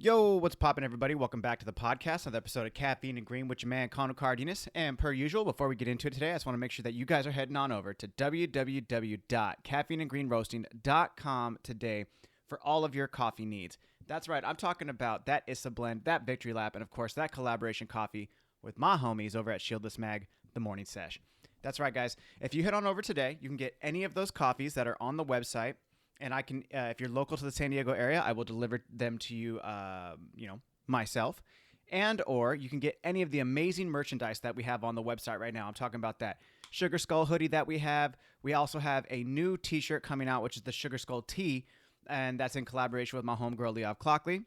Yo, what's poppin', everybody? Welcome back to the podcast, another episode of Caffeine and Green with your man, Connor Cardenas. And per usual, before we get into it today, I just want to make sure that you guys are heading on over to www.caffeineandgreenroasting.com today for all of your coffee needs. That's right, I'm talking about that Issa blend, that Victory Lap, and of course, that collaboration coffee with my homies over at Shieldless Mag, The Morning Sesh. That's right, guys. If you head on over today, you can get any of those coffees that are on the website. And I can, if you're local to the San Diego area, I will deliver them to you, myself. And or you can get any of the amazing merchandise that we have on the website right now. I'm talking about that Sugar Skull hoodie that we have. We also have a new t-shirt coming out, which is the Sugar Skull tee. And that's in collaboration with my homegirl, Leah Clockley.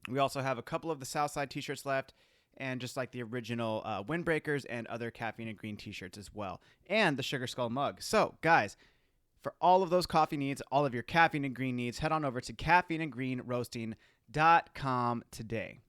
We also have a couple of the Southside t-shirts left. And just like the original Windbreakers and other Caffeine and Green t-shirts as well. And the Sugar Skull mug. So, guys, for all of those coffee needs, all of your caffeine and green needs, head on over to caffeineandgreenroasting.com today.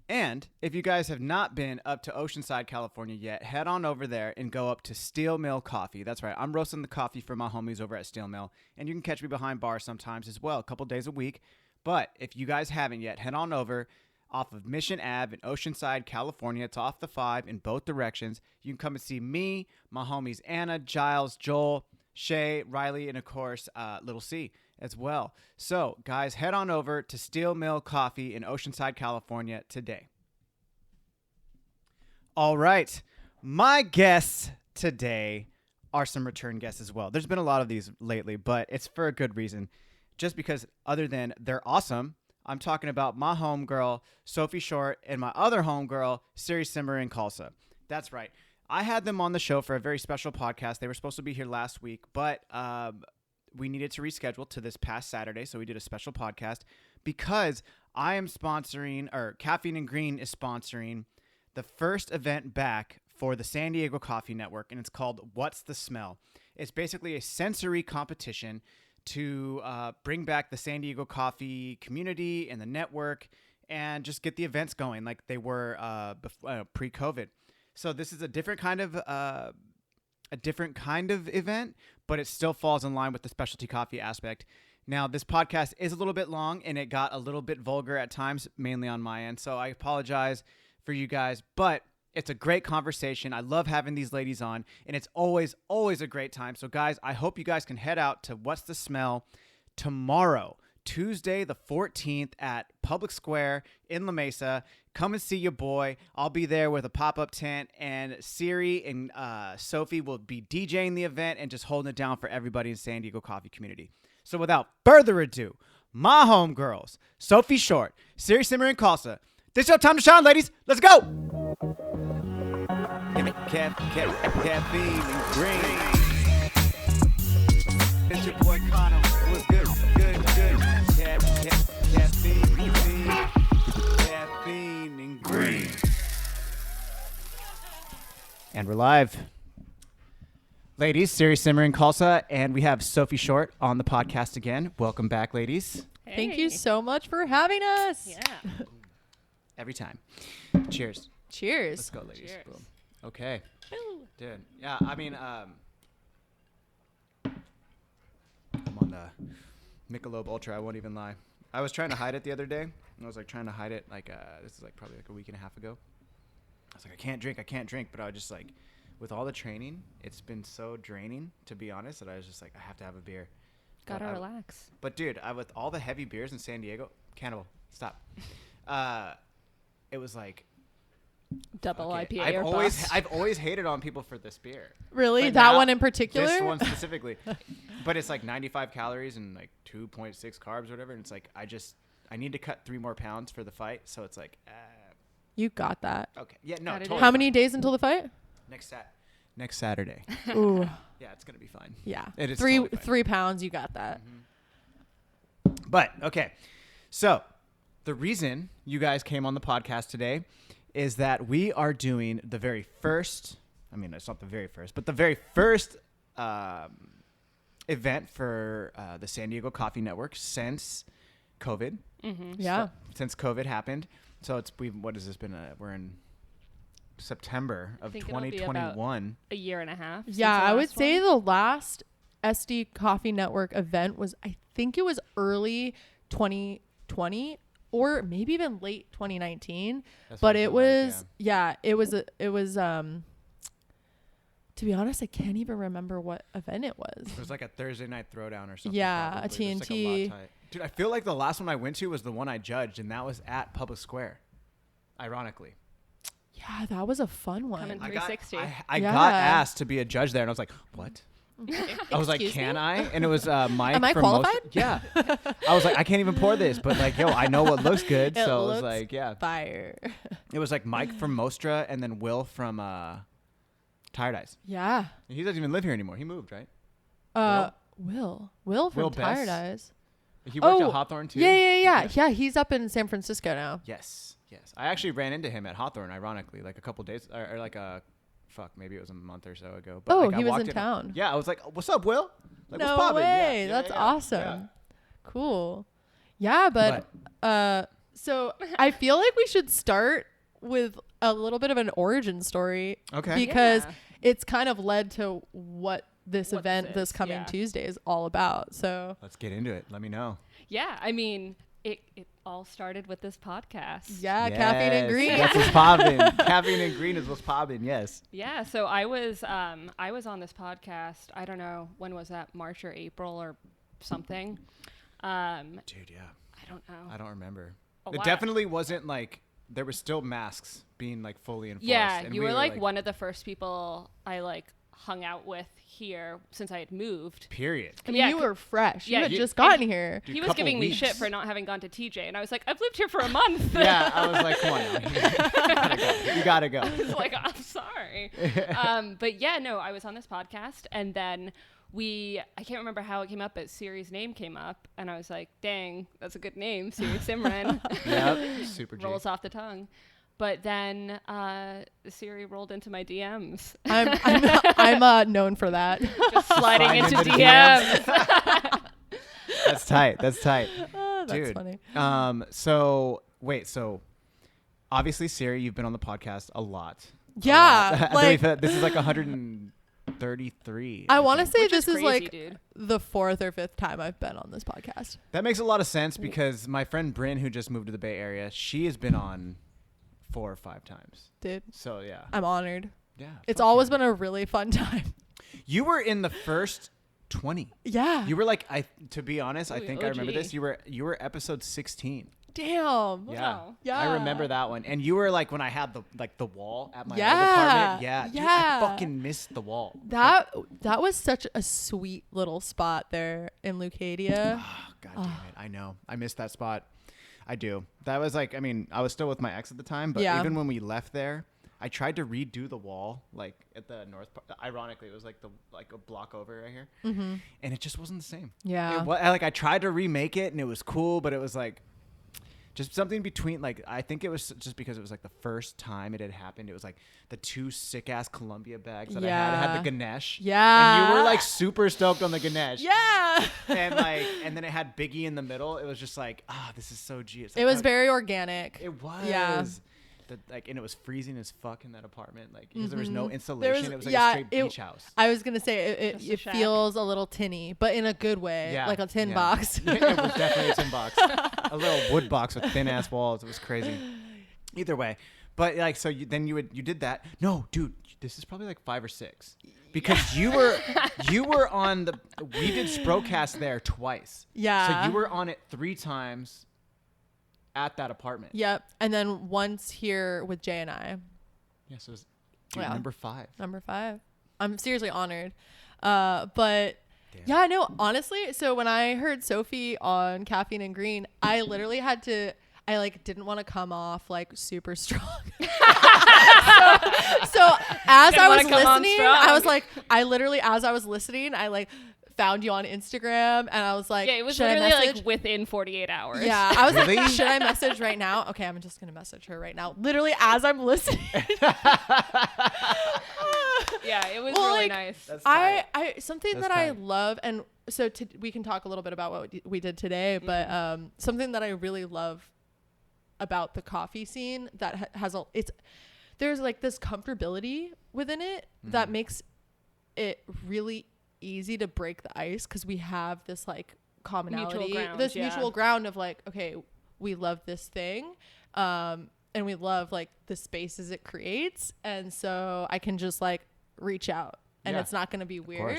And if you guys have not been up to Oceanside, California yet, head on over there and go up to Steel Mill Coffee. That's right. I'm roasting the coffee for my homies over at Steel Mill. And you can catch me behind bars sometimes as well, a couple days a week. But if you guys haven't yet, head on over off of Mission Ave in Oceanside, California. It's off the 5 in both directions. You can come and see me, my homies Anna, Giles, Joel, Shay, Riley, and of course, Little C as well. So, guys, head on over to Steel Mill Coffee in Oceanside, California today. All right. My guests today are some return guests as well. There's been a lot of these lately, but it's for a good reason. Just because other than they're awesome, I'm talking about my homegirl, Sophie Short, and my other homegirl, Sirisimran and Khalsa. That's right. I had them on the show for a very special podcast. They were supposed to be here last week, but we needed to reschedule to this past Saturday, so we did a special podcast because I am sponsoring, or Caffeine and Green is sponsoring, the first event back for the San Diego Coffee Network, and it's called What's the Smell? It's basically a sensory competition to bring back the San Diego coffee community and the network and just get the events going like they were pre-COVID. So this is a different kind of event, but it still falls in line with the specialty coffee aspect. Now, this podcast is a little bit long and it got a little bit vulgar at times, mainly on my end. So I apologize for you guys, but it's a great conversation. I love having these ladies on, and it's always, always a great time. So, guys, I hope you guys can head out to What's the Smell tomorrow, Tuesday the 14th at Public Square in La Mesa. Come and see your boy. I'll be there with a pop-up tent, and Siri and Sophie will be DJing the event and just holding it down for everybody in San Diego coffee community. So, without further ado, my homegirls, Sophie Short, Sirisimran and Khalsa. This is your time to shine, ladies. Let's go. Give me caffeine and green. It's your boy Connor. What's good? Good. Caffeine and green. And we're live. Ladies, Sirisimran and Khalsa, and we have Sophie Short on the podcast again. Welcome back, ladies. Hey. Thank you so much for having us. Yeah. Every time. Cheers. Cheers. Let's go, ladies. Cheers. Boom. Okay. Ooh. Dude. Yeah, I mean, I'm on the Michelob Ultra. I won't even lie. I was trying to hide it the other day. I was like trying to hide it this is like probably like a week and a half ago. I was like, I can't drink. But I was just like, with all the training, it's been so draining, to be honest, that I was just like, I have to have a beer. Gotta relax. But dude, with all the heavy beers in San Diego, Cannibal, stop. It was like Double okay, IPA or bust. I've always hated on people for this beer. Really? But That now- one in particular? This one specifically. But it's like 95 calories and like 2.6 carbs or whatever. And it's like, I need to cut 3 more pounds for the fight. So it's like, You got that. okay. Yeah, no, Gotta do totally How fine. many days until the fight? Next Saturday. Ooh. Yeah, it's going to be fine. Yeah. It is Three totally fine. 3 pounds, you got that. But, okay. So, the reason you guys came on the podcast today is that we are doing the very first, I mean, it's not the very first, but the very first event for the San Diego Coffee Network since COVID. Mm-hmm. Yeah. Since COVID happened. So, what has this been? We're in September of think it'll be 2021. A year and a half. since Yeah, the I would last say one. the last SD Coffee Network event was, I think it was early 2020 or maybe even late 2019. That's But what it feel was, it was, to be honest, I can't even remember what event it was. It was like a Thursday night throwdown or something. Yeah, probably. a Just, like, lot TNT. tight. Dude, I feel like the last one I went to was the one I judged, and that was at Public Square. Ironically. Yeah, that was a fun one. Coming I got 360. I Yeah. got asked to be a judge there, and I was like, what? I was like, Excuse can me? I? And it was Mike. Am I from qualified? Yeah. I was like, I can't even pour this, but like, yo, I know what looks good. It So I was looks like, yeah. Fire. It was like Mike from Mostra and then Will from Tired Eyes. Yeah. He doesn't even live here anymore. He moved, right? Will from Will Tired Best? Eyes. He worked Oh, at Hawthorne too. Yeah, he's up in San Francisco now. Yes. I actually ran into him at Hawthorne, ironically, like a couple days, or like maybe it was a month or so ago. But Oh, like, I he was walked in town. Yeah, I was like, "What's up, Will?" Like, No what's poppin'? way. Yeah, That's yeah. awesome. Yeah. Cool. Yeah, but so I feel like we should start with a little bit of an origin story. Okay. Because Yeah. it's kind of led to what this What event this this is, coming yeah. Tuesday is all about. So Let's get into it. Let me know. Yeah, I mean, it all started with this podcast. yeah, caffeine and Yes, green. That's what's poppin'. Caffeine and green is what's poppin'. Yes. Yeah, so I was on this podcast. I don't know when was that, March or April or something. Dude, yeah. I don't know. I don't remember. A It while- definitely wasn't like there was still masks being like fully enforced. Yeah, and you we were like one of the first people I like hung out with here since I had moved. Period. I mean, Yeah, you were fresh. yeah, you had you- just gotten here. Dude, He was couple giving me weeks. shit for not having gone to TJ, and I was like, I've lived here for a month. Yeah, I was like, come on now. You gotta go. I was like, I'm sorry. But yeah, no, I was on this podcast, and then I can't remember how it came up, but Siri's name came up, and I was like, dang, that's a good name, Sirisimran. Yep. Super G. Rolls off the tongue. But then Siri rolled into my DMs, I'm known for that. just sliding Sliding into into DMs. That's tight. That's tight. Oh, that's Dude. funny. So obviously, Siri, you've been on the podcast a lot. Yeah, I like believe this is like 133. I want to think. say Which this is crazy, like dude. the 4th or 5th time I've been on this podcast. That makes a lot of sense because my friend Bryn, who just moved to the Bay Area, she has been on 4 or 5 times. Dude, So yeah, I'm honored. yeah. It's fuck always yeah. been a really fun time. You were in the first 20. Yeah. You were like, to be honest, I Ooh, think I remember OG. this. You were episode 16. Damn. Yeah. Wow. Yeah. I remember that one. And you were like when I had the wall at my old Yeah. apartment. Yeah. Dude, I Yeah. fucking missed the wall. That was such a sweet little spot there in Lucadia. Oh, God damn it. I know. I missed that spot. I do. That was like, I mean, I was still with my ex at the time, but Yeah. even when we left there, I tried to redo the wall, like at the north part. Ironically, it was like a block over right here. Mm-hmm. And it just wasn't the same. Yeah. I tried to remake it and it was cool, but it was like just something between, like, I think it was just because it was like the first time it had happened. It was like the 2 sick ass Columbia bags that I had. It had the Ganesh. Yeah. And you were like super stoked on the Ganesh. Yeah. And then it had Biggie in the middle. It was just like, this is so G. It's like, It was very organic. It was. Yeah. And it was freezing as fuck in that apartment. Like, because there was Mhm. no There insulation. was- it was like yeah, a straight it- beach house. I was gonna say it Just a shack. feels a little tinny, but in a good way, Yeah. like a tin yeah. box. Yeah, it was definitely a tin box. A little wood box with thin ass walls. It was crazy. Either way. But like, so you did that. No, dude, this is probably like 5 or 6. Because you were on we did Sprocast there twice. Yeah. So you were on it 3 times at that apartment. Yep. And then once here with Jay and I, Yeah, so it was dude, Yeah. number 5. number 5. I'm seriously honored. But Damn. yeah, no, honestly, so when I heard Sophie on Caffeine and Green, I literally I like didn't want to come off like super strong. so as Didn't I wanna was come on listening, strong. I was like, as I was listening, I like found you on Instagram and I was like, Yeah, it was should I literally message? like within 48 hours. Yeah, I was Really? like, should I message right now? Okay, I'm just gonna message her right now. Literally as I'm listening. Yeah, it was Well, really like, nice. That's tight. I something That's that I tight. love, and so we can talk a little bit about what we did today, but something that I really love about the coffee scene that there's like this comfortability within it that makes it really easy to break the ice because we have this like commonality, ground, this yeah. mutual ground of like, okay, we love this thing. And we love like the spaces it creates. And so I can just like reach out and Yeah. it's not going to be weird.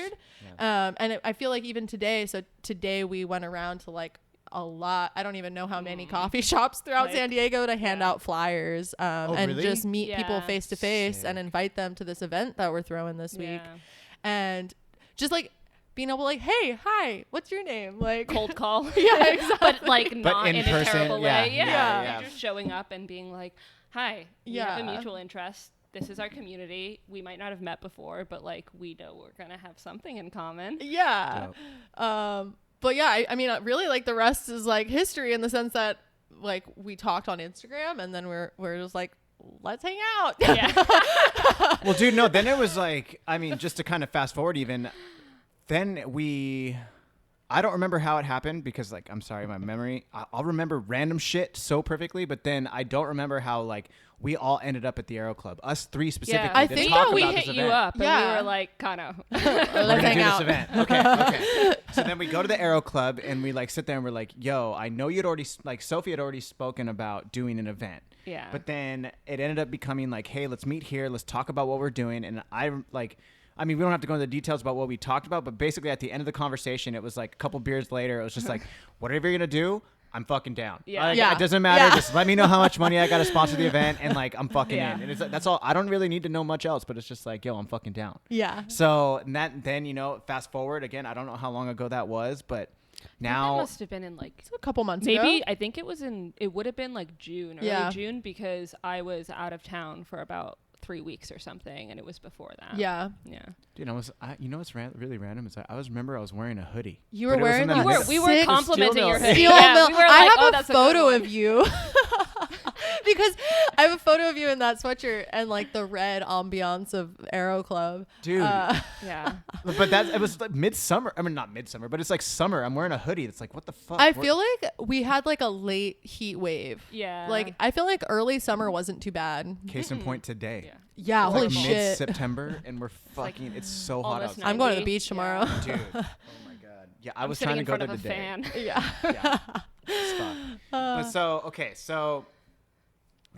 Yeah. And I feel like even today, so today we went around to like a lot, I don't even know how many coffee shops throughout Like, San Diego to hand yeah. out flyers and really? just meet people Yeah. face to face Sick. and invite them to this event that we're throwing this week. Yeah. And just like being able to like, hey, hi, what's your name? Like Cold call. Yeah, exactly. But like not in in, person, a terrible yeah, way. Yeah. yeah. You're just showing up and being like, hi, we have a Yeah. mutual interest. This is our community. We might not have met before, but like we know we're gonna have something in common. Yeah. But yeah, I mean, really, like the rest is like history in the sense that like we talked on Instagram and then we're just like, let's hang out. Yeah. Well, dude, no. Then it was like, I mean, just to kind of fast forward, even then I don't remember how it happened because, like, I'm sorry, my memory. I'll remember random shit so perfectly, but then I don't remember how like we all ended up at the Aero Club. Us three specifically. Yeah. I to think talk that we about hit this you event. up and we Yeah. were like, kind of. We're Let's gonna hang do out. this event. Okay. So then we go to the Aero Club and we like sit there and we're like, yo, I know you'd already like Sophie had already spoken about doing an event. Yeah. But then it ended up becoming like, hey, let's meet here. Let's talk about what we're doing. And I mean, we don't have to go into the details about what we talked about, but basically at the end of the conversation, it was like a couple beers later. It was just like, whatever you're going to do, I'm fucking down. Yeah. Like, Yeah. It doesn't matter. Yeah. Just let me know how much money I got to sponsor the event. And like, I'm fucking Yeah. in. And it's like, that's all. I don't really need to know much else, but it's just like, yo, I'm fucking down. Yeah. So then, you know, fast forward again, I don't know how long ago that was, but That now must have been in like It's a couple months maybe ago. I think it would have been like June, early Yeah. June, because I was out of town for about 3 weeks or something, and it was before that. Yeah. Yeah. dude, you know what's really random is I remember I was wearing a hoodie. You were But it was wearing in the like middle- We were sick complimenting Steel your mill. hoodie. steel Yeah, mill. we were I like, have oh, a that's photo good of you. Because I have a photo of you in that sweatshirt and like the red ambiance of Aero Club. Dude. one. Yeah. But it was like midsummer. I mean, not midsummer, but it's like summer. I'm wearing a hoodie. It's like, what the fuck? I feel like we had like a late heat wave. Yeah. Like I feel like early summer wasn't too bad. Case in point today. Yeah. Yeah, It's holy like shit. mid-September, and we're like fucking. It's so hot almost outside. I'm going to the 90. beach tomorrow. Dude. Oh my god. Yeah, I I'm was sitting trying to in go front to of the a day. fan. Yeah. Yeah. It's fuck. But so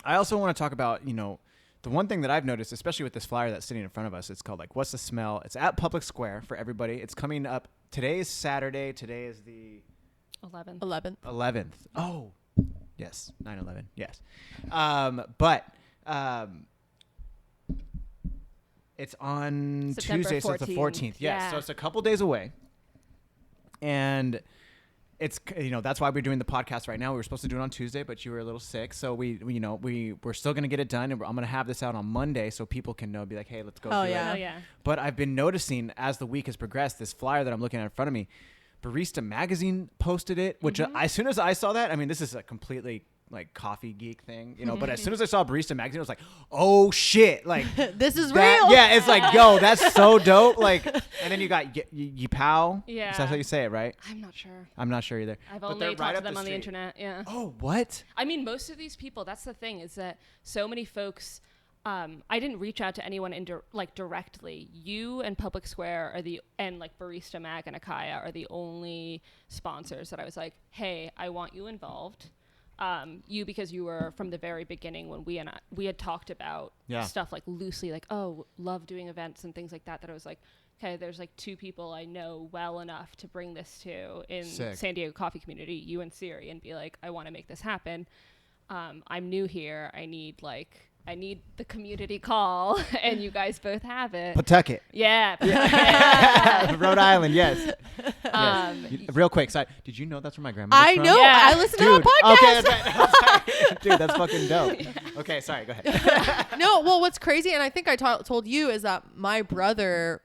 I also want to talk about, you know, the one thing that I've noticed, especially with this flyer that's sitting in front of us, it's called like, What's the Smell? It's at Public Square for everybody. It's coming up. Today is Saturday. Today is the 11. 11th. 11th. Oh, yes. 9/11. Yes. It's on September Tuesday, so it's the 14th. Yes. Yeah. So it's a couple days away. And it's, you know, that's why we're doing the podcast right now. We were supposed to do it on Tuesday, but you were a little sick. So we're still going to get it done. And I'm going to have this out on Monday so people can know, be like, hey, let's go Hell do yeah. Oh it. yeah. But I've been noticing as the week has progressed, this flyer that I'm looking at in front of me, Barista Magazine posted it, which as soon as I saw that, I mean, this is a completely like coffee geek thing, you know, but as soon as I saw Barista Magazine, I was like, oh shit. Like This is that, real. yeah, it's like, yo, that's so dope. Like, and then you got Yipow. Yeah. That's how you say it, right? I'm not sure. I'm not sure either. I've But only they're talked right to up them on the street. internet. Yeah. Oh, what? I mean, most of these people, that's the thing, is that so many folks, I didn't reach out to anyone directly. You and Public Square and like Barista Mag and Akaya are the only sponsors that I was like, hey, I want you involved. You, because you were from the very beginning when we had talked about stuff like loosely, like, oh, love doing events and things like that, that I was like, okay, there's like two people I know well enough to bring this to in Sick. San Diego coffee community, you and Siri, and be like, I want to make this happen. I'm new here. I need the community call, and you guys both have it. Pawtucket. Yeah. Rhode Island, yes. Real quick, sorry. Did you know that's where my grandmother's I from? know. Yeah. I listened to the podcast. Okay, that's right. I was like, dude, that's fucking dope. Okay, sorry, go ahead. No, well, what's crazy, and I think I told you, is that my brother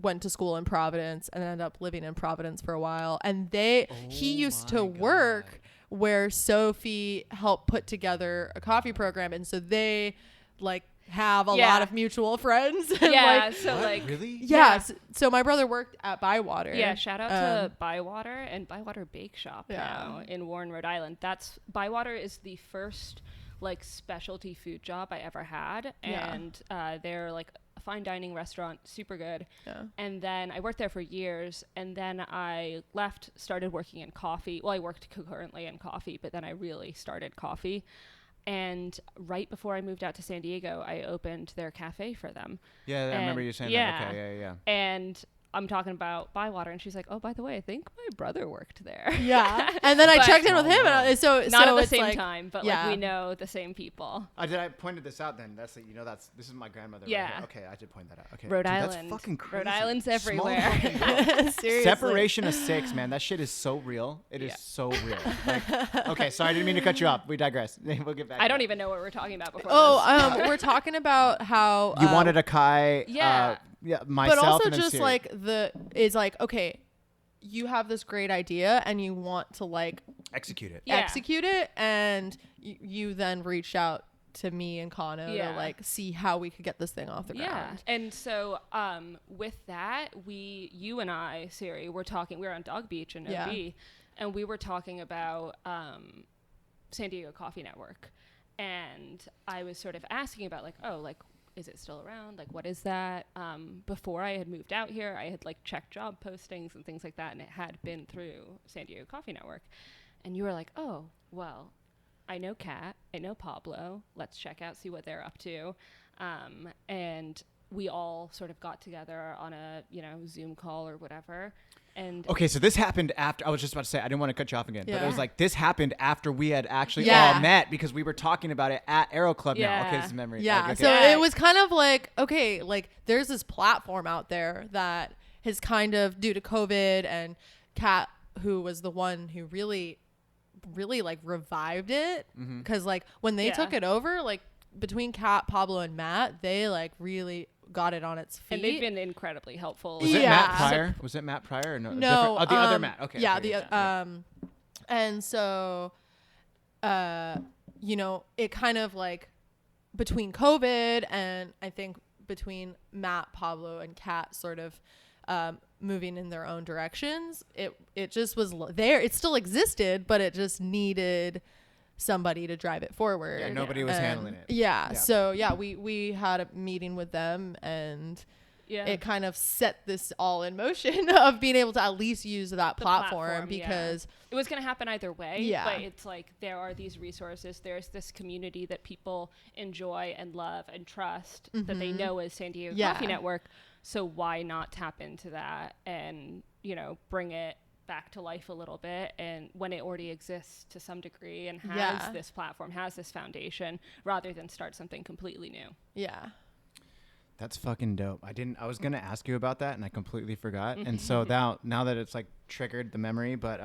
went to school in Providence and ended up living in Providence for a while, and he used to work where Sophie helped put together a coffee program, and so they like have a lot of mutual friends. And Yeah. like, So What? like, Really? yeah. So my brother worked at Bywater. yeah, shout out to Bywater and Bywater Bake Shop Yeah. now in Warren, Rhode Island. Bywater is the first like specialty food job I ever had, Yeah. and they're like a fine dining restaurant, super good. Yeah. And then I worked there for years, and then I left, started working in coffee. Well, I worked concurrently in coffee, but then I really started coffee. And right before I moved out to San Diego, I opened their cafe for them. Yeah, I remember you saying that. Okay, yeah. And I'm talking about Bywater, and she's like, "Oh, by the way, I think my brother worked there." Yeah. And then I checked in with him, and so not at the it's same like, time, but yeah. like we know the same people. I pointed this out then. That's this is my grandmother. Yeah. Right here. Okay, I did point that out. Okay. Rhode Dude, Island. That's fucking crazy. Rhode Island's Small everywhere. fucking world. Seriously. Separation of 6, man. That shit is so real. It is so real. Like, okay, sorry, I didn't mean to cut you off. We digress. We'll get back. I don't even know what we're talking about before. Oh, we're talking about how You wanted a Kai. Yeah. Myself. but also and then just Siri. like okay, you have this great idea and you want to like execute it. Yeah. execute it, and you then reached out to me and Kano Yeah. to like see how we could get this thing off the ground. And so with that, you and I, Siri, were talking. We were on Dog Beach in OB, and we were talking about San Diego Coffee Network, and I was sort of asking about like, oh, like, is it still around? Like, what is that? Before I had moved out here, I had like checked job postings and things like that, and it had been through San Diego Coffee Network. And you were like, oh, well, I know Kat, I know Pablo. Let's check out, see what they're up to. And we all sort of got together on a, Zoom call or whatever. And okay, so this happened after. I was just about to say I didn't want to cut you off again, but it was Yeah. like this happened after we had actually Yeah. all met because we were talking about it at Aero Club now. Yeah. Okay, this is memory. Yeah. Okay. So it was kind of like, okay, like there's this platform out there that has kind of, due to COVID, and Kat, who was the one who really like revived it. Cause like when they took it over, like between Kat, Pablo, and Matt, they like really got it on its feet. and they've been incredibly helpful. Was it Yeah. Matt Pryor? Was it Matt Pryor or no? No, the other Matt. Okay. Yeah, okay, and so, it kind of like between COVID and I think between Matt, Pablo, and Kat sort of moving in their own directions, it just was there. It still existed, but it just needed somebody to drive it forward. Yeah, nobody was handling it. Yeah. So we had a meeting with them, and it kind of set this all in motion of being able to at least use that platform because it was going to happen either way. Yeah. But it's like there are these resources. There's this community that people enjoy and love and trust that they know as San Diego Coffee Network. So why not tap into that and, bring it back to life a little bit, and when it already exists to some degree and has this platform, has this foundation, rather than start something completely new. Yeah. That's fucking dope. I was gonna ask you about that and I completely forgot. And so now that it's like triggered the memory, but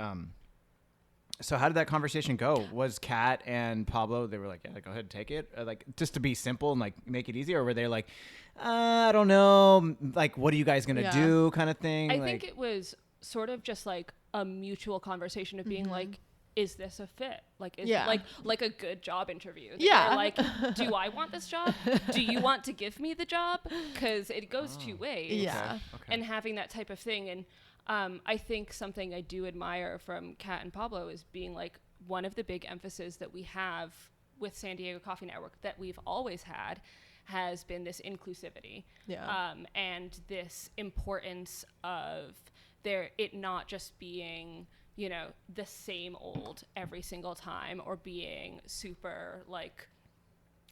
so how did that conversation go? Was Kat and Pablo, they were like, yeah, go ahead and take it? Like just to be simple and like make it easy, or were they like, I don't know, like what are you guys gonna do kind of thing? I think it was sort of just like a mutual conversation of being like, is this a fit? Like, is it like a good job interview? They're like, do I want this job? Do you want to give me the job? Because it goes two ways. Yeah. Okay. And having that type of thing. And I think something I do admire from Kat and Pablo is being like, one of the big emphasis that we have with San Diego Coffee Network that we've always had has been this inclusivity. Yeah. And this importance of it not just being, the same old every single time, or being super like,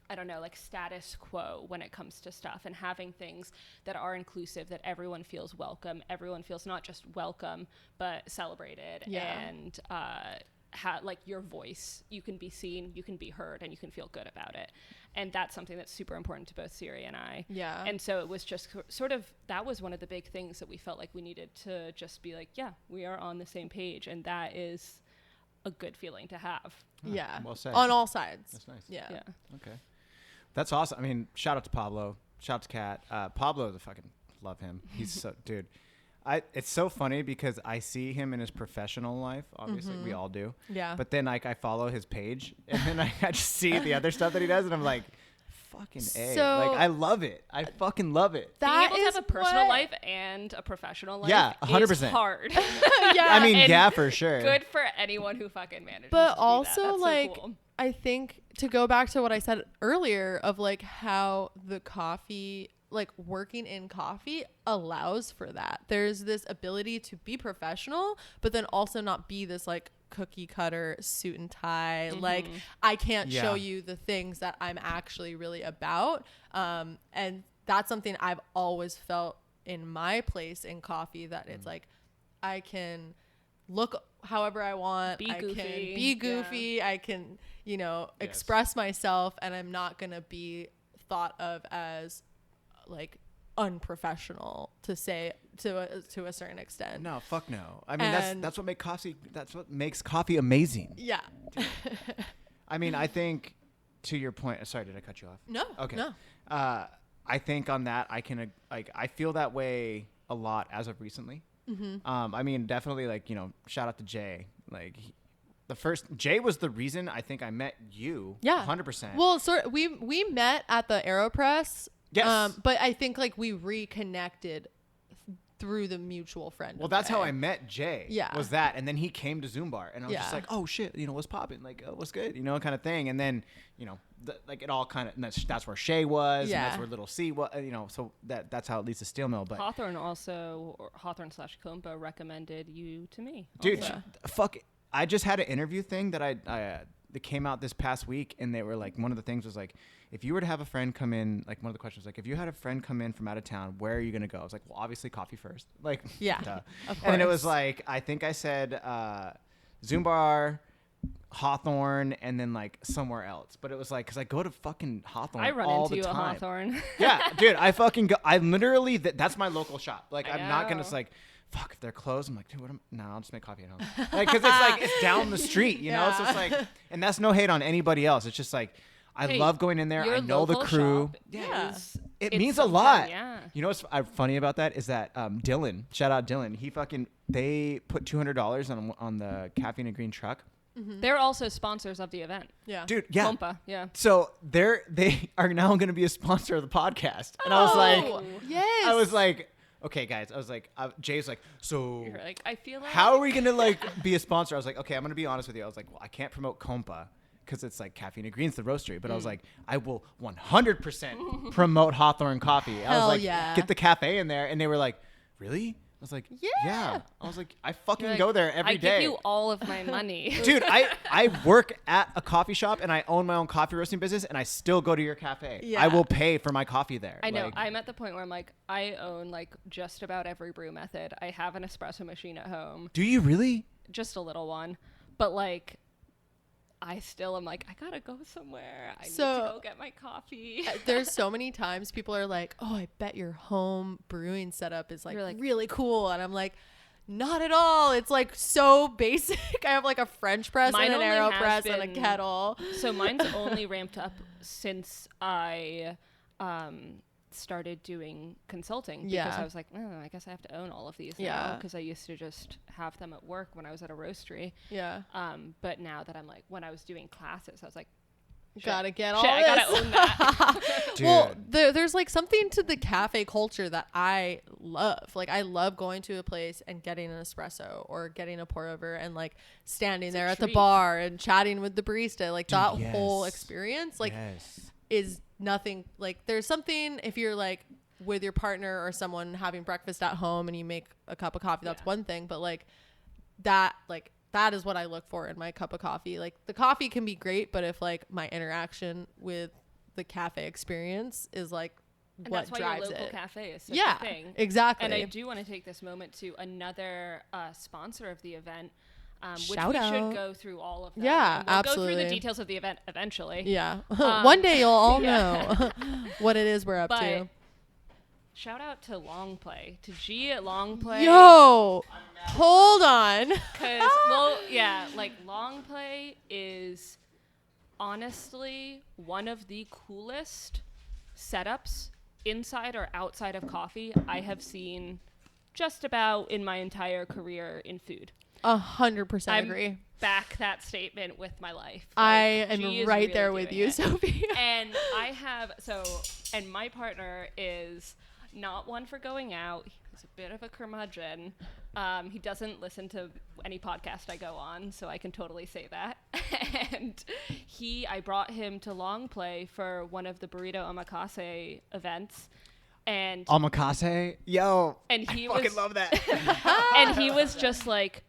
I don't know, like status quo when it comes to stuff, and having things that are inclusive, that everyone feels welcome, everyone feels not just welcome, but celebrated, and like your voice, you can be seen, you can be heard, and you can feel good about it. And that's something that's super important to both Siri and I. Yeah. And so it was just sort of, that was one of the big things that we felt like we needed to just be like, yeah, we are on the same page. And that is a good feeling to have. Yeah. Well said. On all sides. That's nice. Yeah. Okay. That's awesome. I mean, shout out to Pablo. Shout out to Kat. Pablo, I fucking love him. He's so, dude. It's so funny because I see him in his professional life. Obviously, we all do. Yeah. But then, like, I follow his page, and then I just see the other stuff that he does, and I'm like, fucking A. So- Like, I love it. I fucking love it. Being That able to have is a personal what- life and a professional life Yeah, 100%. is hard. Yeah. I mean, And yeah, for sure. Good for anyone who fucking manages But to do also, that. That's like, so cool. I think to go back to what I said earlier of like how the coffee like working in coffee allows for that. There's this ability to be professional, but then also not be this like cookie cutter suit and tie. Like I can't show you the things that I'm actually really about. And that's something I've always felt in my place in coffee, that it's like I can look however I want. Be goofy. I can be goofy. I can, you know, express myself, and I'm not going to be thought of as like unprofessional to say to a certain extent. No, fuck no. I mean, that's what makes coffee amazing. Yeah. I mean, I think to your point, sorry, did I cut you off? No. Okay. No. I think on that, I can like, I feel that way a lot as of recently. I mean, definitely, like, you know, shout out to Jay. Like, Jay was the reason I think I met you. Yeah. 100%. Well, we met at the AeroPress. Yes. But I think like we reconnected through the mutual friend. Well, that's how I met Jay. Yeah. Was that, and then he came to Zoom Bar, and I was just like, oh shit, you know, what's popping? Like, what's good? You know, kind of thing. And then, you know, like it all kind of, that's where Shay was, and that's where Little C was, you know, so that's how it leads to Steel Mill. But Hawthorne /Compa recommended you to me. Dude, also. fuck it. I just had an interview thing that that came out this past week, and they were like, one of the things was like, if you were to have a friend come in, like one of the questions was like, if you had a friend come in from out of town, where are you going to go? I was like, well, obviously coffee first. Like, yeah, duh. of course. And then it was like, I think I said Zoom Bar, Hawthorne, and then like somewhere else. But it was like, because I go to fucking Hawthorne I run all into the you time. at Hawthorne. Yeah, dude, I fucking go. I literally, that's my local shop. Like, I'm not going to know. like, fuck, if they're closed, I'm like, dude, no, I'll just make coffee at home. Like, because it's like, it's down the street, you know? So it's like, and that's no hate on anybody else. It's just like, I love going in there. Your I know the local crew. shop It it's means a so lot. fun, yeah. You know what's funny about that is that Dylan, shout out Dylan, they put $200 on the Caffeine and Green truck. They're also sponsors of the event. Yeah. Dude, yeah. Compa, yeah. So they are now going to be a sponsor of the podcast. And I was like, yes. I was like, okay, guys. I was like, Jay's like, so You're like, I feel like how are we going to like be a sponsor? I was like, okay, I'm going to be honest with you. I was like, well, I can't promote Compa because it's like Caffeine and Green's the roastery. But I was like, I will 100% promote Hawthorne Coffee. I was Hell like, yeah. get the cafe in there. And they were like, really? I was like, yeah. I was like, I fucking like, go there every day. I give you all of my money. Dude, I work at a coffee shop and I own my own coffee roasting business and I still go to your cafe. Yeah. I will pay for my coffee there. I know. Like, I'm at the point where I'm like, I own like just about every brew method. I have an espresso machine at home, do you really? just a little one, but like, I still am like, I gotta go somewhere. I need to go get my coffee. There's so many times people are like, oh, I bet your home brewing setup is like, You're like, really cool. And I'm like, not at all. It's like so basic. I have like a French press Mine and an only AeroPress has and a been- kettle. So mine's only ramped up since I started doing consulting because Yeah. I was like, oh, I guess I have to own all of these Yeah. now because I used to just have them at work when I was at a roastery. Yeah. But now that I'm like, when I was doing classes, I was like, shit, Gotta get all shit, this. I gotta own that. Dude. Well, there's like something to the cafe culture that I love. Like I love going to a place and getting an espresso or getting a pour over and like standing It's a there at the treat. bar and chatting with the barista. Like Dude, that yes. whole experience like yes. is nothing. Like there's something if you're like with your partner or someone having breakfast at home and you make a cup of coffee, that's Yeah. one thing. But like that is what I look for in my cup of coffee. Like the coffee can be great, but if like my interaction with the cafe experience is like And what that's why drives your local it. cafe is such Yeah, a thing. exactly. And I do want to take this moment to another sponsor of the event, which Shout we out. should go through all of them. Yeah, And we'll go through absolutely. the details of the event eventually. Yeah. One day you'll all yeah. know what it is we're up But to. shout out to Long Play, to G at Long Play. Yo, hold on. Because, well, yeah, like Long Play is honestly one of the coolest setups inside or outside of coffee I have seen just about in my entire career in food. 100% I'm agree. back that statement with my life. I Like, she am is right really there with doing you, it. Sophie. And I have, and my partner is not one for going out. He's a bit of a curmudgeon. He doesn't listen to any podcast I go on, so I can totally say that. And I brought him to Long Play for one of the Burrito Omakase events. And Omakase, yo, and he I fucking was love that. and he was just like,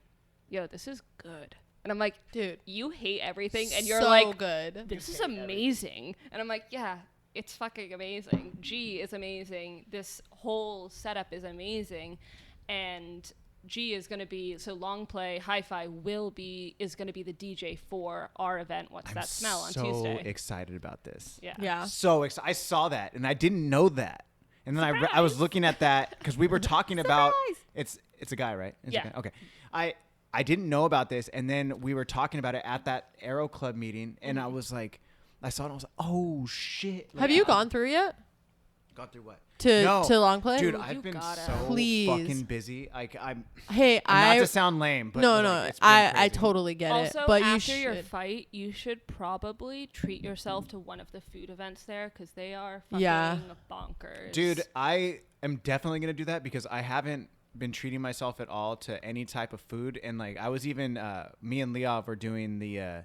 yo, this is good. And I'm like, Dude, you hate everything, and you're so like, good. this is amazing. And I'm like, yeah, it's fucking amazing. G is amazing. This whole setup is amazing. And G is going to be, so Long Play Hi-Fi is going to be the DJ for our event, What's That Smell, on Tuesday. So excited about this. Yeah. So excited. I saw that and I didn't know that. And then I was looking at that because we were talking about it's a guy, right? It's a guy. Okay. I didn't know about this, and then we were talking about it at that Aero Club meeting, and I was like, I saw it, and I was like, oh shit. Have you gone through yet? Gone through what? To Long Play? Dude, Ooh, I've been gotta. so Please. fucking busy. Like not to sound lame, but no, like, it's been I crazy. totally get Also, it. But after you your should. fight, you should probably treat yourself to one of the food events there, because they are fucking Yeah. bonkers. Dude, I am definitely gonna do that because I haven't been treating myself at all to any type of food, and like I was even me and Leov were doing the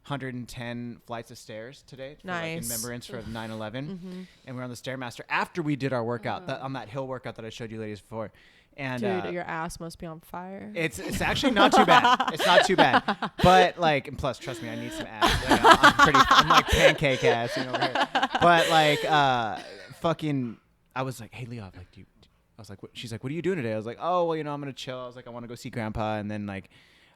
110 flights of stairs today for, like, in Nice. remembrance for 9/11, and we're on the Stairmaster after we did our workout on that hill workout that I showed you ladies before, and Dude, your ass must be on fire. it's actually not too bad. It's not too bad, but like, and plus, trust me, I need some abs. Like, I'm like pancake ass, over here. But like, fucking, I was like, hey Leov, like, I was like, she's like, what are you doing today? I was like, oh, well, I'm going to chill. I was like, I want to go see grandpa. And then like,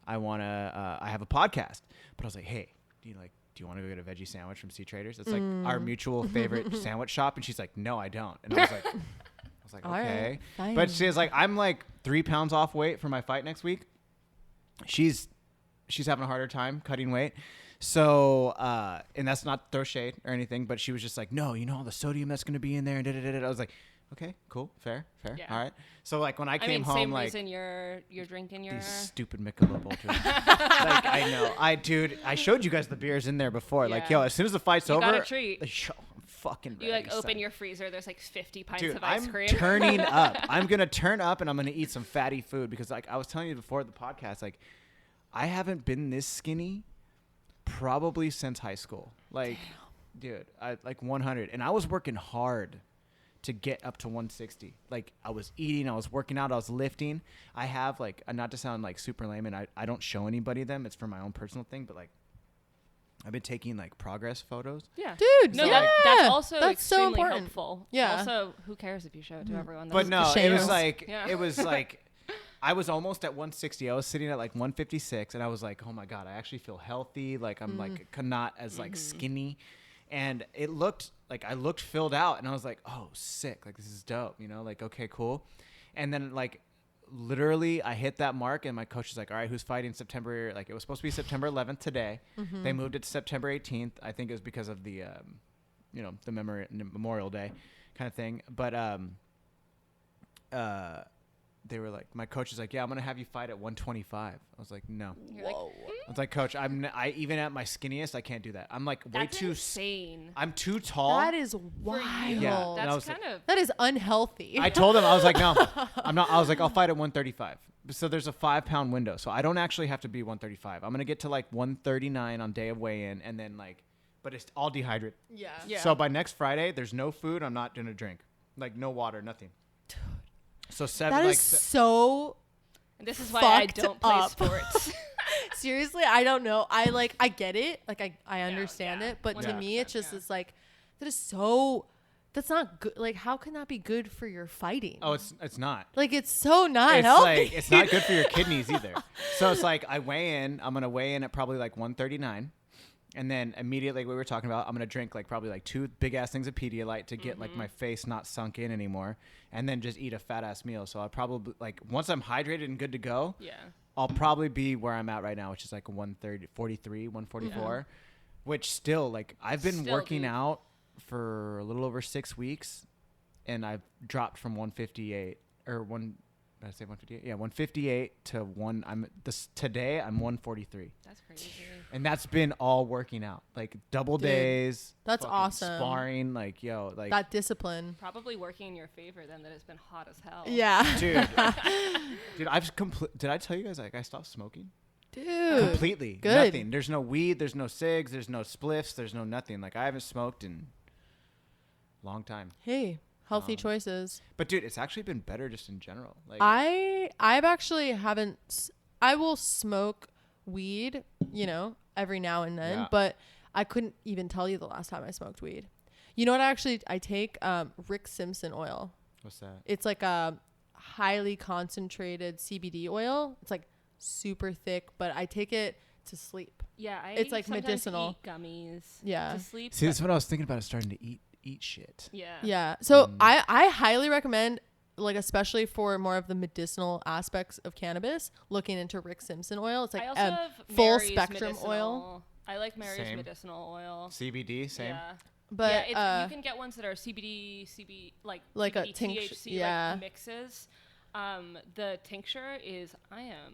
I have a podcast, but I was like, hey, do you want to go get a veggie sandwich from Sea Traders? It's like our mutual favorite sandwich shop. And she's like, no, I don't. And I was like, All okay. right, But fine. she's like, I'm like 3 pounds off weight for my fight next week. She's having a harder time cutting weight. So, and that's not throw shade or anything, but she was just like, no, all the sodium that's going to be in there. And I was like, okay, cool, fair. Yeah. All right. So like when I came mean, home, same like reason you're drinking your. these stupid Michelob Ultras. Like I know, I showed you guys the beers in there before. Like, Yeah. yo, as soon as the fight's You over, got a treat. Yo, I'm fucking ready. You like open son. your freezer. There's like 50 pints Dude, of ice I'm cream. turning up. I'm gonna turn up and I'm gonna eat some fatty food because like I was telling you before the podcast, like I haven't been this skinny probably since high school. Like, dude, I like 100, and I was working hard to get up to 160. Like I was eating, I was working out, I was lifting. I have like, not to sound like super lame, and I don't show anybody them. It's for my own personal thing, but like I've been taking like progress photos. Yeah. Dude, No, yeah. that's also That's so extremely important. helpful. Yeah. Also, who cares if you show it to everyone? But no, it Shameless. was like Yeah. it was like I was almost at 160. I was sitting at like 156, and I was like, oh my god, I actually feel healthy. Like I'm like not as like skinny, and it looked like I looked filled out, and I was like, oh sick, like this is dope, like okay, cool. And then like literally I hit that mark, and my coach is like, all right, who's fighting September? Like it was supposed to be September 11th today. They moved it to September 18th. I think it was because of the the Memorial Day kind of thing. But they were like, my coach is like, yeah, I'm gonna have you fight at 125. I was like, no. You're like, I was like, coach, I even at my skinniest, I can't do that. I'm like way that's too. insane. I'm too tall. That is wild. Yeah. And I That's was like- kind of. That is unhealthy. I told him, I was like, no, I'm not. I was like, I'll fight at 135. So there's a 5-pound window. So I don't actually have to be 135. I'm gonna get to like 139 on day of weigh-in, and then like, but it's all dehydrated. Yeah. Yeah. So by next Friday, there's no food. I'm not gonna drink, like no water, nothing. So That is so And this is why I fucked don't play up. sports. seriously, I don't know. I get it. Like I understand yeah, it, but to 100%, me it's just yeah. it's like that is so that's not good. Like how can that be good for your fighting? Oh, it's not. like it's so not It's healthy. like it's not good for your kidneys either. So it's like I'm gonna weigh in at probably like 139, and then immediately we were talking about I'm gonna drink like probably like 2 big ass things of Pedialyte to get like my face not sunk in anymore, and then just eat a fat ass meal. So I'll probably like once I'm hydrated and good to go, Yeah. I'll probably be where I'm at right now, which is like 143, 144, which still like I've been Still, working dude. out for a little over 6 weeks, and I've dropped from 158 or one. Did I say 158? Yeah, 158 to one. Today I'm 143, That's crazy. and that's been all working out, like double Dude, days. that's fucking awesome. Sparring, like yo, like that discipline. Probably working in your favor then that it's been hot as hell. Yeah. dude, Did I tell you guys like I stopped smoking? Dude. Completely. Good. Nothing. There's no weed. There's no cigs. There's no spliffs. There's no nothing. Like I haven't smoked in a long time. Hey, Healthy choices. But dude, it's actually been better just in general. Like I've actually haven't. I will smoke weed, every now and then, but I couldn't even tell you the last time I smoked weed. You know what? I take Rick Simpson oil. What's that? It's like a highly concentrated CBD oil. It's like super thick, but I take it to sleep. Yeah, it's like medicinal. Eat gummies. Yeah. To sleep. See, that's what I was thinking about. Is starting to eat shit. Yeah. Yeah. So I highly recommend, like, especially for more of the medicinal aspects of cannabis, looking into Rick Simpson oil. It's like I also have full Mary's spectrum medicinal oil. I like Mary's Same. medicinal oil. CBD, same. Yeah. But you can get ones that are CBD, like CBD, a tincture, THC, like mixes. The tincture is, I am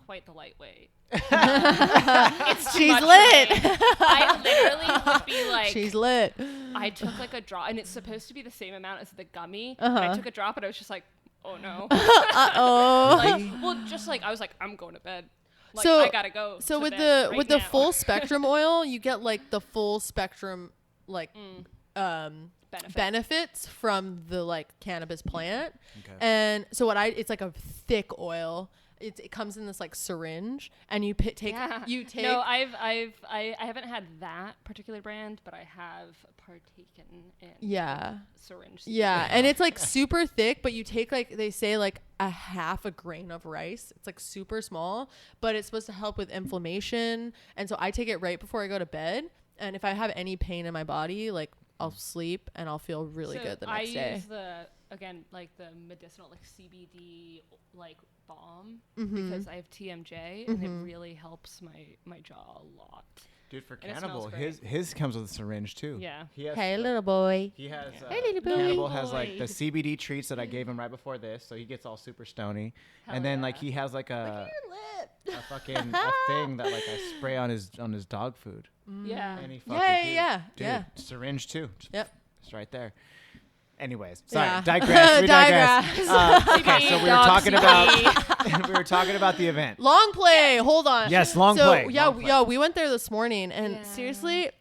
quite the lightweight. It's too She's much for lit. me. I literally would be like, she's lit. I took like a drop, and it's supposed to be the same amount as the gummy. Uh-huh. And I took a drop, and I was just like, oh no. Uh-oh. I was like, I'm going to bed. Like, So- I gotta go. So to with bed the right with the now. full spectrum oil, you get like the full spectrum benefits from the like cannabis plant. Okay. And so it's like a thick oil. It comes in this like syringe, and you take. No, I haven't had that particular brand, but I have partaken in syringe. Yeah, and it's like super thick, but you take, like, they say like a half a grain of rice. It's like super small, but it's supposed to help with inflammation. And so I take it right before I go to bed. And if I have any pain in my body, like, I'll sleep and I'll feel really good the next day. I use the medicinal, like, CBD, like, balm because I have TMJ and it really helps my jaw a lot. Dude, for And it Cannibal, smells great. his comes with a syringe too. Yeah. He has, Hey, little boy. He has. Hey, little boy. Cannibal has like the CBD treats that I gave him right before this, so he gets all super stony. Hell and then yeah. like he has like a fucking thing that like I spray on his dog food. Yeah. And he fucking Yeah. syringe too. Yep. It's right there. Anyways, sorry, Yeah. digress. We digress. Digress. Okay, so we were Dog talking CBD. about we were talking about the event. Long play. Hold on. Yes, long play. Yeah, Long play. we went there this morning, and Yeah. seriously,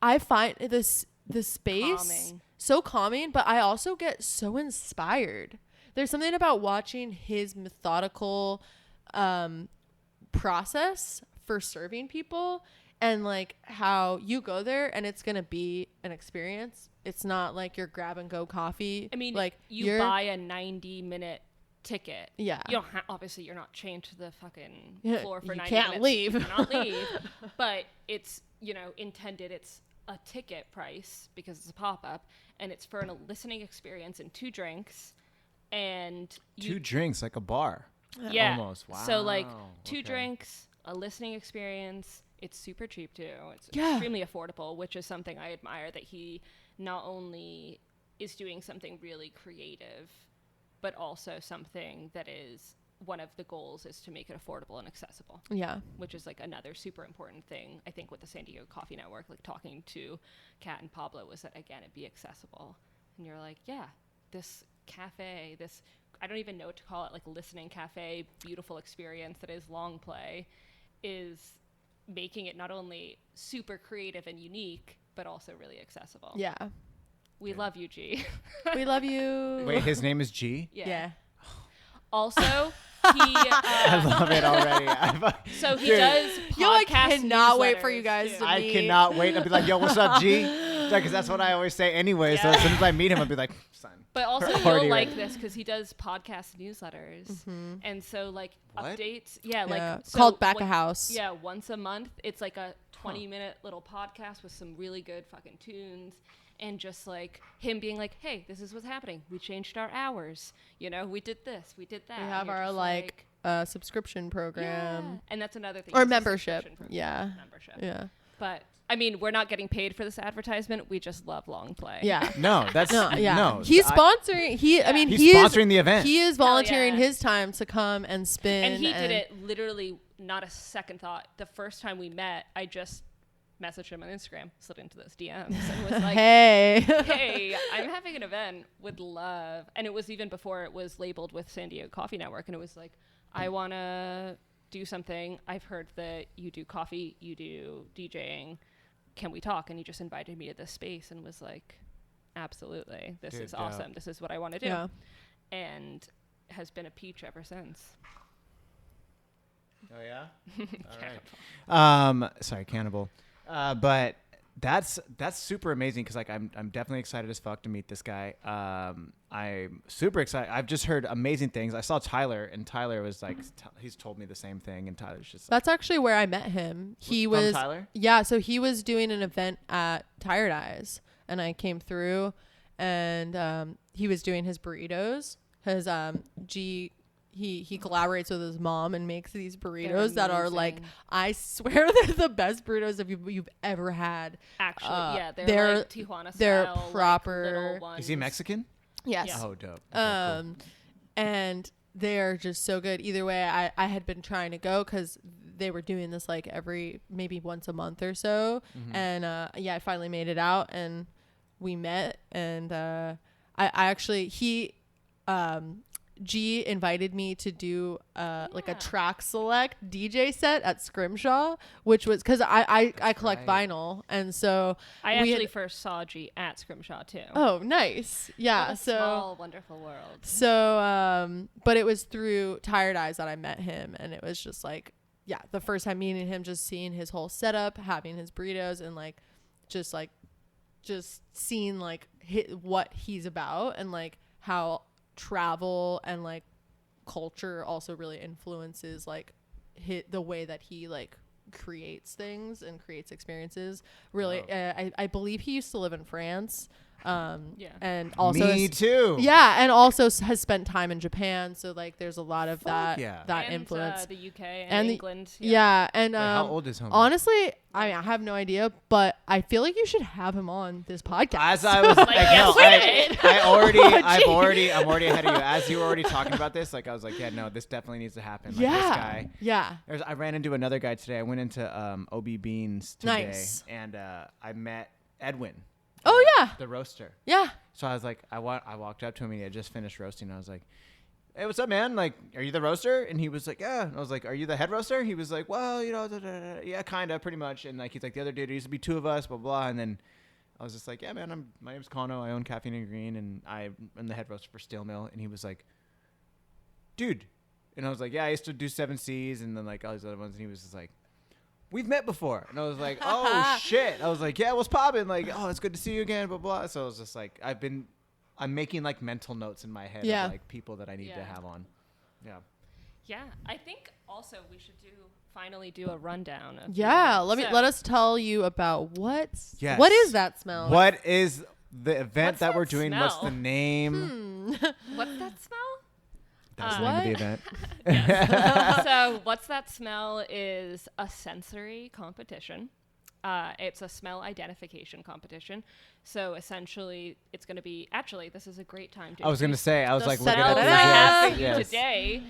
I find the space Calming. so calming, but I also get so inspired. There's something about watching his methodical process for serving people, and like how you go there and it's gonna be an experience. It's not like your grab and go coffee. I mean, like you buy a 90-minute ticket. Yeah. You don't obviously you're not chained to the fucking Yeah, floor for you 90 can't minutes. leave. You cannot leave. But it's, intended, it's a ticket price because it's a pop-up, and it's for a listening experience and 2 drinks. And 2 drinks, like a bar. yeah. Almost. Wow. So like 2 Okay. drinks, a listening experience. It's super cheap too. It's Yeah. extremely affordable, which is something I admire, that he not only is doing something really creative, but also something that is one of the goals is to make it affordable and accessible, Yeah. which is like another super important thing, I think, with the San Diego Coffee Network, like talking to Kat and Pablo, was that, again, it'd be accessible. And you're like, yeah, this cafe, this, I don't even know what to call it, like listening cafe, beautiful experience that is long play, is making it not only super creative and unique, but also really accessible. Yeah. We love you, G. We love you. Wait, his name is G? Yeah. Also, he I love it already. so he Dude. does Yo, I podcast cannot wait for you newsletters, guys too. to I meet. cannot wait. I'll be like, yo, what's up, G? Because that's what I always say anyway. So Yeah. as soon as I meet him, I'll be like, son. But also, Already you'll like ready. this because he does podcast newsletters, and so like What? updates. Yeah, Yeah. like so Called Back a House. Yeah, once a month. It's like a 20-minute little podcast with some really good fucking tunes. And just like him being like, hey, this is what's happening. We changed our hours. We did this. We did that. We And have you're our just subscription yeah. program. And that's another thing. Or it's a membership. subscription program. Yeah. Membership. Yeah. But I mean, we're not getting paid for this advertisement. We just love long play. Yeah. No, that's No, yeah. no. He's I- sponsoring. I mean, He's he is sponsoring the event. He is volunteering yeah. his time to come and spin. And he did it literally not a second thought. The first time we met, I just messaged him on Instagram, slid into those DMs, and was like, Hey. hey, I'm having an event, would love. And it was even before it was labeled with San Diego Coffee Network. And it was like, I want to do something. I've heard that you do coffee, you do DJing. Can we talk? And he just invited me to this space and was like, absolutely, this Dude, is dope. awesome. This is what I want to do. Yeah. And has been a peach ever since. Oh yeah. All right. Sorry, cannibal. But that's super amazing because like I'm definitely excited as fuck to meet this guy. I'm super excited. I've just heard amazing things. I saw Tyler, and Tyler was like, he's told me the same thing, and Tyler's just. That's actually where I met him. He was Tyler? Yeah, so he was doing an event at Tired Eyes, and I came through, and he was doing his burritos. His he collaborates with his mom and makes these burritos that are like, I swear they're the best burritos you've ever had. Actually, yeah, they're like Tijuana style. They're like, proper. little ones. Is he Mexican? Yes. Yeah. Oh, dope. Okay, cool. And they're just so good. Either way, I had been trying to go because they were doing this like maybe once a month or so. Mm-hmm. And I finally made it out, and we met, and I actually G invited me to do like a track select DJ set at Scrimshaw, which was because I collect vinyl, and so I actually first saw G at Scrimshaw too. Oh, nice. Yeah. What a small, wonderful world. So but it was through Tired Eyes that I met him, and it was just like, yeah, the first time meeting him, just seeing his whole setup, having his burritos, and like just seeing like what he's about, and like how travel and like culture also really influences like the way that he like creates things and creates experiences. Really, I believe he used to live in France. And also Me too. Yeah, and also has spent time in Japan, so like there's a lot of that and, influence. The UK and England. And how old is homie? Honestly, I mean, I have no idea, but I feel like you should have him on this podcast. As I was like, I'm already ahead of you. As you were already talking about this, like I was like, yeah, no, this definitely needs to happen. Like, this guy. Yeah. I ran into another guy today. I went into OB Beans today, Nice. and I met Edwin. Oh yeah. The roaster. Yeah. So I was like, I walked up to him, and he had just finished roasting. And I was like, hey, what's up, man? Like, are you the roaster? And he was like, yeah. And I was like, are you the head roaster? He was like, well, you know, yeah, kind of, pretty much. And like, he's like, the other dude, there used to be two of us, blah, blah. And then I was just like, yeah, man, my name's Kano. I own Caffeine and Green, and I'm the head roaster for Steel Mill. And he was like, dude. And I was like, yeah, I used to do 7Cs and then like all these other ones. And he was just like, we've met before. And I was like, oh shit. I was like, yeah, what's poppin'? Like, oh, it's good to see you again, blah, blah. So I was just like, I'm making like mental notes in my head of like people that I need to have on. Yeah. Yeah. I think also we should finally do a rundown of let us tell you about what is that smell? What is the event What's that we're that doing? smell? What's the name? What's that smell? That's the name of the event. So What's That Smell is a sensory competition. It's a smell identification competition. So essentially, it's going to be, actually, this is a great time to I was going to say, I was like, look smells at I have for you yes. today.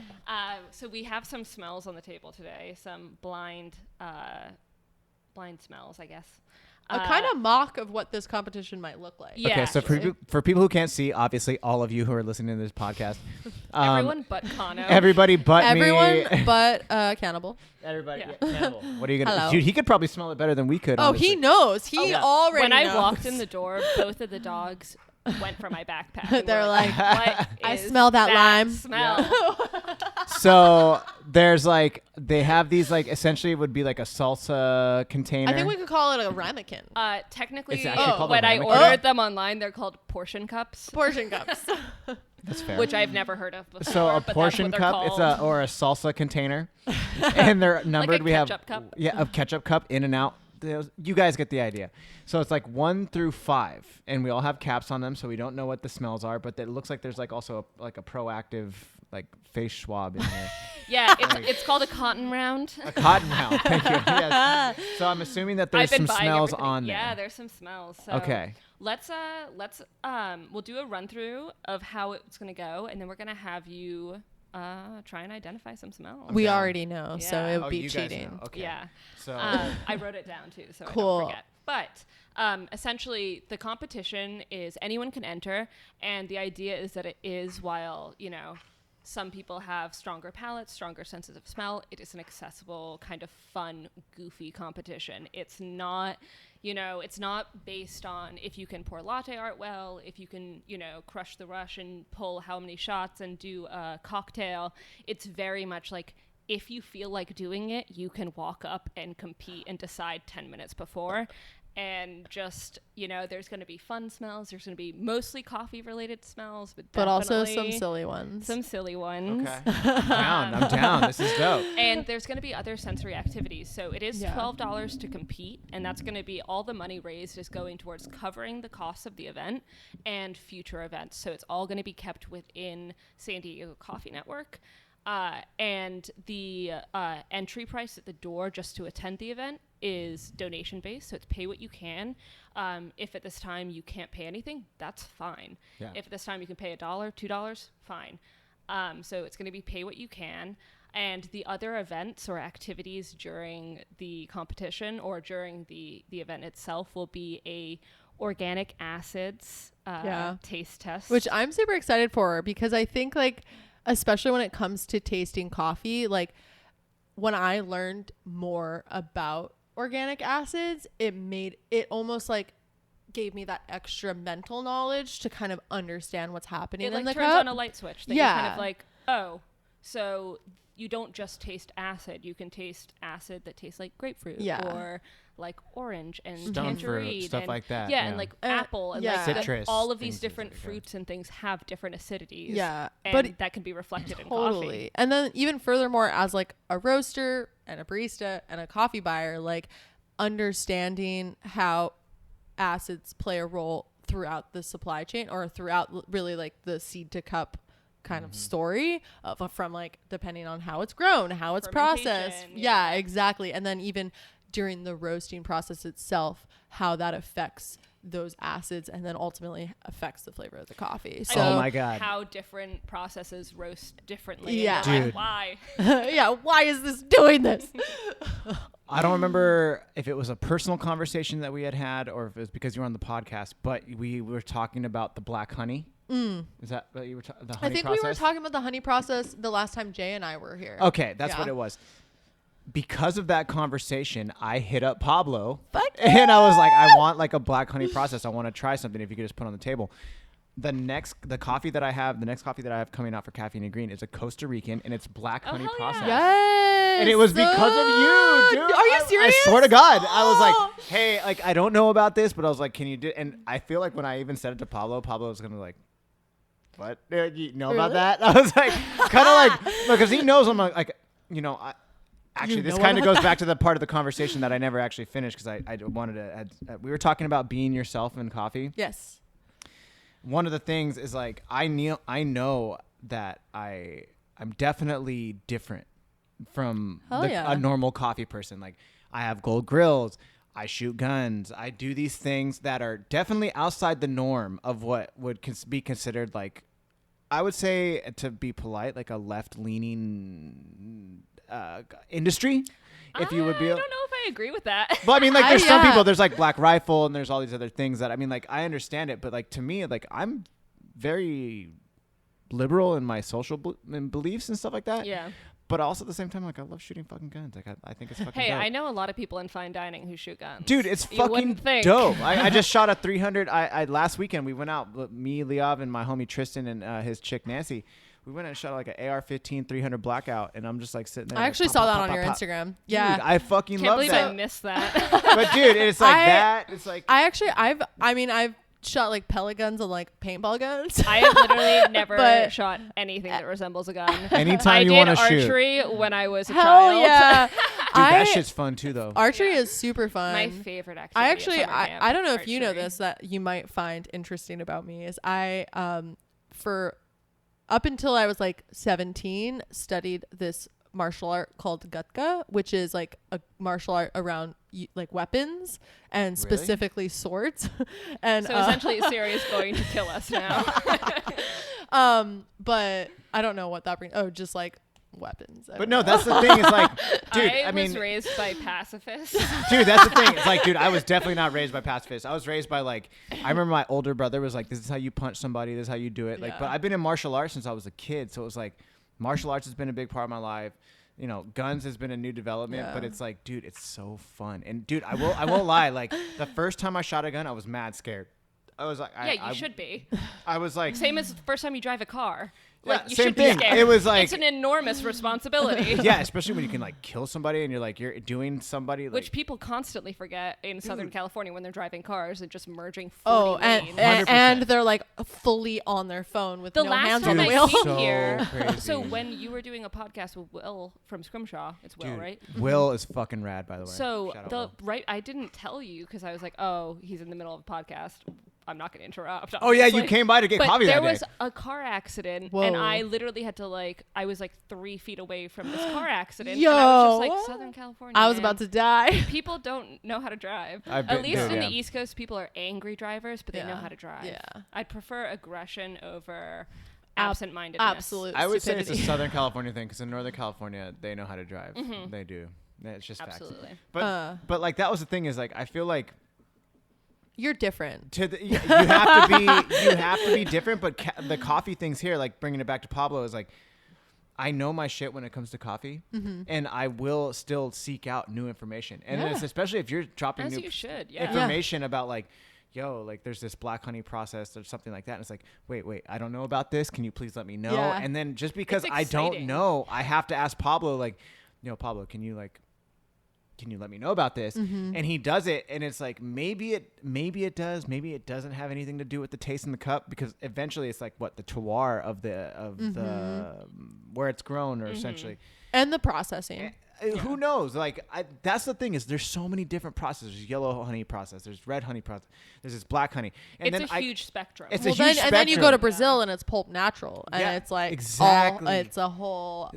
So we have some smells on the table today, some blind smells, I guess. A kind of mock of what this competition might look like. Yeah, okay, so for people who can't see, obviously all of you who are listening to this podcast, everyone but Kano. Everybody but Everyone me. but Cannibal. Everybody. Yeah. Yeah, Campbell. What are you gonna? Hello. Dude, he could probably smell it better than we could. Oh, honestly. he knows. He already When knows. I walked in the door, both of the dogs went for my backpack. and They're were like, what I is smell that lime. Smell. So there's like they have these like essentially it would be like a salsa container. I think we could call it a ramekin. Technically, It's actually called a when I ramekin? ordered them online, they're called portion cups, Portion cups. That's fair. which I've never heard of before. So a but that's portion what they're cup, it's called. or a salsa container, and they're numbered. a we have ketchup cup? a ketchup cup in and out. You guys get the idea. So it's like 1 through 5, and we all have caps on them, so we don't know what the smells are. But it looks like there's like also a proactive like face swab in there. Yeah, it's called a cotton round. A cotton round. Thank you. Yes. So I'm assuming that there's I've been some buying smells everything. on there. Yeah, there's some smells. So Okay. Let's we'll do a run through of how it's gonna go, and then we're gonna have you try and identify some smells. We already know, so Yeah. it would Oh, be you guys cheating. know. Okay. Yeah. So I wrote it down too, so Cool. I don't forget. But essentially, the competition is anyone can enter, and the idea is that it is while some people have stronger palates, stronger senses of smell. It is an accessible, kind of fun, goofy competition. It's not, it's not based on if you can pour latte art well, if you can, crush the rush and pull how many shots and do a cocktail. It's very much like, if you feel like doing it, you can walk up and compete and decide 10 minutes before. And just, there's going to be fun smells. There's going to be mostly coffee related smells, but also some silly ones. Okay. I'm down. This is dope. And there's going to be other sensory activities. So it is $12 to compete. And that's going to be all the money raised is going towards covering the costs of the event and future events. So it's all going to be kept within San Diego Coffee Network. And the entry price at the door just to attend the event is donation based, so it's pay what you can. If at this time you can't pay anything, that's fine. Yeah. If at this time you can pay $1, $2, fine. So it's going to be pay what you can. And the other events or activities during the competition or during the event itself will be a organic acids taste test, which I'm super excited for, because I think especially when it comes to tasting coffee, when I learned more about organic acids, it almost gave me that extra mental knowledge to kind of understand what's happening in the turns cup. On a light switch that you're kind of so you don't just taste acid, you can taste acid that tastes like grapefruit or like orange and tangerine stuff and, like that. and apple and citrus, all of these different fruits and things have different acidities. Yeah, and but that can be reflected in totally. coffee. And then even furthermore, as a roaster and a barista and a coffee buyer, understanding how acids play a role throughout the supply chain or throughout really the seed to cup kind of story from depending on how it's grown, how it's processed. Yeah, exactly. And then even during the roasting process itself, how that affects those acids and then ultimately affects the flavor of the coffee. So oh my God, how different processes roast differently. Yeah. Dude. Why? Yeah, why is this doing this? I don't remember if it was a personal conversation that we had or if it was because you were on the podcast, but we were talking about the black honey. Is that what you were talking about? I think we were talking about the honey process the last time Jay and I were here. Okay, that's what it was. Because of that conversation, I hit up Pablo and I was like, I want a black honey process. I want to try something if you could just put on the table. The next coffee that I have coming out for Caffeine and Green is a Costa Rican, and it's black honey process. Yes. And it was because of you, dude. Are you serious? I swear to God. I was like, hey, I don't know about this, but I was like, can you do it? And I feel like when I even said it to Pablo was going to be like, what? You know about that? I was like, kind of because he knows I'm actually, this kind of goes back to the part of the conversation that I never actually finished because I wanted to we were talking about being yourself in coffee. Yes. One of the things is I know that I'm definitely different from a normal coffee person. I have gold grills. I shoot guns. I do these things that are definitely outside the norm of what would be considered I would say, to be polite, a left-leaning industry. If you would be, I don't know if I agree with that. But I mean, there's some people. There's Black Rifle, and there's all these other things that I understand it, but to me, I'm very liberal in my social beliefs and stuff like that. Yeah. But also at the same time, I love shooting fucking guns. I think it's fucking dope. I know a lot of people in fine dining who shoot guns. Dude, it's fucking dope. I just shot a 300. Last weekend we went out, me, Liav, and my homie Tristan and his chick Nancy. We went and shot an AR-15 300 blackout, and I'm just sitting there. I actually saw that on your Instagram. Yeah, dude, I fucking love that. Can't believe I missed that. But dude, it's that. It's I've shot pellet guns and paintball guns. I have literally never shot anything that resembles a gun. Anytime you want to shoot. I did archery when I was a Hell child. Yeah. Dude, that shit's fun too, though. Archery is super fun. My favorite activity. I don't know if you know this that you might find interesting about me is for up until I was 17 studied this martial art called Gutka, which is a martial art around weapons and specifically swords. And so essentially Siri is going to kill us now. But I don't know what that brings. Oh, just weapons. But no, that's the thing. It's dude, I was raised by pacifists. Dude, that's the thing. It's dude, I was definitely not raised by pacifists. I was raised by I remember my older brother was this is how you punch somebody, this is how you do it. But I've been in martial arts since I was a kid, so it was Martial arts has been a big part of my life. You know, guns has been a new development, but it's like, dude, it's so fun. And dude, I won't lie. Like the first time I shot a gun, I was mad scared. I was like, you should be. I was like, same as the first time you drive a car. Yeah, Like you same should thing. be scared. It was like it's an enormous responsibility. yeah, especially when you can like kill somebody and you're doing somebody like, Which people constantly forget in Southern California when they're driving cars and just merging 40 Oh, lanes. and they're like fully on their phone with The no last hands time on the I wheel. came So here, crazy. so when you were doing a podcast with Will from Scrimshaw, it's Will, dude, right? Will is fucking rad, by the way. So Shout out Will. I didn't tell you because I was like, oh, he's in the middle of a podcast. I'm not going to interrupt. Oh yeah, you obviously. came by to get But coffee there that day. was a car accident, Whoa. and I literally had to I was like 3 feet away from this car accident. Yo. And I was just like, Southern California. I was man. about to die. People don't know how to drive. I've been- At least dude, in yeah. the East Coast, people are angry drivers, but they know Yeah. how to drive. Yeah. I'd prefer aggression over Ab- absent-mindedness. Absolute. I would say it's a stupidity. Southern California thing because in Northern California they know how to drive. They do. It's just Absolutely. facts. But like that was the thing is like I feel like You're different. you have to be different. But the coffee things here, like bringing it back to Pablo, is like I know my shit when it comes to coffee, and I will still seek out new information. And Yeah. it's especially if you're dropping As new you should, yeah. information about like, yo, like there's this black honey process or something like that. And it's like, wait, I don't know about this. Can you please let me know? Yeah. And then just because It's I don't exciting. know, I have to ask Pablo, like, Pablo, can you let me know about this? And he does it, and it's like maybe it does, maybe it doesn't have anything to do with the taste in the cup because eventually it's like what the terroir of the where it's grown or essentially. And the processing. Who knows? Like that's the thing is there's so many different processes. There's yellow honey process. There's red honey process. There's this black honey. And It's then a huge spectrum. It's Well, a huge then, and then you go to spectrum. Brazil and it's pulp natural, and Yeah, it's like exactly. it's a whole.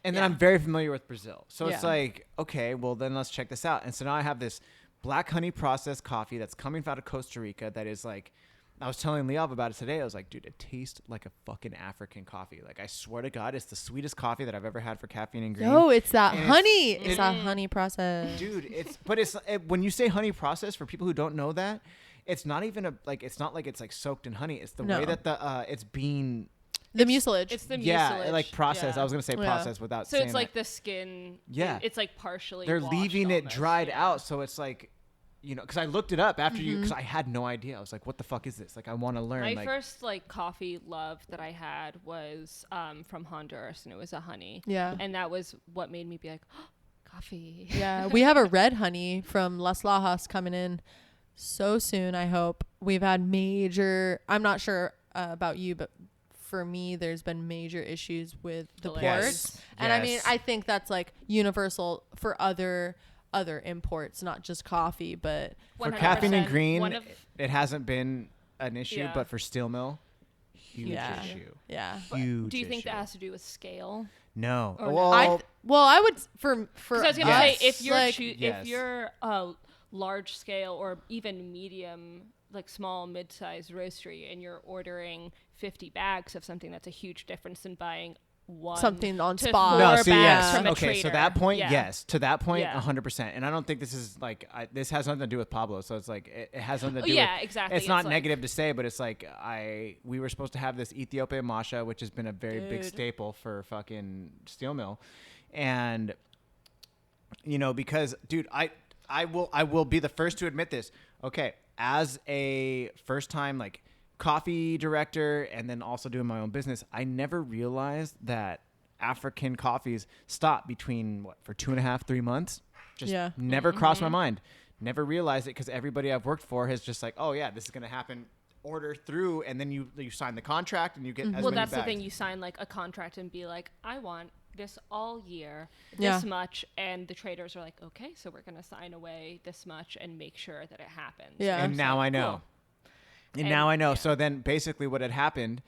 And then Yeah. I'm very familiar with Brazil. So it's Yeah. like, okay, well then let's check this out. And so now I have this black honey processed coffee that's coming out of Costa Rica that is like, I was telling Liav about it today. I was like, dude, it tastes like a fucking African coffee. Like I swear to God, it's the sweetest coffee that I've ever had for caffeine and green. No, it's that And honey. It's that honey process. Dude, when you say honey processed, for people who don't know that, it's not even it's not like it's like soaked in honey. It's the No. way that it's being The mucilage. It's the yeah, mucilage. like processed. Yeah. I was gonna say Yeah. processed without So saying it's like that. the skin. Yeah. It's like partially. They're washed leaving it almost, dried yeah. out, so it's like, because I looked it up after because I had no idea. I was like, what the fuck is this? Like, I want to learn. My like, first coffee love that I had was from Honduras, and it was a honey. Yeah. And that was what made me be like, oh, coffee. Yeah, we have a red honey from Las Lajas coming in so soon, I hope. We've had major, I'm not sure about you, but for me, there's been major issues with the Delays. ports. And I mean, Yes. I think that's like universal for other imports, not just coffee, but for caffeine and 100%. green, One of- it hasn't been an issue, Yeah. but for steel mill, huge Yeah. issue. yeah. But Huge do you think issue. that has to do with scale? No. Or no? Well, I would for Because I was gonna Yes. say if you're like, Yes. if you're a large scale or even medium, like small mid-sized roastery, and you're ordering 50 bags of something, that's a huge difference than buying one something on to spot. four no, see, bags yes. from a Okay, so trader. that point, Yeah. yes. To that point, Yeah. 100%. And I don't think this is like, this has nothing to do with Pablo. So it's like, it has nothing to Oh, do yeah, with, exactly. it's not like- negative to say, but it's like, we were supposed to have this Ethiopian masha, which has been a very big Dude. staple for fucking steel mill. And, because, dude, I will be the first to admit this. Okay. As a first time, like, coffee director and then also doing my own business, I never realized that African coffees stop between for 2.5, 3 months. Just Yeah. never crossed my mind. Never realized it because everybody I've worked for has just like, oh yeah, this is gonna happen. Order through, and then you sign the contract and you get as Well, many that's the bags. thing. You sign like a contract and be like, I want this all year, Yeah. this much, and the traders are like, okay, so we're gonna sign away this much and make sure that it happens. Yeah. And it's now like, I know. cool. And now I know. yeah. So then basically what had happened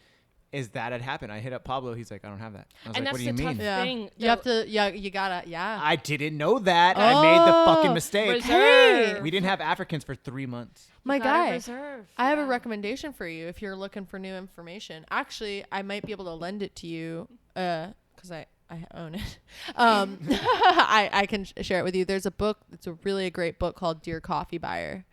is that had happened. I hit up Pablo. He's like, I don't have that. I was And like, what that's do you the mean? tough Yeah. thing, You have though. to. Yeah, you gotta. Yeah. I didn't know that. I made the fucking Oh, mistake. Reserve. We didn't have Africans for 3 months. My You gotta guy. reserve. I have a Yeah. recommendation for you if you're looking for new information. Actually, I might be able to lend it to you because I own it. I can share it with you. There's a book. It's a really great book called Dear Coffee Buyer,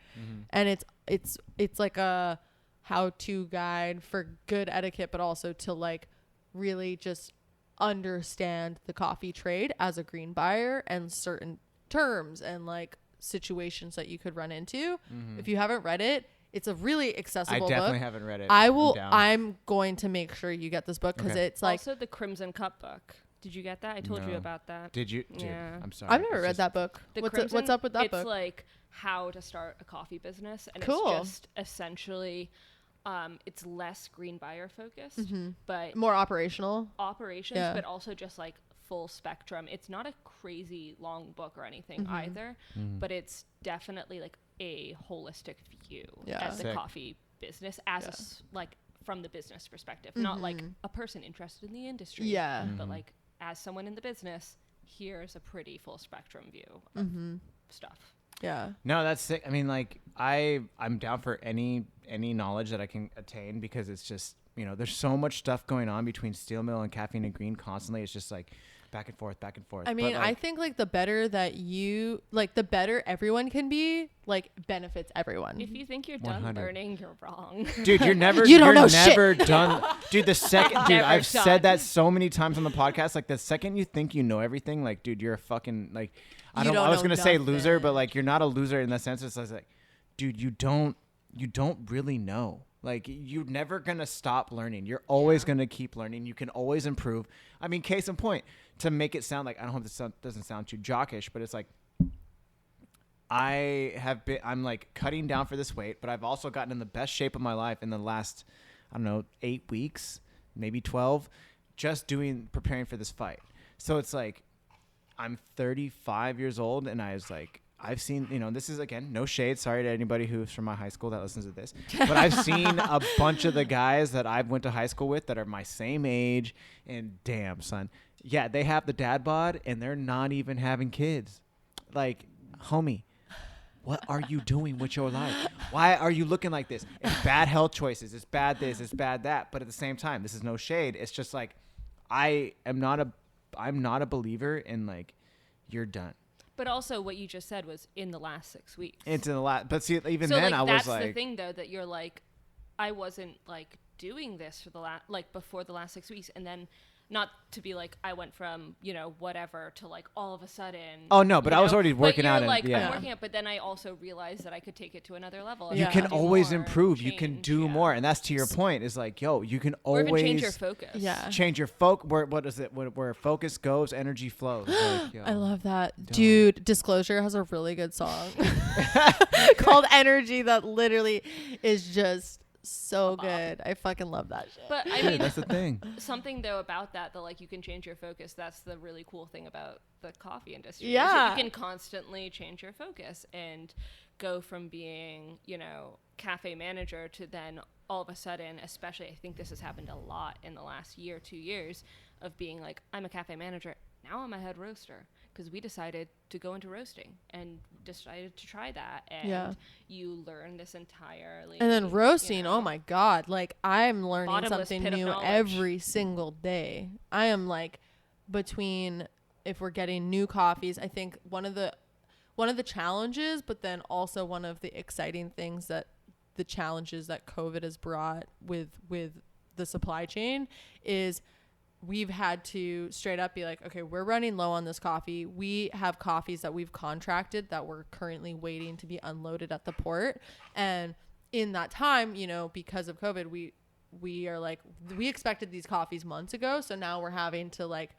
and it's like a how-to guide for good etiquette, but also to like really just understand the coffee trade as a green buyer and certain terms and like situations that you could run into. If you haven't read it, it's a really accessible I definitely book. haven't read it. I'm going to make sure you get this book because it's like also the Crimson Cup book. Did you get that? I told you No. about that. Did you? Dude, Yeah. I'm sorry. I've never It's read just- that book. What's up with that book? It's like how to start a coffee business, and Cool. it's just essentially, it's less green buyer focused, but More operational. operations, Yeah. but also just like full spectrum. It's not a crazy long book or anything either, but it's definitely like a holistic view Yeah. at the Sick. coffee business as like from the business perspective, not like a person interested in the industry, Yeah. but like as someone in the business, here's a pretty full spectrum view of stuff. Yeah. No, that's sick. I mean, like I'm down for any knowledge that I can attain because it's just, you know, there's so much stuff going on between Steel Mill and Caffeine and Green constantly. It's just like back and forth, back and forth. I mean, But, I like, think like the better that you like, the better everyone can be, like benefits everyone. If you think you're done 100. learning, you're wrong. dude, you're never You don't you're know shit. never done. Dude, the second dude, Never I've done. said that so many times on the podcast. Like the second you think you know everything, like dude, you're a fucking like I You don't don't I was know gonna say loser, nothing. but like you're not a loser in the sense it's like, dude, you don't really know. Like you're never gonna stop learning. You're always gonna keep learning. You can always improve. I mean, case in point, to make it sound like I don't hope this doesn't sound too jockish, but it's like I'm like cutting down for this weight, but I've also gotten in the best shape of my life in the last, I don't know, 8 weeks, maybe 12, just preparing for this fight. So it's like, I'm 35 years old and I was like, I've seen, you know, this is again, no shade. Sorry to anybody who's from my high school that listens to this, but I've seen a bunch of the guys that I went to high school with that are my same age, and damn son. Yeah. They have the dad bod and they're not even having kids. Like, homie, what are you doing with your life? Why are you looking like this? It's bad health choices. It's bad this, it's bad that. But at the same time, this is no shade. It's just like, I'm not a believer in like, you're done. But also, what you just said was in the last 6 weeks. It's in the last, but see, even so then like, I was that's like, the thing though, that you're like, I wasn't like doing this for the like before the last 6 weeks, and then not to be like I went from, you know, whatever to like all of a sudden. oh no, but you I was know? already working but out. you're like, and, yeah. I'm working out, but then I also realized that I could take it to another level. and You Yeah. can do always more and improve. You can change, do yeah. more, and that's to your point. Is like, yo, you can Or always even change your focus. Yeah. change your what is it? Where focus goes, energy flows. Like, yo. I love that. Dude, Disclosure has a really good song called Energy that literally is just so good. I fucking love that shit. But I Dude, mean, that's the thing. something though about that like you can change your focus. That's the really cool thing about the coffee industry. is Yeah. that you can constantly change your focus and go from being, you know, cafe manager to then all of a sudden, especially I think this has happened a lot in the last year, 2 years, of being like, I'm a cafe manager, now I'm a head roaster, because we decided to go into roasting and decided to try that. And Yeah. you learn this entirely. And then roasting, you know, oh my God. Like I'm learning Bottomless something pit of new knowledge. every single day. I am like between, if we're getting new coffees, I think one of the challenges, but then also one of the exciting things that the challenges that COVID has brought with the supply chain is we've had to straight up be like, okay, we're running low on this coffee. We have coffees that we've contracted that we're currently waiting to be unloaded at the port. And in that time, you know, because of COVID, we are like, we expected these coffees months ago. So now we're having to like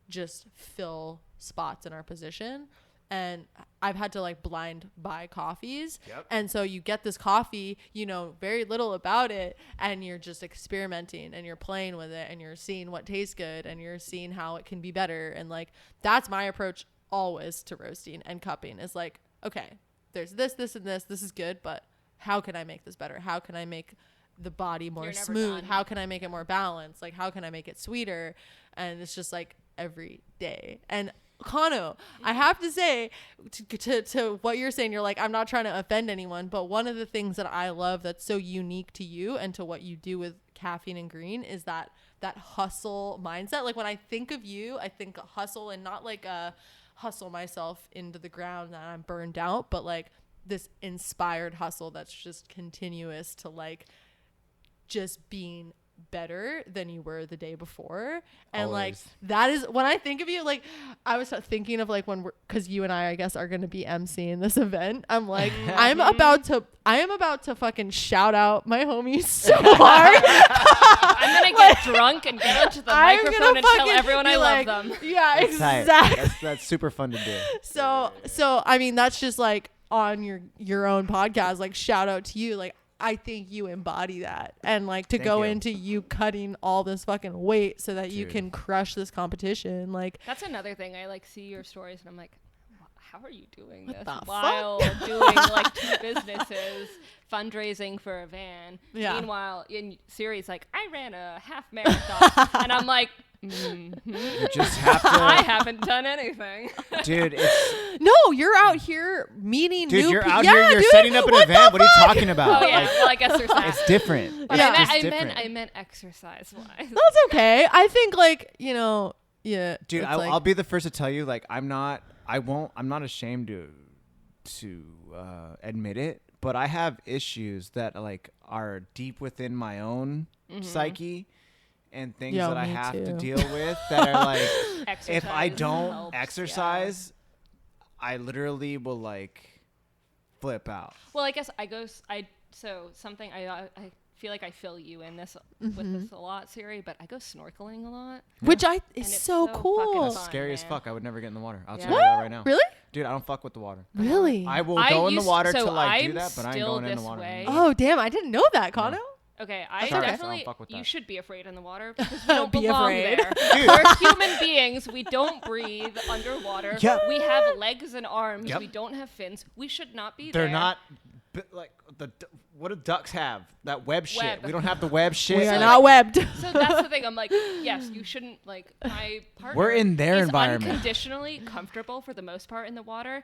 just fill spots in our position. And I've had to like blind buy coffees. Yep. And so you get this coffee, you know, very little about it, and you're just experimenting and you're playing with it and you're seeing what tastes good and you're seeing how it can be better. And like, that's my approach always to roasting and cupping is like, okay, there's this, and this is good, but how can I make this better? How can I make the body more You're never smooth? done. How can I make it more balanced? Like, how can I make it sweeter? And it's just like every day. And Kano, I have to say to what you're saying, you're like, I'm not trying to offend anyone, but one of the things that I love that's so unique to you and to what you do with Caffeine and Green is that hustle mindset. Like when I think of you, I think hustle, and not like a hustle myself into the ground that I'm burned out, but like this inspired hustle that's just continuous to like just being better than you were the day before. And like Always. that is when I think of you, like I was thinking of like when because you and I guess are going to be emceeing this event. I'm like I am about to fucking shout out my homies so hard. I'm gonna get drunk and get into the microphone and tell everyone I love them. Yeah, That's tight. exactly. That's super fun to do. So I mean that's just like on your own podcast, like shout out to you. Like I think you embody that, and like to Thank go you. into you cutting all this fucking weight so that you Dude. can crush this competition. Like That's another thing. I like see your stories and I'm like, how are you doing What this the while doing like 2 businesses, fundraising for a van? Yeah. Meanwhile, in Siri's like, I ran a half marathon, and I'm like, You just have to. I haven't done anything. Dude, it's, no, you're out here meeting dude, new you're people. out here. You're dude, setting up an what the event. What are you fuck? talking about? Oh yeah, Like, well I guess there's that. it's different. But Yeah. It's just I different. meant exercise wise. That's okay. I think like yeah, Dude, it's I'll be the first to tell you. Like, I'm not ashamed to admit it, but I have issues that like are deep within my own psyche and things Yo, that I me have to too. deal with that are like, if I Exercise don't helps, exercise, I literally will like flip out. Well, I guess so something I feel like I fill you in this with this a lot, Siri, but I go snorkeling a lot. which And is it's so so cool. fucking That's fun, scary as man. fuck. I would never get in the water. I'll Yeah. tell you that right now. Really? Dude, I don't fuck with the water. Really? I will go in the water to like do I'm that, but I ain't still going in the this water. way. Oh damn! I didn't know that, Kano. Okay, I Sharks, I don't definitely. fuck with You that. should be afraid in the water because we don't Be belong afraid. there. Dude. We're human beings. We don't breathe underwater. Yep. We have legs and arms. Yep. We don't have fins. We should not be They're there. not like what do ducks have? That web shit. Web. We don't have the web shit. We are So, not webbed. So that's the thing. I'm like, yes, you shouldn't like my partner. We're in their is environment. Unconditionally comfortable for the most part in the water.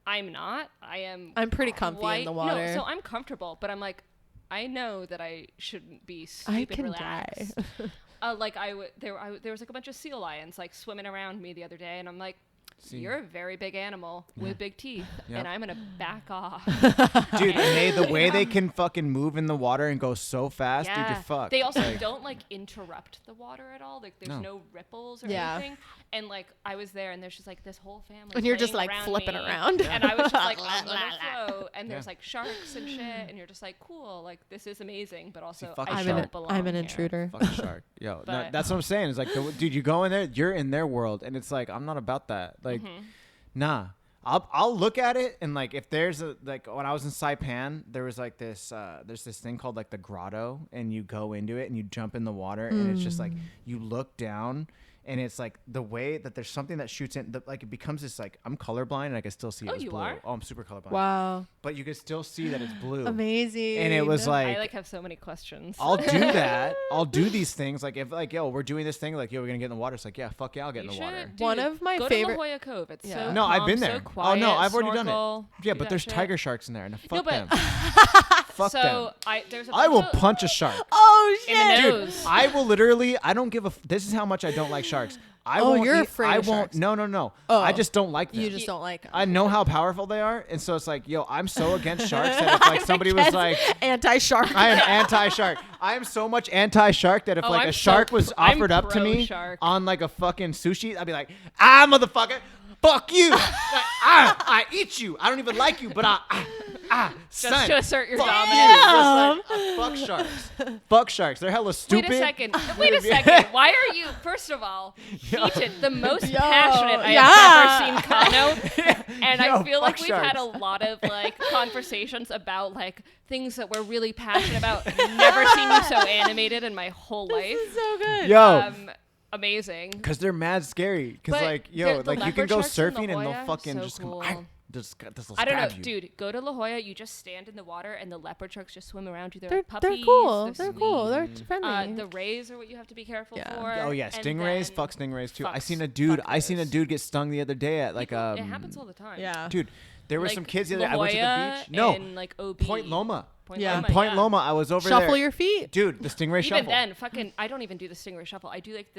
I'm not. I'm pretty comfy in the water. No, so I'm comfortable, but I'm like, I know that I shouldn't be I stupid can relaxed. die. Like there was like a bunch of sea lions like swimming around me the other day, and I'm like, See. you're a very big animal with big teeth, Yep. and I'm gonna back off. Dude, and the way they can fucking move in the water and go so fast, dude, you're fucked. They also Like, don't like interrupt the water at all. Like there's No. no ripples or Yeah. anything. And like I was there, and there's just like this whole family. And you're just, playing like, around flipping me, around. and I was just like, La, I'm la, gonna la. float. And there's Yeah. like sharks and shit, and you're just like, cool, like this is amazing, but also fuck I a don't shark. belong I'm an here. intruder. fuck a shark. Yo, no, But- that's what I'm saying. It's like, dude, you go in there, you're in their world, and it's like, I'm not about that. Like, nah. I'll look at it, and like if there's a like when I was in Saipan, there was like this there's this thing called like the grotto, and you go into it and you jump in the water, and it's just like you look down, and it's like the way that there's something that shoots in, like it becomes this like I'm colorblind and I can still see it Oh, was you blue. are? Oh, I'm super colorblind. Wow. But you can still see that it's blue. Amazing. And it was I like like have so many questions. I'll do that. I'll do these things. Like if like, yo, we're doing this thing, like, yo, we're gonna get in the water. It's like, yeah, fuck yeah, I'll get You in the water. should, One dude, of my go favorite- to La Jolla Cove. It's Yeah. so No, I've calm, been so there. quiet, Oh no, I've already done snorkel, it. Yeah, do but that there's shit. tiger sharks in there, and fuck but- them. Fuck So them. there's a I will bunch of- punch a shark. Oh in the shit. Dude, nose. I will literally. I don't give a. This is how much I don't like sharks. I Oh, won't you're eat- afraid I of won't. sharks. No. Oh. I just don't like them. You just don't like 'em. I know how powerful they are, and so it's like, yo, I'm so against sharks that if like somebody was like, anti-shark. I am anti-shark. I am so much anti-shark that if Oh, like I'm a so shark was I'm offered up to me pro-shark. on like a fucking sushi, I'd be like, motherfucker, fuck you. Like, I eat you. I don't even like you, but just son, to assert your fuck dominance. you. Just like, fuck sharks. Fuck sharks. They're hella stupid. Wait a second. Wait a second. Why are you, first of all, heated? The most Yo, passionate I yeah. have ever seen Kano. And Yo, I feel like fuck we've had a sharks. lot of like conversations about like things that we're really passionate about. Never seen you so animated in my whole life. This is so good. Yo. Amazing. Because they're mad scary. Because But like, yo, the like you can leopard go sharks in La surfing and they'll Jolla, fucking so just cool. come. Just they'll I don't know, stab you. dude. Go to La Jolla. You just stand in the water, and the leopard sharks just swim around you. They're, They're like puppies. they're cool. They're sweet. cool. They're friendly. The rays are what you have to be careful Yeah. for. Oh yeah, and stingrays. then- Fuck stingrays too. I fucks- seen a dude. fuck I seen a those. dude get stung the other day at like People- it happens all the time. yeah. Dude, there were Like some kids the other La day. I went to the Jolla beach. No, and like OB. Point Loma. Point Yeah. Loma, In Point yeah. Loma, I was over Shuffle there. your feet. Dude, the stingray Even shuffle. then, fucking, I don't even do the stingray shuffle. I do like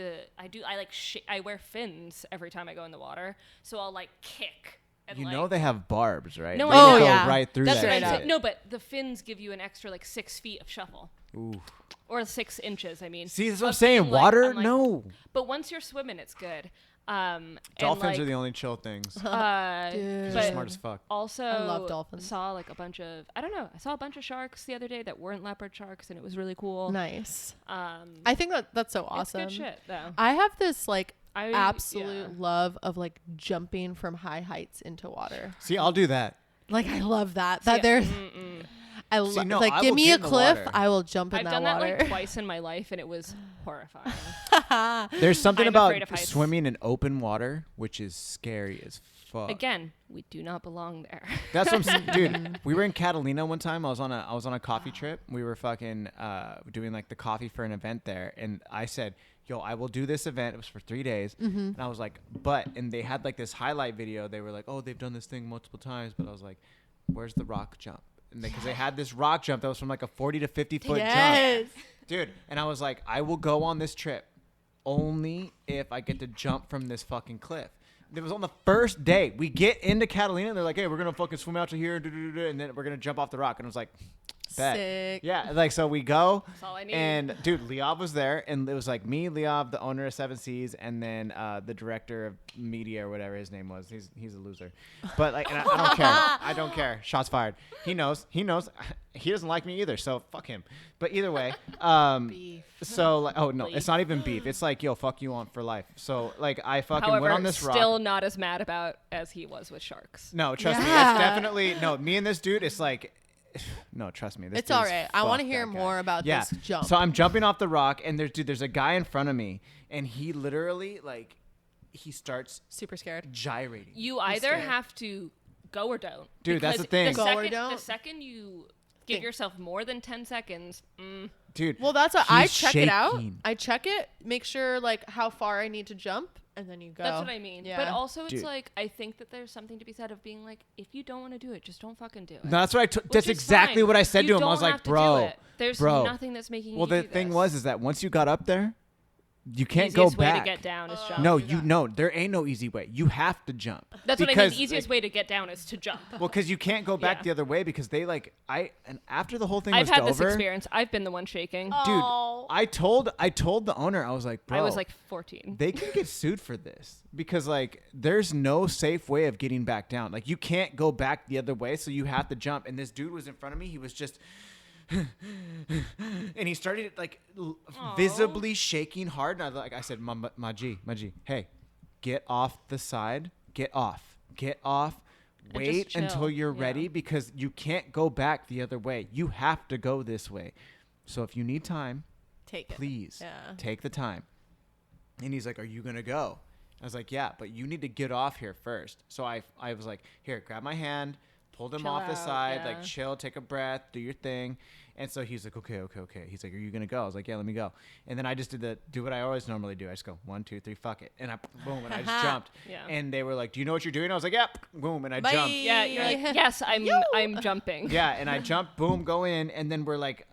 I wear fins every time I go in the water. So I'll like kick And You like, know they have barbs, right? No, They I know. go Yeah. right through that's that what I'm shit. saying. No, but the fins give you an extra like 6 feet of shuffle. Ooh. Or 6 inches, I mean. See, that's what I'm Of saying. being, like, Water? I'm like- No. But once you're swimming, it's good. Dolphins are the only chill things. Dude. They're but smart as fuck. also I love dolphins. saw like a bunch of I saw a bunch of sharks the other day that weren't leopard sharks, and it was really cool. Nice. Um, I think that's so awesome. It's good shit though. I have this like I absolute love of like jumping from high heights into water. See, I'll do that. Like I love that. See, That there's I See, love no, like I give will me get a in the cliff, water. I will jump in I've that done water. that like twice in my life, and it was horrifying. There's something I'm about afraid of heights. swimming in open water, which is scary as fuck. Again, we do not belong there. That's what I'm saying, dude. We were in Catalina one time. I was on a coffee trip. We were fucking doing like the coffee for an event there, and I said, "Yo, I will do this event." It was for 3 days, and I was like, and they had like this highlight video. They were like, "Oh, they've done this thing multiple times," but I was like, "Where's the rock jump?" And because they had this rock jump that was from like a 40 to 50 foot Yes. jump, dude. And I was like, I will go on this trip only if I get to jump from this fucking cliff. It was on the first day. We get into Catalina, and they're like, "Hey, we're gonna fucking swim out to here, and then we're gonna jump off the rock." And I was like, bet. Sick. Yeah, like so we go. That's all I need. And dude, Liav was there, and it was like me, Liav, the owner of Seven Seas, and then the director of media or whatever his name was. He's a loser, but like, and I don't care. I don't care. Shots fired. He knows. He knows. He doesn't like me either, so fuck him. But either way, Beef. so like, oh no, Beef. it's not even beef. It's like, yo, fuck you on for life. So like, I fucking However, went on this rock. still not as mad about as he was with sharks. No, trust me, Yeah. it's definitely no. Me and this dude, it's like, no, trust me. This It's dude's all right. I want to fuck hear that guy. more about Yeah. this jump. So I'm jumping off the rock, and there's a guy in front of me, and he literally like, he starts Super scared. gyrating. You either scared. have to go or don't. Dude, that's the Because thing. Go or second, don't? The second you give Think. yourself more than 10 seconds, Dude, Well, that's what I he's check it out. shaking. I check it, make sure like how far I need to jump, and then you go. that's what I mean. Yeah. But also, it's Dude. like, I think that there's something to be said of being like, if you don't want to do it, just don't fucking do it. No, that's what Which that's is exactly fine. what I said You to him. I was don't like, have to do bro, it. There's bro. nothing that's making Well, you the do thing this. was is that once you got up there, you can't Easiest go way back. to get down is jump. No, you know there ain't no easy way. You have to jump. That's what I mean. Because, The easiest like, way to get down is to jump. Well, because you can't go back Yeah. the other way because they like and after the whole thing I've was had this over, experience. I've been the one shaking. dude. I told the owner, I was like, bro, I was like 14. they can get sued for this because like there's no safe way of getting back down. Like you can't go back the other way, so you have to jump. And this dude was in front of me. He was just. And he started like visibly shaking hard, and I said, "My G, hey, get off the side, get off, And wait just chill. until you're Yeah. ready because you can't go back the other way. You have to go this way. So if you need time, Take it. please Yeah. take the time." And he's like, "Are you gonna go?" I was like, "Yeah, but you need to get off here first." So I was like, "Here, grab my hand." Pulled him Chill off the out, side, yeah. like chill, take a breath, do your thing. And so he's like, okay. He's like, "Are you gonna go?" I was like, "Yeah, let me go." And then I just do what I always normally do. I just go 1, 2, 3, fuck it, and I boom, and I just jumped. Yeah. And they were like, "Do you know what you're doing?" I was like, "Yeah," boom, and I Bye. jumped. Yeah, you're like, yes, I'm jumping. Yeah, and I jumped, boom, go in, and then we're like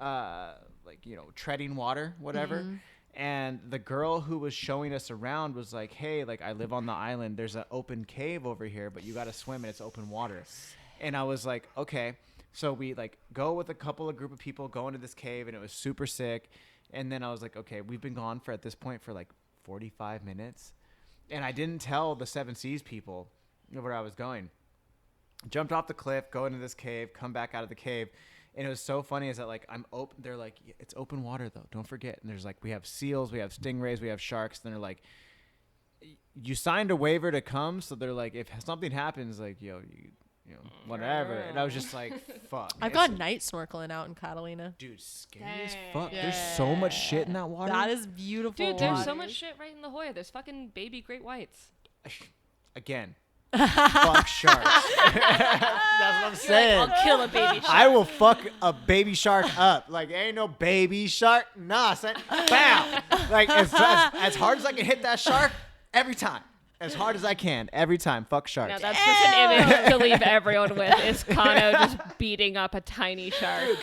treading water, whatever. Mm-hmm. And the girl who was showing us around was like, "Hey, like I live on the island. There's an open cave over here, but you got to swim and it's open water." And I was like, "Okay." So we like go with a group of people, go into this cave, and it was super sick. And then I was like, "Okay, we've been gone at this point for like 45 minutes." And I didn't tell the Seven Seas people where I was going. Jumped off the cliff, go into this cave, come back out of the cave. And it was so funny is that like I'm open. They're like, "Yeah, it's open water though. Don't forget." And there's like, we have seals, we have stingrays, we have sharks. And they're like, "You signed a waiver to come." So they're like, if something happens, like, yo, you know, whatever. And I was just like, fuck. I've It's- gone night snorkeling out in Catalina. Dude, scary as Dang. fuck. There's so much shit in that water. That is beautiful. Dude, there's so waters. much shit right in La Jolla. There's fucking baby great whites. Again, fuck sharks. That's what I'm saying. I'll kill a baby shark. I will fuck a baby shark up. Like, ain't no baby shark. Nah, son. Bow. Like, as hard as I can hit that shark, every time. As hard as I can, every time. Fuck sharks. Now that's just an image to leave everyone with is Kano just beating up a tiny shark.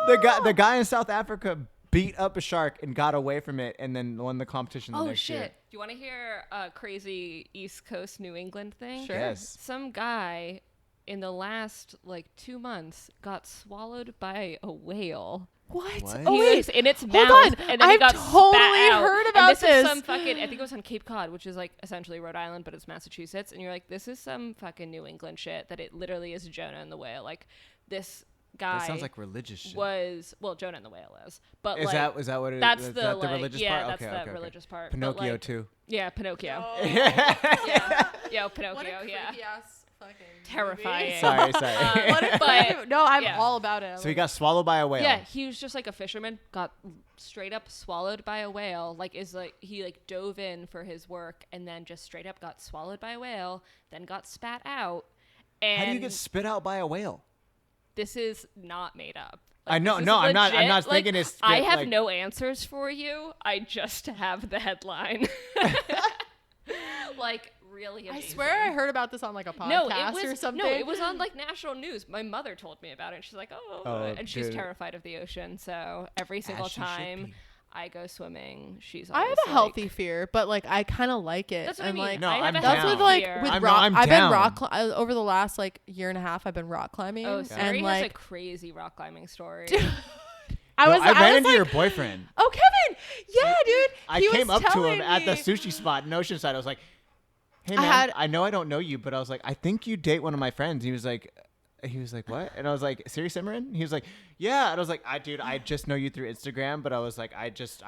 The guy in South Africa beat up a shark and got away from it and then won the competition the Oh next shit! year. you want to hear a crazy East Coast New England thing? Sure. Yes. Some guy in the last 2 months got swallowed by a whale. What? What? Oh He wait, was in its hold mouth, on. and then he I've got totally spat out. heard And about this. Is this. some fucking. I think it was on Cape Cod, which is essentially Rhode Island, but it's Massachusetts. And you're like, this is some fucking New England shit. That it literally is Jonah and the whale. This guy. That sounds like religious shit. Jonah and the whale is, but is that what it is? that's Is the that the religious yeah, part? that's Okay, the okay, religious part. Pinocchio but, too. Yeah, Pinocchio. Oh. Yeah, yo, Pinocchio. What a Yeah, creepy ass fucking terrifying. Sorry. What a But- no, I'm yeah. all about it. So he got swallowed by a whale. Yeah, he was just like a fisherman, got straight up swallowed by a whale. He dove in for his work and then just straight up got swallowed by a whale, then got spat out. And How do you get spit out by a whale? this is not made up. I know. this is No, I'm not legit. thinking it's. I have like, no answers for you. I just have the headline. Really I amazing. swear I heard about this on like a podcast or something. No, it was on national news. My mother told me about it. And she's like, and she's dude. terrified of the ocean. So every single As she should time be. I go swimming, she's. I have always a healthy fear, but I kind of like it. That's what and I mean. No, I have I'm a that's down. healthy with fear. with I'm- rock. I'm I've been down. over the last year and a half. I've been rock climbing. Oh, and Siri has a crazy rock climbing story. I was ran into like, your boyfriend. oh Kevin, yeah, dude. I He came was up to him telling at the me- sushi spot in Oceanside. I was like, "Hey I man, had- I know I don't know you, but I was like, I think you date one of my friends." He was like, what? And I was like, Sirisimran? He was like, yeah. And I was like, I just know you through Instagram, but I was like, I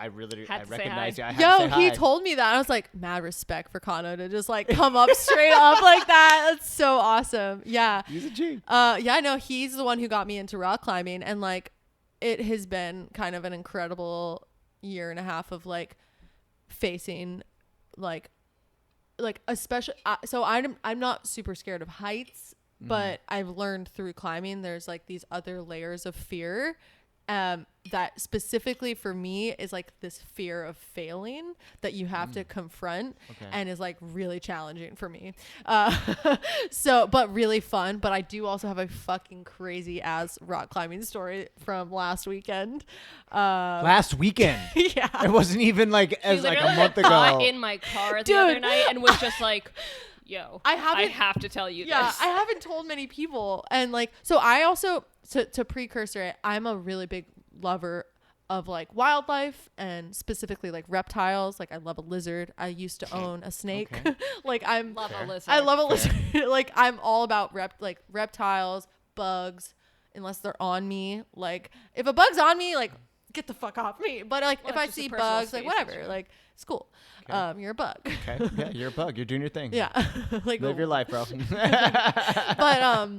really Had to say recognize hi. you. I had to Yo, say he hi. told me that. I was like, mad respect for Kano to just come up straight up like that. That's so awesome. Yeah. He's a G. Yeah, no, he's the one who got me into rock climbing, and it has been kind of an incredible year and a half of facing especially so I'm not super scared of heights, but I've learned through climbing there's these other layers of fear that specifically for me is this fear of failing that you have to confront. Okay. And is really challenging for me. But really fun. But I do also have a fucking crazy ass rock climbing story from last weekend. Last weekend. Yeah. It wasn't even She a literally month got ago. in my car the Dude. other night and was just like, yo, I I haven't- have to tell you Yeah, this. I haven't told many people. And so I also to precursor it, I'm a really big lover of wildlife and specifically reptiles. I love a lizard. I used to own a snake. Okay. I'm Love Fair. a lizard. I love a lizard. I'm all about reptiles, bugs, unless they're on me. If a bug's on me, get the fuck off me. But if it's I just a see personal bugs, space whatever. issue. It's cool. Okay. You're a bug. Okay. Yeah, you're a bug. You're doing your thing. Yeah. Live your life, bro. But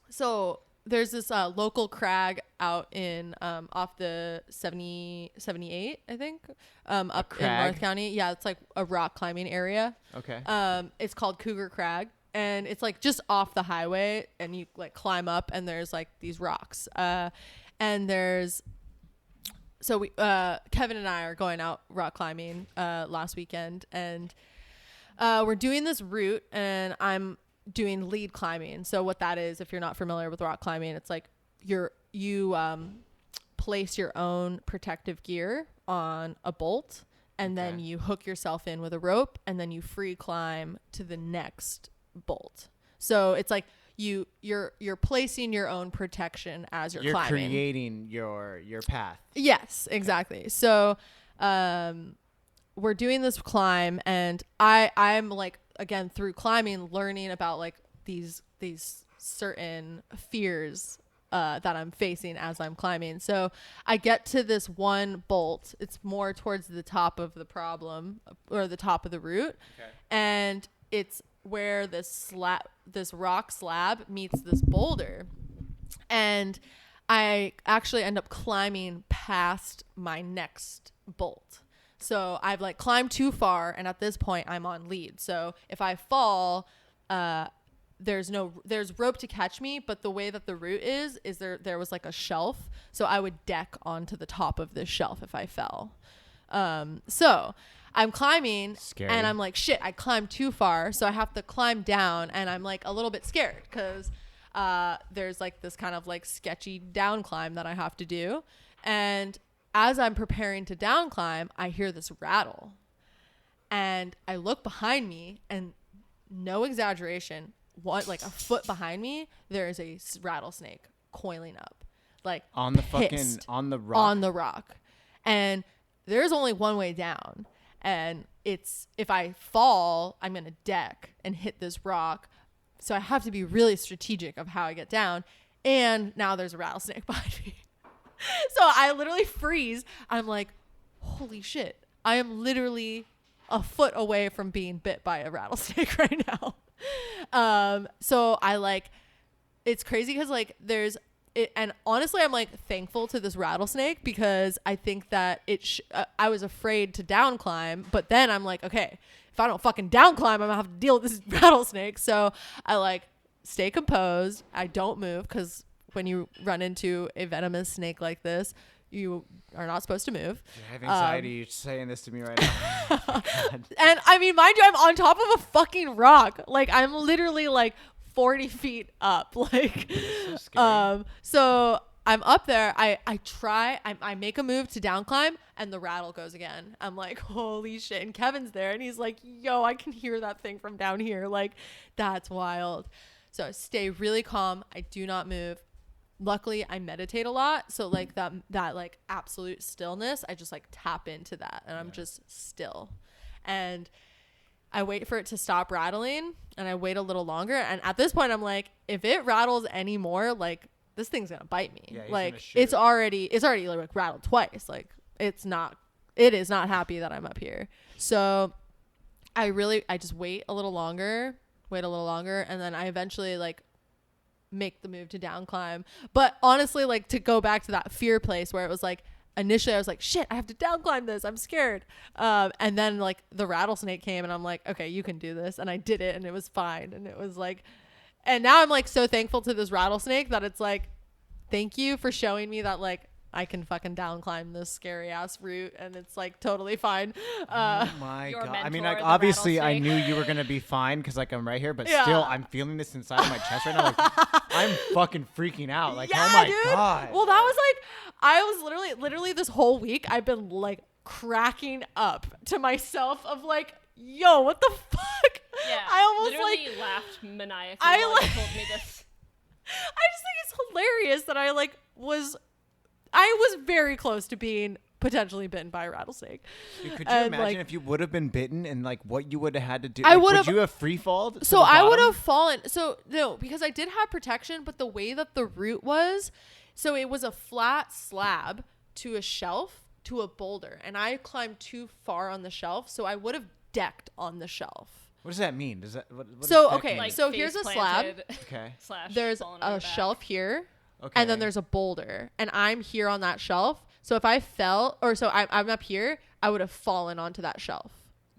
so there's this local crag out in off the 78, I think, up in crag? North County. Yeah, it's a rock climbing area. Okay. It's called Cougar Crag, and it's just off the highway, and you climb up, and there's these rocks, and there's. So we Kevin and I are going out rock climbing last weekend, and we're doing this route, and I'm doing lead climbing. So what that is, if you're not familiar with rock climbing, it's you place your own protective gear on a bolt, and then Okay. you hook yourself in with a rope, and then you free climb to the next bolt. So it's you're placing your own protection as you're climbing. Creating your path. Yes, exactly. So we're doing this climb, and I'm again through climbing learning about these certain fears that I'm facing as I'm climbing. So I get to this one bolt. It's more towards the top of the problem or the top of the route. Okay. And it's where this rock slab meets this boulder. And I actually end up climbing past my next bolt. So I've climbed too far, and at this point I'm on lead. So if I fall, there's rope to catch me, but the way that the route is there was a shelf, so I would deck onto the top of this shelf if I fell. So I'm climbing, Scary. and I'm shit, I climbed too far, so I have to climb down, and I'm a little bit scared because there's this kind of sketchy down climb that I have to do. And as I'm preparing to down climb, I hear this rattle, And I look behind me, and no exaggeration, like a foot behind me, there is a rattlesnake coiling up, like on the pissed on the rock. on the rock. And there's only one way down, and it's if I fall, I'm gonna deck and hit this rock. So I have to be really strategic of how I get down. And now there's a rattlesnake behind me. So I literally freeze. I'm like, holy shit, I am literally a foot away from being bit by a rattlesnake right now. So I like, it's crazy because like there's it, and honestly I'm like thankful to this rattlesnake because I think that I was afraid to down climb, but then I'm like, okay, if I don't fucking down climb, I'm gonna have to deal with this rattlesnake. So I like stay composed. I don't move because when you run into a venomous snake like this, you are not supposed to move. I have anxiety. You're saying this to me right now. Oh, and I mean, mind you, I'm on top of a fucking rock. Like I'm literally like 40 feet up. Like, so scary. So I'm up there. I make a move to down climb and the rattle goes again. I'm like, holy shit. And Kevin's there and he's like, yo, I can hear that thing from down here. Like, that's wild. So I stay really calm. I do not move. Luckily I meditate a lot, so like that like absolute stillness, I just like tap into that and I'm just still, and I wait for it to stop rattling and I wait a little longer, and at this point I'm like, if it rattles anymore, like this thing's gonna bite me. Yeah, like it's already like rattled twice. Like it is not happy that I'm up here. So I just wait a little longer, and then I eventually like make the move to down climb. But honestly, like to go back to that fear place where it was like initially I was like, shit, I have to down climb this, I'm scared, and then like the rattlesnake came and I'm like, okay, you can do this, and I did it and it was fine. And it was like, and now I'm like so thankful to this rattlesnake that it's like, thank you for showing me that like I can fucking down climb this scary ass route and it's like totally fine. Oh my Your god! I mean, mentor, like the obviously I rattlesnake. knew you were gonna be fine because like I'm right here, but Yeah. still I'm feeling this inside of my chest right now. Like I'm fucking freaking out. Like Yeah, oh my dude. god! Well, that was like, I was literally this whole week I've been like cracking up to myself of like, yo, what the fuck? Yeah. I almost literally like, laughed maniacally I while like- you told me this. I just think it's hilarious that I was very close to being potentially bitten by a rattlesnake. Dude, could you And, imagine like, if you would have been bitten and like what you would have had to do? I Like, would've- would you have free falled? So I would have fallen. So no, because I did have protection, but the way that the route was, so it was a flat slab to a shelf to a boulder, and I climbed too far on the shelf, so I would have decked on the shelf. What does that mean? Does that what So, does deck okay, mean? Like so here's face a slab. planted Okay. slash There's falling on a your back. shelf here, Okay. and then there's a boulder, and I'm here on that shelf. So if I fell, or so I'm up here, I would have fallen onto that shelf.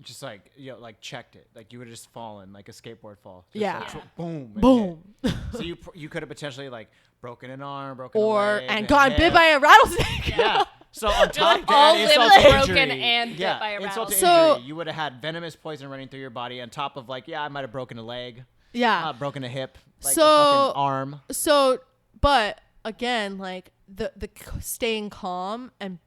just like like checked it. Like you would have just fallen like a skateboard fall. Just Yeah. like, Yeah. boom. and Boom. hit. So you could have potentially like broken an arm, broken Or a leg, and a gotten bit hip. by a rattlesnake. Yeah. So on top of all that, limbs insult to broken injury, and bit yeah, by a insult to rattlesnake. injury, you would have had venomous poison running through your body on top of like, I might have broken a leg, Yeah. broken a hip, like So- a fucking arm. So, but again, like the staying calm and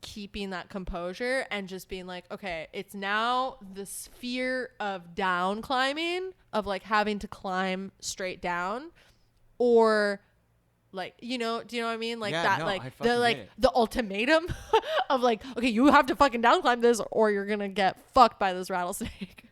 keeping that composure and just being like, okay, it's now this fear of down climbing, of like having to climb straight down, or like, do you know what I mean? Like Yeah, that, no, I like fucking the get like it. the ultimatum of like, okay, you have to fucking down climb this or you're gonna get fucked by this rattlesnake.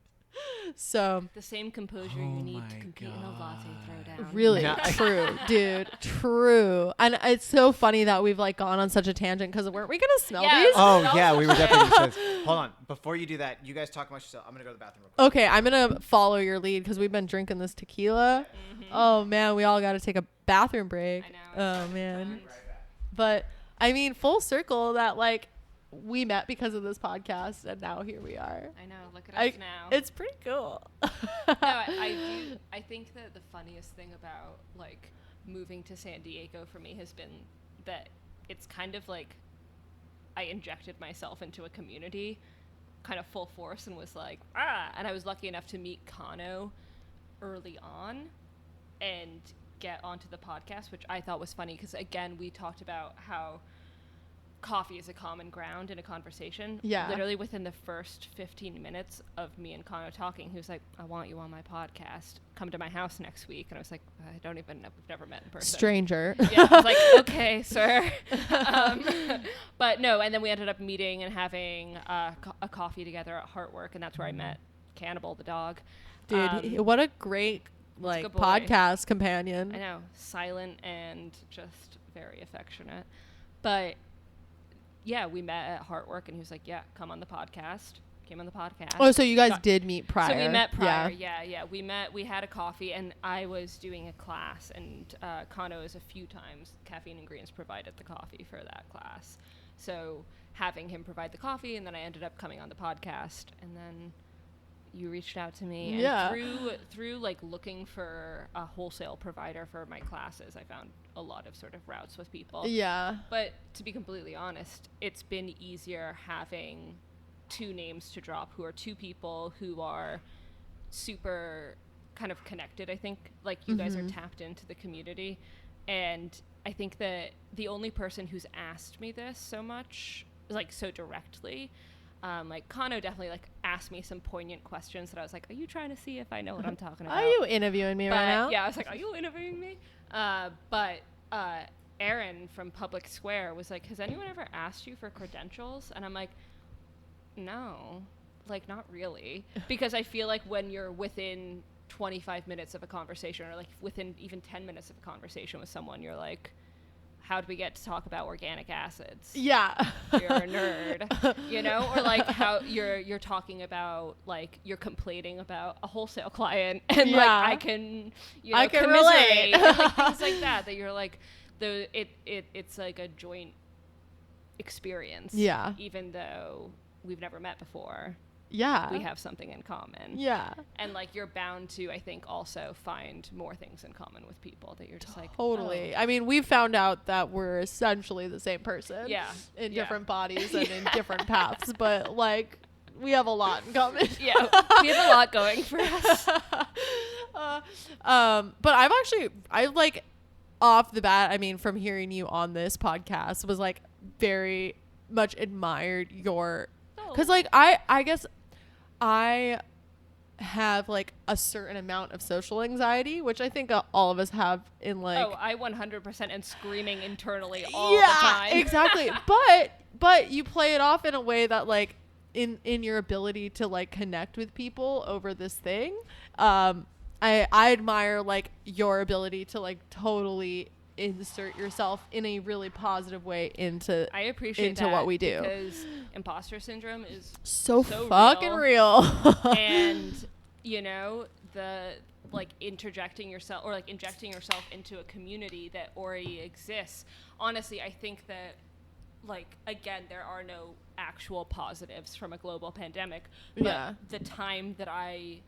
So The same composure Oh you need my to compete in a latte throwdown. really No, I- true, dude, true. And it's so funny that we've like gone on such a tangent because weren't we gonna smell Yeah. these? Oh Smells yeah, so we were good. definitely just this. Hold on, before you do that, you guys talk amongst yourself. I'm gonna go to the bathroom real quick. Okay, I'm gonna follow your lead because we've been drinking this tequila. Oh man, we all got to take a bathroom break. I know. Oh man, but I mean, full circle that like we met because of this podcast, and now here we are. I know. Look at us now. It's pretty cool. No, I think that the funniest thing about like moving to San Diego for me has been that it's kind of like I injected myself into a community kind of full force and was like, and I was lucky enough to meet Kano early on and get onto the podcast, which I thought was funny because again, we talked about how coffee is a common ground in a conversation. Yeah. Literally within the first 15 minutes of me and Connor talking, he was like, I want you on my podcast. Come to my house next week. And I was like, I don't even know. We've never met in person. Stranger. Yeah. I was like, okay, sir. But no. And then we ended up meeting and having a coffee together at Heartwork. And that's where I met Cannibal, the dog. Dude, what a great like good boy. podcast companion. I know. Silent and just very affectionate. But yeah, we met at Heartwork and he was like, yeah, come on the podcast. Came on the podcast. Oh, so you guys did meet prior. So we met prior. Yeah. We met, we had a coffee and I was doing a class and Kano's a few times, Caffeine and Greens provided the coffee for that class. So having him provide the coffee and then I ended up coming on the podcast and then you reached out to me and Yeah. through like looking for a wholesale provider for my classes, I found a lot of sort of routes with people. Yeah. But to be completely honest, it's been easier having two names to drop who are two people who are super kind of connected. I think like you guys are tapped into the community. And I think that the only person who's asked me this so much, like so directly, like Kano definitely like asked me some poignant questions that I was like, are you trying to see if I know what I'm talking about? Are you interviewing me right now? Yeah, I was like, are you interviewing me? But Aaron from Public Square was like, has anyone ever asked you for credentials? And I'm like, no, like not really. Because I feel like when you're within 25 minutes of a conversation or like within even 10 minutes of a conversation with someone, you're like, how do we get to talk about organic acids? Yeah. You're a nerd, you know? Or like how you're talking about like you're complaining about a wholesale client and like I can, you know, I can commiserate relate. and, like things like that you're like it's like a joint experience. Yeah. Even though we've never met before. Yeah. We have something in common. Yeah. And like you're bound to, I think, also find more things in common with people that you're just like, totally. oh. I mean, we've found out that we're essentially the same person. Yeah. In Yeah. different bodies and in different paths, but like we have a lot in common. Yeah, we have a lot going for us. But I like off the bat, I mean, from hearing you on this podcast was like very much admired your, cause like I guess I have like a certain amount of social anxiety, which I think all of us have in like. Oh, I 100% am screaming internally all the time. Exactly. But you play it off in a way that like in your ability to like connect with people over this thing. I admire like your ability to like totally insert yourself in a really positive way into what we do, because imposter syndrome is so fucking real. And you know, the like injecting yourself into a community that already exists. Honestly, I think that like again, there are no actual positives from a global pandemic, but the time that I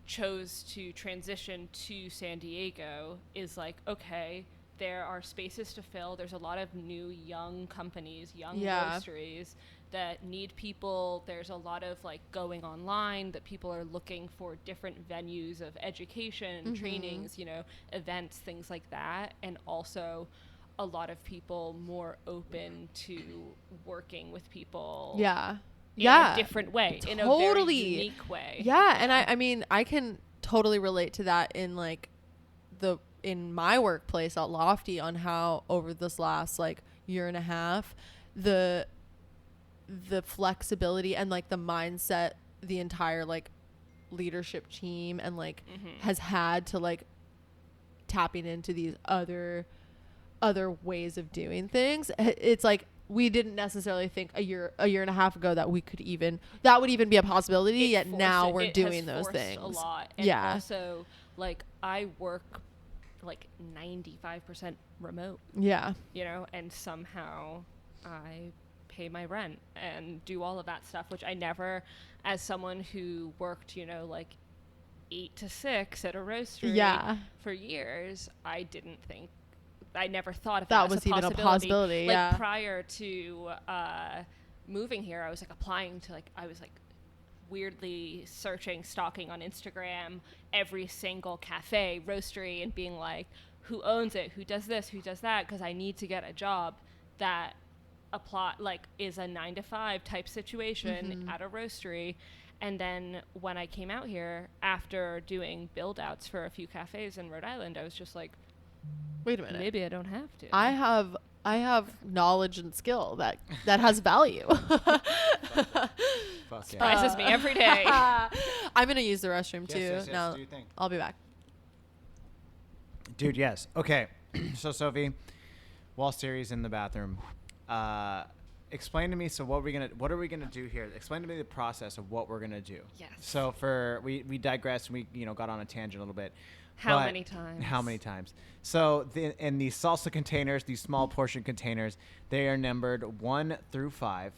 chose to transition to San Diego is like, okay, there are spaces to fill. There's a lot of new young companies, young roasteries that need people. There's a lot of like going online that people are looking for different venues of education, trainings, you know, events, things like that. And also a lot of people more open to working with people. In a different way, in a very unique way. Yeah. And I mean, I can totally relate to that in like in my workplace at Lofty on how over this last like year and a half, the flexibility and like the mindset, the entire like leadership team and like has had to like tapping into these other ways of doing things. It's like we didn't necessarily think a year and a half ago that would even be a possibility, yet now we're doing those things a lot. And also like I work like 95% remote, you know, and somehow I pay my rent and do all of that stuff, which I never, as someone who worked, you know, like 8 to 6 at a roastery for years, I never thought of that was even a possibility. Like prior to moving here, I was like applying to like, I was like weirdly stalking on Instagram every single cafe, roastery, and being like, who owns it, who does this, who does that, because I need to get a job that is a 9 to 5 type situation at a roastery. And then when I came out here after doing build outs for a few cafes in Rhode Island, I was just like, wait a minute, maybe I don't have to. I have knowledge and skill that has value. Fuck yeah. Surprises me every day. I'm gonna use the restroom too. Yes, Now do your thing. I'll be back. Dude, yes. Okay. So, Sophie, wall series in the bathroom. Explain to me. So, what are we gonna do here? Explain to me the process of what we're gonna do. Yes. So, we digressed. We got on a tangent a little bit. How many times? How many times? So, in these salsa containers, these small portion containers, they are numbered 1 through 5.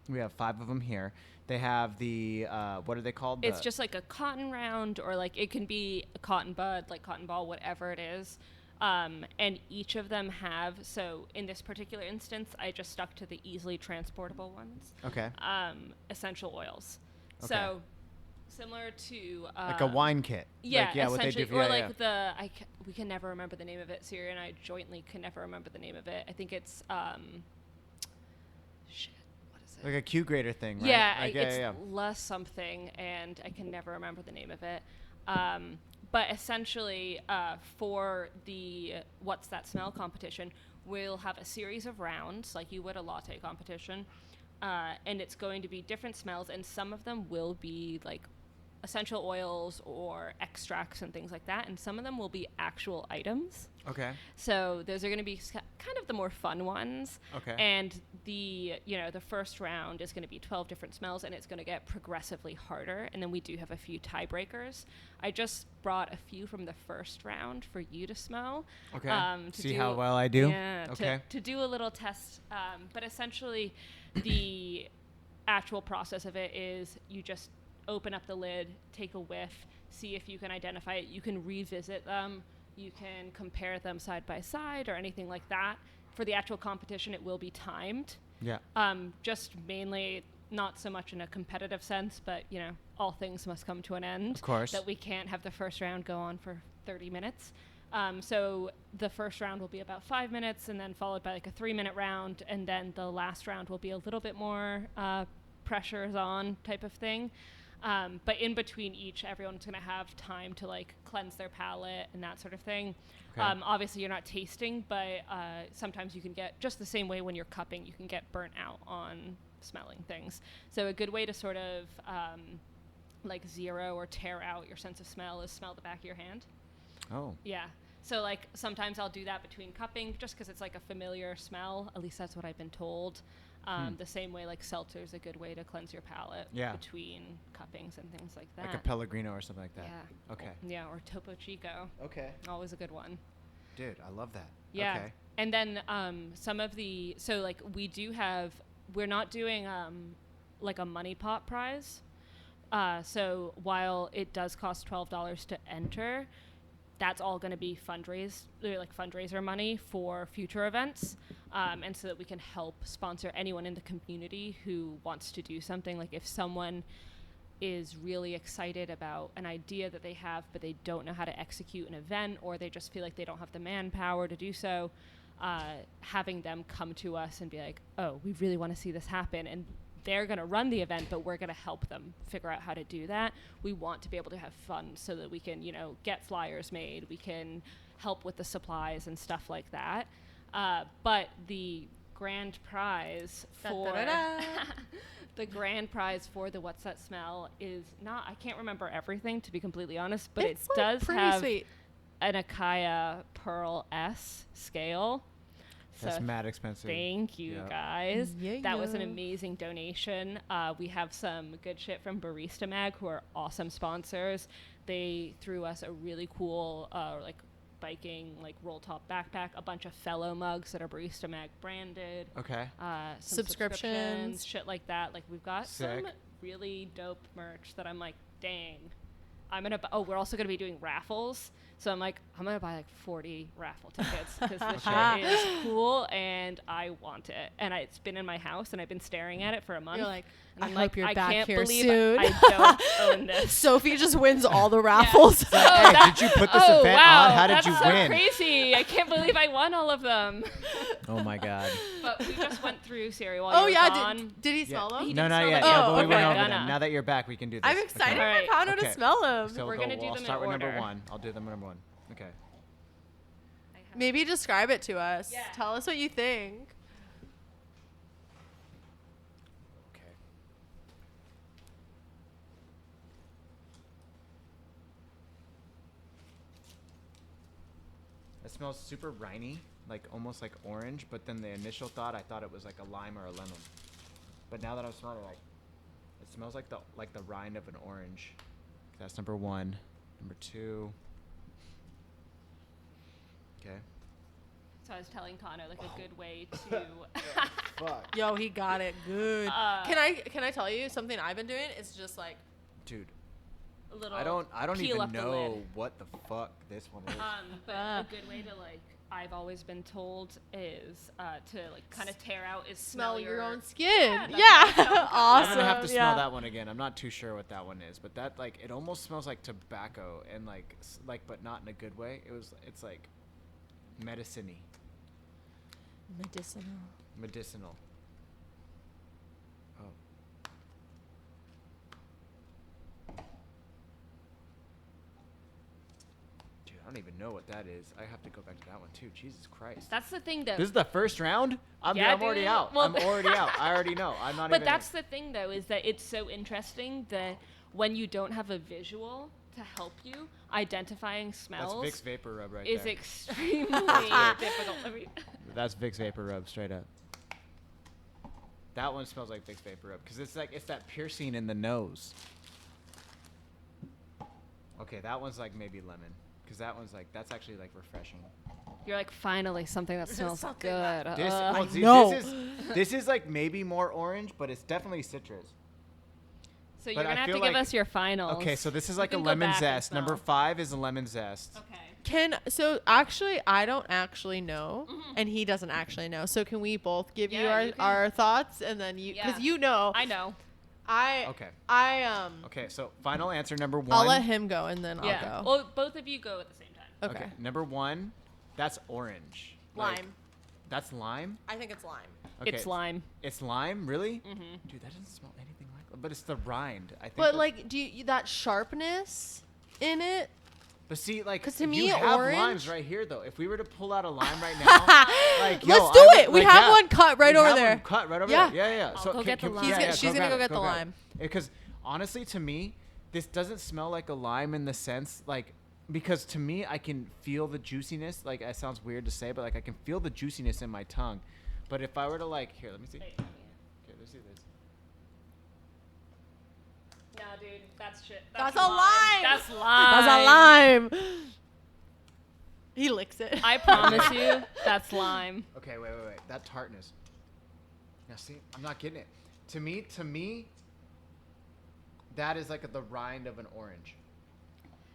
We have 5 of them here. They have the what are they called? It's just like a cotton round, or like it can be a cotton bud, like cotton ball, whatever it is. And each of them have, so in this particular instance, I just stuck to the easily transportable ones. Okay. Essential oils. Okay. So similar to like a wine kit. Yeah, like, what they do. essentially, or like we can never remember the name of it. Siri and I jointly can never remember the name of it. I think it's like a Q grader thing, right? Yeah, like, it's less something, and I can never remember the name of it. But essentially, for the What's That Smell competition, we'll have a series of rounds, like you would a latte competition, and it's going to be different smells, and some of them will be like essential oils or extracts and things like that, and some of them will be actual items. Okay. So those are going to be kind of the more fun ones. Okay. And the first round is going to be 12 different smells, and it's going to get progressively harder. And then we do have a few tiebreakers. I just brought a few from the first round for you to smell. Okay. See how well I do? Yeah. Okay. To do a little test. But essentially, the actual process of it is you just open up the lid, take a whiff, see if you can identify it. You can revisit them. You can compare them side by side or anything like that. For the actual competition, it will be timed. Yeah. Just mainly not so much in a competitive sense, but, all things must come to an end. Of course. That we can't have the first round go on for 30 minutes. So the first round will be about 5 minutes, and then followed by like a 3-minute round. And then the last round will be a little bit more pressures on type of thing. But in between each, everyone's going to have time to like cleanse their palate and that sort of thing. Okay. Obviously, you're not tasting, but sometimes you can get, just the same way when you're cupping, you can get burnt out on smelling things. So a good way to sort of like zero or tear out your sense of smell is smell the back of your hand. Oh. Yeah. So like sometimes I'll do that between cupping just because it's like a familiar smell. At least that's what I've been told. The same way like seltzer is a good way to cleanse your palate between cuppings and things like that. Like a Pellegrino or something like that. Yeah. Okay. Yeah, or Topo Chico. Okay. Always a good one. Dude, I love that. Yeah. Okay. And then some of the, so like we're not doing like a money pot prize. So while it does cost $12 to enter, that's all going to be fundraiser money for future events, and so that we can help sponsor anyone in the community who wants to do something. Like if someone is really excited about an idea that they have, but they don't know how to execute an event, or they just feel like they don't have the manpower to do so, having them come to us and be like, oh, we really want to see this happen. And they're going to run the event, but we're going to help them figure out how to do that. We want to be able to have fun so that we can, get flyers made. We can help with the supplies and stuff like that. But the grand prize for the grand prize for the What's That Smell is not, I can't remember everything, to be completely honest, but it's it does have sweet. an Akaya Pearl S scale. That's mad expensive. Thank you, guys. Yeah, that was an amazing donation. We have some good shit from Barista Mag, who are awesome sponsors. They threw us a really cool, biking, roll top backpack, a bunch of Fellow mugs that are Barista Mag branded. Okay. Some subscriptions, shit like that. Like we've got Sick. some really dope merch that I'm like, dang. we're also gonna be doing raffles. So I'm like, I'm going to buy like 40 raffle tickets because this shit is cool and I want it. And it's been in my house and I've been staring at it for a month. You're like, and I I'm hope like, you're I back can't here believe soon. I don't own this. Sophie just wins all the raffles. Hey, did you put this event wow, on? How did that's you so win? Crazy. I can't believe I won all of them. Oh my God. But we just went through Siri while you were gone. Did he smell them? He No, didn't not smell yet. them. Yeah, Oh, but we went okay. over them. Now that you're back, we can do this. I'm excited Okay. for Pano Okay. to smell them. So We're gonna do I'll them in start with number order. 1. I'll do them number 1. Okay. Maybe describe it to us. Yeah. Tell us what you think. Okay. It smells super briny, like almost like orange, but then the initial thought, I thought it was like a lime or a lemon. But now that I'm smelling it smells like the rind of an orange. That's number 1. Number 2. Okay. So I was telling Connor like a good way to. Fuck. Yo, he got it good. Can I tell you something I've been doing? It's just like Dude, a little. I don't peel even up the know lid. what the fuck this one is. But a good way to like I've always been told is to like kind of tear out is smell your own skin. Yeah, Yeah, that's what I felt. awesome. I'm gonna have to smell yeah. that one again. I'm not too sure what that one is, but that like it almost smells like tobacco and like but not in a good way. It's like medicine-y, medicinal. Oh. Dude, I don't even know what that is. I have to go back to that one too. Jesus Christ. That's the thing though. This is the first round? I'm already dude. out. Well, I'm already out. I already know. I'm not even. But that's the thing though is that it's so interesting that when you don't have a visual to help you, identifying smells That's Vicks Vapor Rub right is there. extremely difficult. I mean, That's Vicks Vapor Rub straight up. That one smells like Vicks Vapor Rub because it's that piercing in the nose. Okay, that one's like maybe lemon because that's actually like refreshing. you're like finally something that smells Something good. that- This is like maybe more orange, but it's definitely citrus. So you're But I gonna have to feel give like- us your finals. Okay, so this is You like a can go lemon back and zest. Number smell. 5 is a lemon zest. Okay. Actually, I don't actually know, Mhm. and he doesn't actually know. So can we both give you Yeah, our you can. our thoughts, and then because Yeah. you know, I know. Okay. Okay, so final answer number 1. I'll let him go, and then Yeah. I'll go. Well, both of you go at the same time. Okay. Number 1, that's orange. Like, Lime. that's lime? I think it's lime. Okay. It's lime. It's lime, really? Mm-hmm. Dude, that doesn't smell anything like. But it's the rind. I think. But that's- like, do you that sharpness in it? but see, like, 'cause to you me, have orange- limes right here, though. If we were to pull out a lime right now, like, yo, Let's do I would- it. We like, have yeah, one cut right we over have one there. Cut right over Yeah. there. Yeah. I'll go get the lime. She's gonna go get the grab it, lime. Because honestly, to me, this doesn't smell like a lime in the sense, like, because to me, I can feel the juiciness. Like, it sounds weird to say, but like, I can feel the juiciness in my tongue. But if I were to like, here, let me see. Okay, let's see this. No, dude, that's shit. That's a lime. That's lime. That's a lime. He licks it. I promise you, that's lime. Okay, wait. That tartness. Now, see, I'm not getting it. To me, that is like the rind of an orange.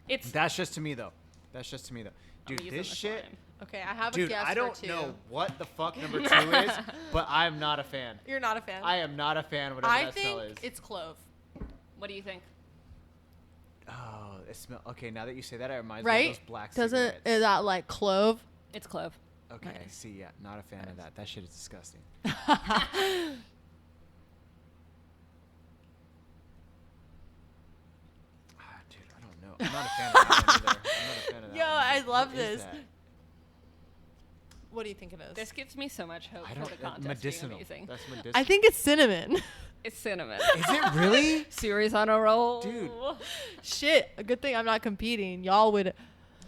It's That's just to me, though. I'm Dude, using this shit. lime. Okay, I have a Dude, guess I don't for 2. know what the fuck number 2 is, but I'm not a fan. You're not a fan. I am not a fan. Whatever I that smell is. think it's clove. What do you think? Oh, it smells. Okay, now that you say that, it reminds me Right? of those black Doesn't cigarettes. is that like clove? It's clove. Okay, Nice. see, yeah, not a fan of that. That shit is disgusting. Dude, I don't know. I'm not a fan of that one either. I'm not a fan of that Yo, one I either. love What is this. that? What do you think it is? This gives me so much hope I for don't. the contest Medicinal. being amazing. That's medicinal. I think it's cinnamon. It's cinnamon. Is it really? Series on a roll. Dude. Shit, a good thing I'm not competing. Y'all would.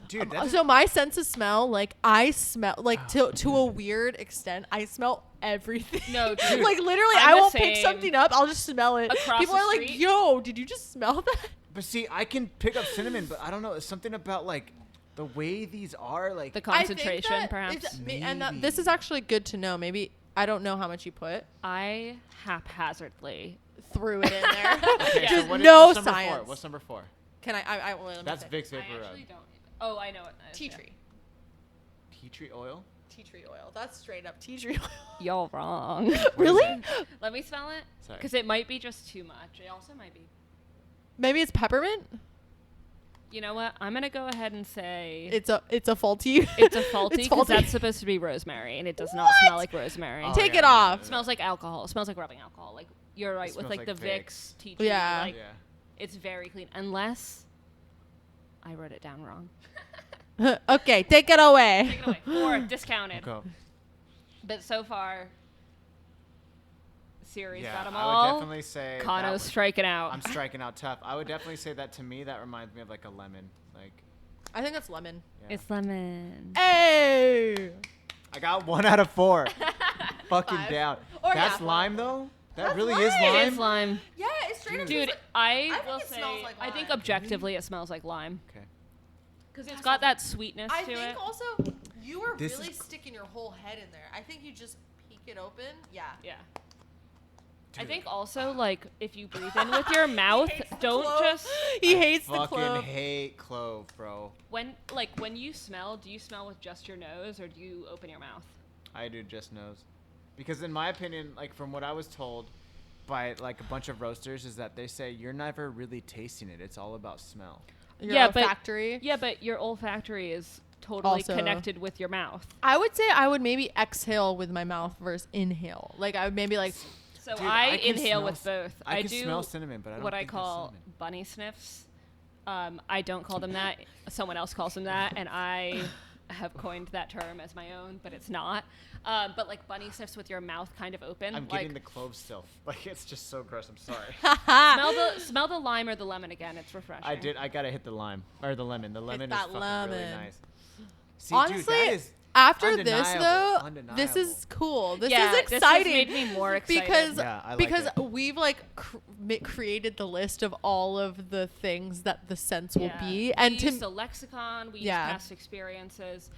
Dude, that's So my sense of smell, like I smell, like to a weird extent, I smell everything. No, dude. Like literally, I'm I the won't pick same. something up. I'll just smell it. Across People the are like, street? "Yo, did you just smell that?" But see, I can pick up cinnamon, but I don't know. It's something about like the way these are. Like, The concentration, perhaps. This is actually good to know. Maybe I don't know how much you put. I haphazardly. Threw it in there. okay, Just so no what's number science. 4? What's number 4? Can I well, let me That's say. Vicks I Vapor Rub. actually don't. Oh, I know what that is. Tea yeah. tree. Tea tree oil? Tea tree oil. That's straight up tea tree oil. Y'all wrong. Really? Let me smell it. Sorry. Because it might be just too much. It also might be. Maybe it's peppermint. You know what? I'm gonna go ahead and say It's a faulty. it's a faulty It's because faulty. that's supposed to be rosemary, and it does not smell like rosemary. Oh, Take yeah, it off. It smells like alcohol. It smells like rubbing alcohol. Like you're right with smells like the like Vicks tea tree. Yeah. Like Yeah. it's very clean unless I wrote it down wrong. Okay, take it away. Take it away. 4 discounted. Okay. But so far, Siri's Yeah, got them I all. would definitely say that Kano's would- striking out. I'm striking out tough. I would definitely say that to me that reminds me of like a lemon. Like I think that's lemon. yeah. It's lemon. Hey. I got 1 out of 4. Fucking 5. down. Or That's yeah, lime though? That That's really lime. is It lime? is lime. Yeah, it's straight up. Dude. Dude, I I think will it say, smells like I think lime. objectively it smells like lime. Okay. Because it's That's got awesome. that sweetness I to think it. also you are This really is sticking your whole head in there. I think you just peek it open. Yeah. Yeah. I Dude. think also, like, if you breathe in with your mouth, don't just... He I hates the fucking clove. hate clove, bro. When you smell, do you smell with just your nose or do you open your mouth? I do just nose. Because in my opinion, like from what I was told by like a bunch of roasters is that they say you're never really tasting it. It's all about smell. Your Yeah, but- olfactory. Yeah, but your olfactory is totally Also- connected with your mouth. I would say I would maybe exhale with my mouth versus inhale. Like I would maybe like So Dude, I can inhale smell with both. I can do smell cinnamon, but I don't what I think there's call cinnamon. bunny sniffs. I don't call them that. Someone else calls them that, and I have coined that term as my own, but it's not. But like bunny sniffs with your mouth kind of open. I'm like getting the clove still. Like it's just so gross. I'm sorry. smell the lime or the lemon again. It's refreshing. I gotta hit the lime or the lemon. The lemon is that fucking lemon. really nice. See, honestly, dude, that is after this undeniable, though, this is cool. This Yeah, is exciting. This has made me more excited. because Yeah, I like because it. we've like created the list of all of the things that the scents will be, and we used a lexicon. We Yeah. used past experiences.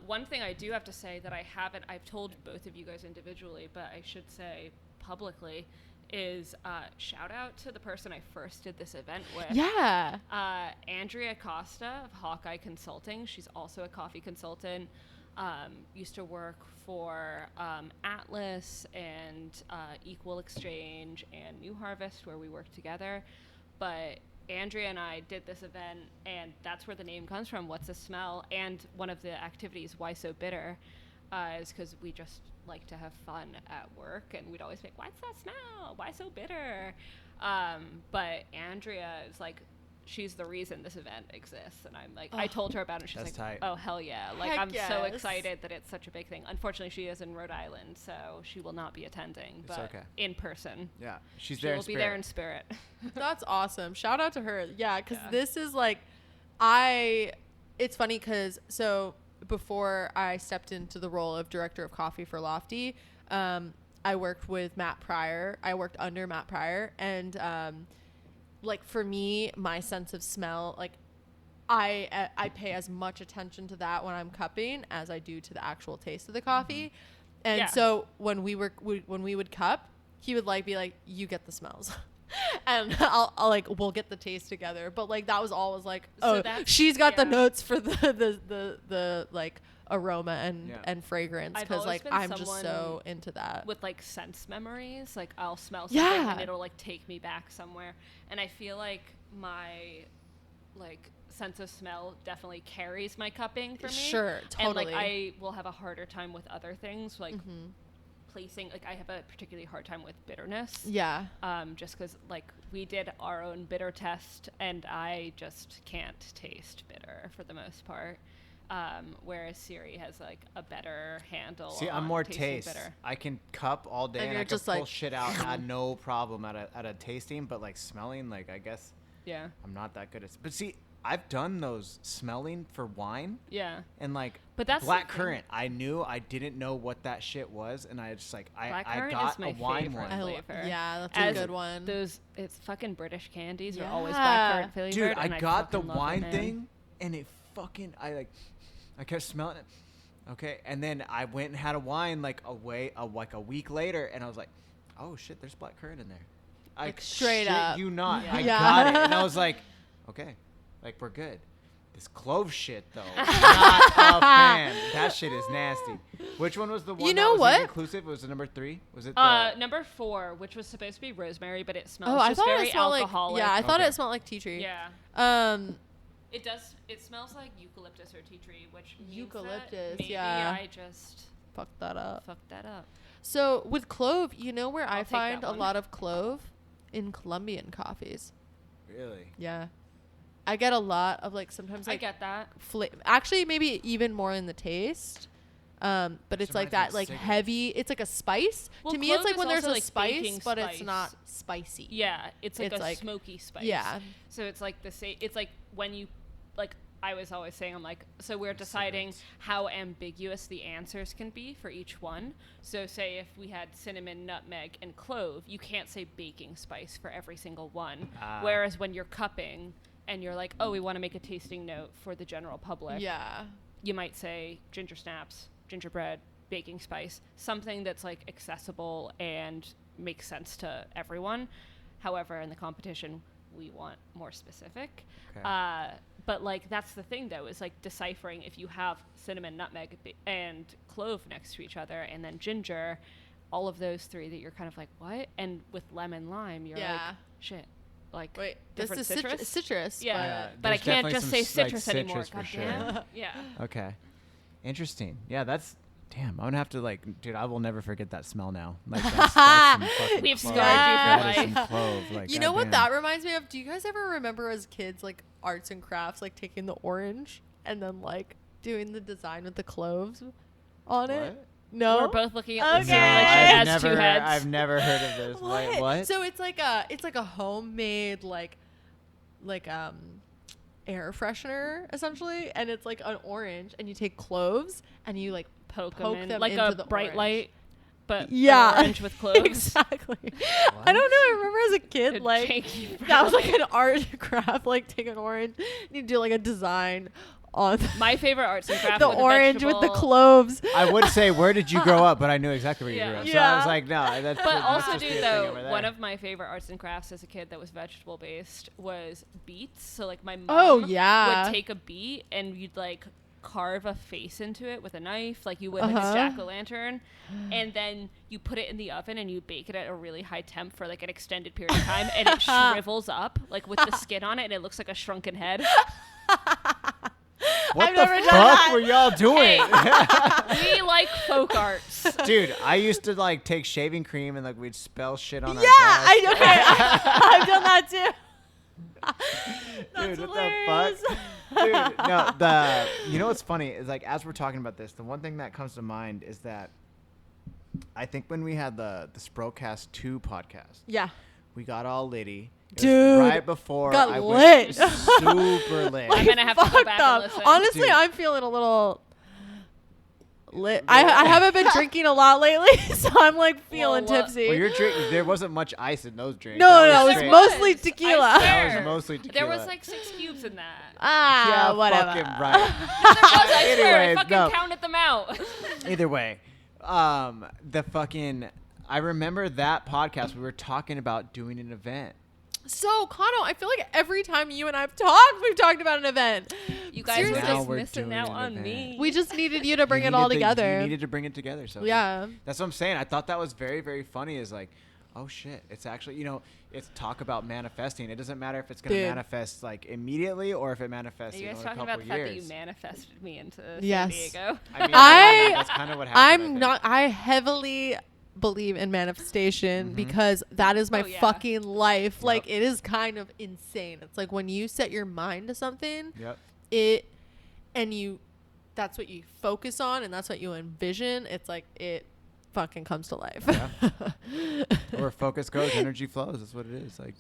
One thing I do have to say that I've told both of you guys individually, but I should say publicly, is shout out to the person I first did this event with. yeah, Andrea Costa of Hawkeye Consulting. She's also a coffee consultant. Used to work for Atlas and Equal Exchange and New Harvest, where we worked together. But Andrea and I did this event, and that's where the name comes from. What's the smell? And one of the activities, Why So Bitter, is because we just like to have fun at work, and we'd always make, what's that smell? Why so bitter? But Andrea is like, she's the reason this event exists, and I'm like, I told her about it. She's That's like, tight. oh hell yeah! Like Heck I'm so yes. excited that it's such a big thing. Unfortunately, she is in Rhode Island, so she will not be attending, It's but okay. in person. Yeah, she's She there. will be there in spirit. that's awesome. Shout out to her. Yeah, because Yeah. this is like, it's funny because so before I stepped into the role of director of coffee for Lofty, I worked with Matt Pryor. I worked under Matt Pryor, and like for me, my sense of smell, like I pay as much attention to that when I'm cupping as I do to the actual taste of the coffee. And Yeah. so when we would cup, he would like be like, you get the smells. And I'll like we'll get the taste together, but like that was always like, So oh, that's- she's got the yeah. notes for the like aroma and Yeah. and fragrance, I've because always like been I'm just someone so into that. With like sense memories, like I'll smell something Yeah. and it'll like take me back somewhere, and I feel like my like sense of smell definitely carries my cupping for me. Sure, And like totally. I will have a harder time with other things, like Mm-hmm. placing, like I have a particularly hard time with bitterness. Yeah. Just because like we did our own bitter test, and I just can't taste bitter for the most part. Whereas Siri has like a better handle. See, I'm on more tasting taste. bitter. I can cup all day And and you're I can just pull like- shit out at no problem at a tasting, but like smelling, like I guess Yeah. I'm not that good at. But see, I've done those smelling for wine, Yeah. and like But that's the black thing. currant. I didn't know what that shit was, and I just like I Blackcurrant got is my a wine favorite. one. I flavor. yeah, that's As a good one. Those, it's fucking British candies are Yeah. always blackcurrant flavored. Dude, and I got the fucking love wine it, man. thing, and it fucking I kept smelling it. Okay, and then I went and had a wine like a week later, and I was like, oh shit, there's black currant in there. Like, straight shit up. you not. Yeah. I Yeah. got it, and I was like, okay, like we're good. This clove shit though, not a fan. That shit is nasty. Which one was the one that was inclusive? Was it number 3? Was it number 4, which was supposed to be rosemary, but it smells I just thought very it smelled alcoholic. I thought it smelled like tea tree. Yeah. It does. It smells like eucalyptus or tea tree, which means eucalyptus. That maybe I just fucked that up. So with clove, you know where I take find that a one. lot of clove? In Colombian coffees. Really? Yeah. I get a lot of like sometimes I like get that. actually maybe even more in the taste. But it's like that like cigarettes. heavy. It's like a spice. Well, to me, it's clove like is when there's also, a like, spice, baking but it's spice. not spicy. Yeah, it's like It's a like- smoky spice. Yeah. So it's like the same. It's like when you like. I was always saying, I'm like, so we're deciding how ambiguous the answers can be for each one. So say if we had cinnamon, nutmeg, and clove, you can't say baking spice for every single one. Whereas when you're cupping and you're like, oh, we want to make a tasting note for the general public, Yeah. you might say ginger snaps, gingerbread, baking spice, something that's like accessible and makes sense to everyone. However, in the competition, we want more specific. Okay. But like that's the thing though, is like deciphering if you have cinnamon, nutmeg, and clove next to each other, and then ginger, all of those 3 that you're kind of like what, and with lemon, lime, you're like shit. Like Wait, this different is citrus. citrus. Yeah, but there's I can't definitely just some say like citrus anymore. citrus for Goddamn. sure. Yeah. Okay. Interesting. Yeah, that's. Damn, I'm gonna have to like, dude. I will never forget that smell now. Like that's some fucking We've clove. scarred That you is for some clove. Like, You know what goddamn. that reminds me of? Do you guys ever remember as kids like arts and crafts, like taking the orange and then like doing the design with the cloves on it? What? No. We're both looking at the Okay. cereal like she I've has never, 2 heads. I've never heard of this. Wait, what? So it's like a homemade like air freshener essentially, and it's like an orange, and you take cloves and you like poke them them like into a the bright orange. light, but Yeah. an orange with cloves. Exactly. I don't know. I remember as a kid, A like janky that was bright like an art craft, like take an orange, and you do like a design on My favorite arts and crafts the are orange with the vegetable- cloves. I would say, where did you grow up? But I knew exactly where you grew up. So I Yeah. was like, no, that's. But that also, must just be dude, a thing though, over there. one of my favorite arts and crafts as a kid that was vegetable based was beets. So like my mom Oh, yeah. would take a beet and you'd like carve a face into it with a knife, like you would like Uh-huh. a jack-o'-lantern, and then you put it in the oven and you bake it at a really high temp for like an extended period of time, and it shrivels up like with the skin on it, and it looks like a shrunken head. What I've the never done fuck that. were y'all doing? We like folk arts. Dude, I used to like take shaving cream and like we'd spell shit on Yeah, our desk. I've done that too. That's Dude, hilarious. what the fuck? Dude, no, you know what's funny is like as we're talking about this, the one thing that comes to mind is that I think when we had the Sprocast 2 podcast, Yeah. we got all litty. It was Dude, right before got I lit. went super lit. I'm gonna have to go Fucked back up. and listen. Honestly, Dude. I'm feeling a little lit. I haven't been drinking a lot lately, so I'm like feeling Well, tipsy. Well, you're drinking. There wasn't much ice in those drinks. No, That no, was it's straight- mostly I tequila. swear. That was mostly There tequila. was like 6 cubes in that. Ah, yeah, whatever. fucking right. There was, I swear, I Anyways, fucking no. counted them out. Either way, the fucking. I remember that podcast. We were talking about doing an event. So, Kano, I feel like every time you and I've talked, we've talked about an event. You guys Seriously. were Now just we're missing doing out an on event. me. We just needed you to bring You it all needed you together. needed to bring it together. So Yeah. that's what I'm saying. I thought that was very, very funny. Is like, oh shit, it's actually it's talk about manifesting. It doesn't matter if it's gonna Dude. manifest like immediately or if it manifests Are you guys in a talking couple about the fact that you years. manifested me into Yes. San Diego? I mean, I- that's kind of what happened. I I'm think. not. I heavily believe in manifestation because that is my Oh, yeah. fucking life. Yep. Like, it is kind of insane. It's like when you set your mind to something, Yep. that's what you focus on and that's what you envision. It's like it fucking comes to life. Yeah. Where focus goes, energy flows. That's what it is. Like,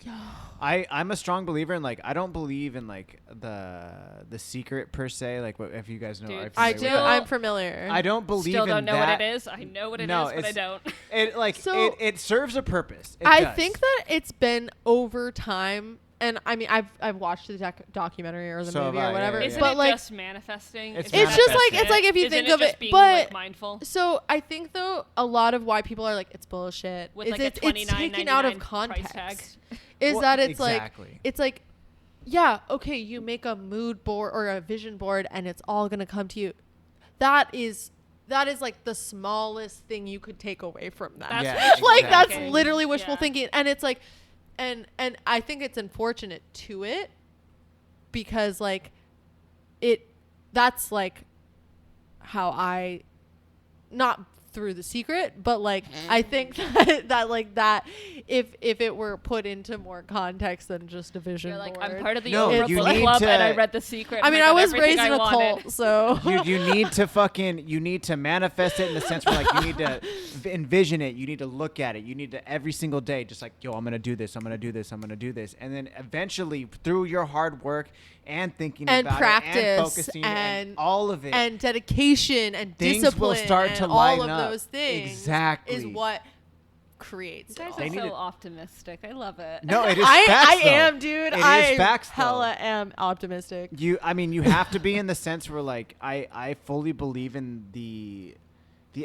I'm a strong believer in like I don't believe in like the secret per se. Like, what if you guys know? Dude, are I familiar do. with that? I'm familiar. I don't believe Still in don't know that. what it is. I know what it No, is, but I it's- don't. It like So- it serves a purpose. It I does. think that it's been over time. And I mean, I've watched the documentary or the So have movie I, or whatever. yeah, Isn't But it like, just manifesting? It's it's just like manifesting. if you Isn't think it of just it, being, but like, mindful so I think though a lot of why people are like it's bullshit with is like a it's taken out of $29.99 price context. tag. Is Well, that it's exactly. like yeah, okay, you make a mood board or a vision board and it's all going to come to you. That is like the smallest thing you could take away from that. That's Yeah, wishful Like that's thinking. literally wishful Yeah. thinking. And it's like, and I think it's unfortunate to it because like that's like how I, not through The Secret, but like I think that like that if it were put into more context than just a vision You're like, board. I'm part of the No, Oprah you Book need Club, to- and I read The Secret. I and mean, I got was everything raised in I a wanted. cult, so You need to manifest it in the sense where like you need to envision it. You need to look at it. You need to every single day just like, yo, I'm going to do this. I'm going to do this. I'm going to do this. And then eventually through your hard work and thinking and about practice it and focusing and all of it, and dedication and things discipline will start and to all line of up. those things Exactly. is what creates You it guys all. They are need so to- optimistic. I love it. no, it is I facts, though. am, dude. It is I facts, though. hella am optimistic. You have to be in the sense where like I fully believe in the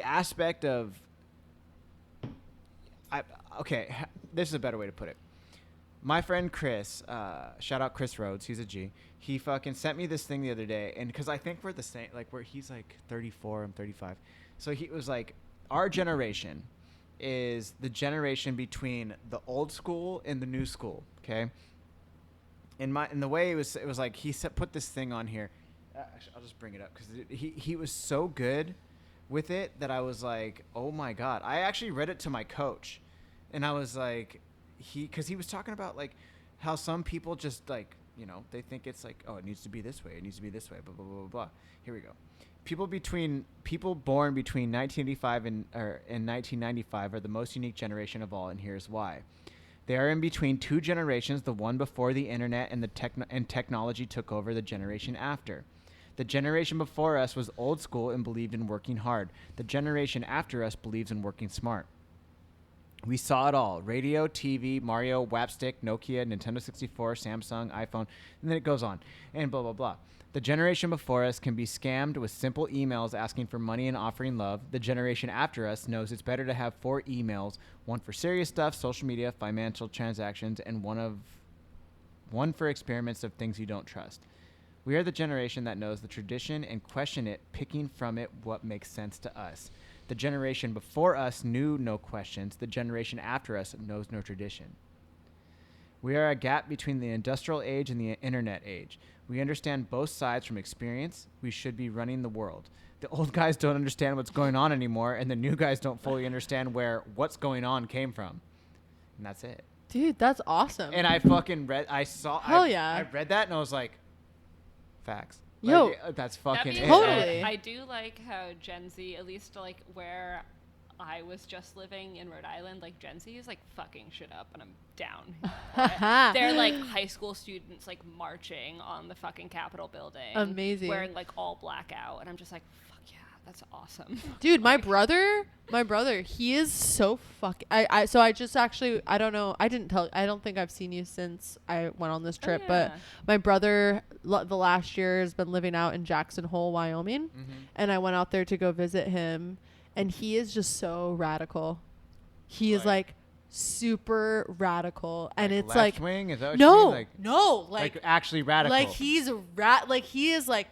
aspect of this is a better way to put it. My friend Chris, shout out Chris Rhodes, he's a G. He fucking sent me this thing the other day, and because I think we're the same, like where he's like 34, I'm 35, so he was like, our generation is the generation between the old school and the new school. Okay. In the way it was like he put this thing on here. I'll just bring it up because he was so good with it that I was like, oh my god. I actually read it to my coach, and I was like, because he was talking about like how some people just like, you know, they think it's like, oh, it needs to be this way, blah blah blah blah blah. Here we go. People born between 1985 and 1995 are the most unique generation of all, and here's why. They are in between two generations, the one before the internet and technology took over the generation after. The generation before us was old school and believed in working hard. The generation after us believes in working smart. We saw it all. Radio, TV, Mario, Wapstick, Nokia, Nintendo 64, Samsung, iPhone, and then it goes on, and blah, blah, blah. The generation before us can be scammed with simple emails asking for money and offering love. The generation after us knows it's better to have 4 emails, one for serious stuff, social media, financial transactions, and one for experiments of things you don't trust. We are the generation that knows the tradition and question it, picking from it what makes sense to us. The generation before us knew no questions. The generation after us knows no tradition. We are a gap between the industrial age and the internet age. We understand both sides from experience. We should be running the world. The old guys don't understand what's going on anymore, and the new guys don't fully understand where what's going on came from. And that's it. Dude, that's awesome. And I fucking read, I read that and I was like, facts. Yo. Like, that's fucking being it. Totally. said, I do like how Gen Z, at least like where I was just living in Rhode Island, like Gen Z is like fucking shit up, and I'm down for it. They're like high school students like marching on the fucking Capitol building. Amazing. Wearing like all black out, and I'm just like, fuck yeah, that's awesome. Dude, my brother, he is so fucking. So I just actually, I don't know. I don't think I've seen you since I went on this trip. yeah. But my brother, the last year, has been living out in Jackson Hole, Wyoming, and I went out there to go visit him, and he is just so radical. He is like super radical, and it's like wing. Is that what you mean? Like, no, like actually radical. like he's like he is like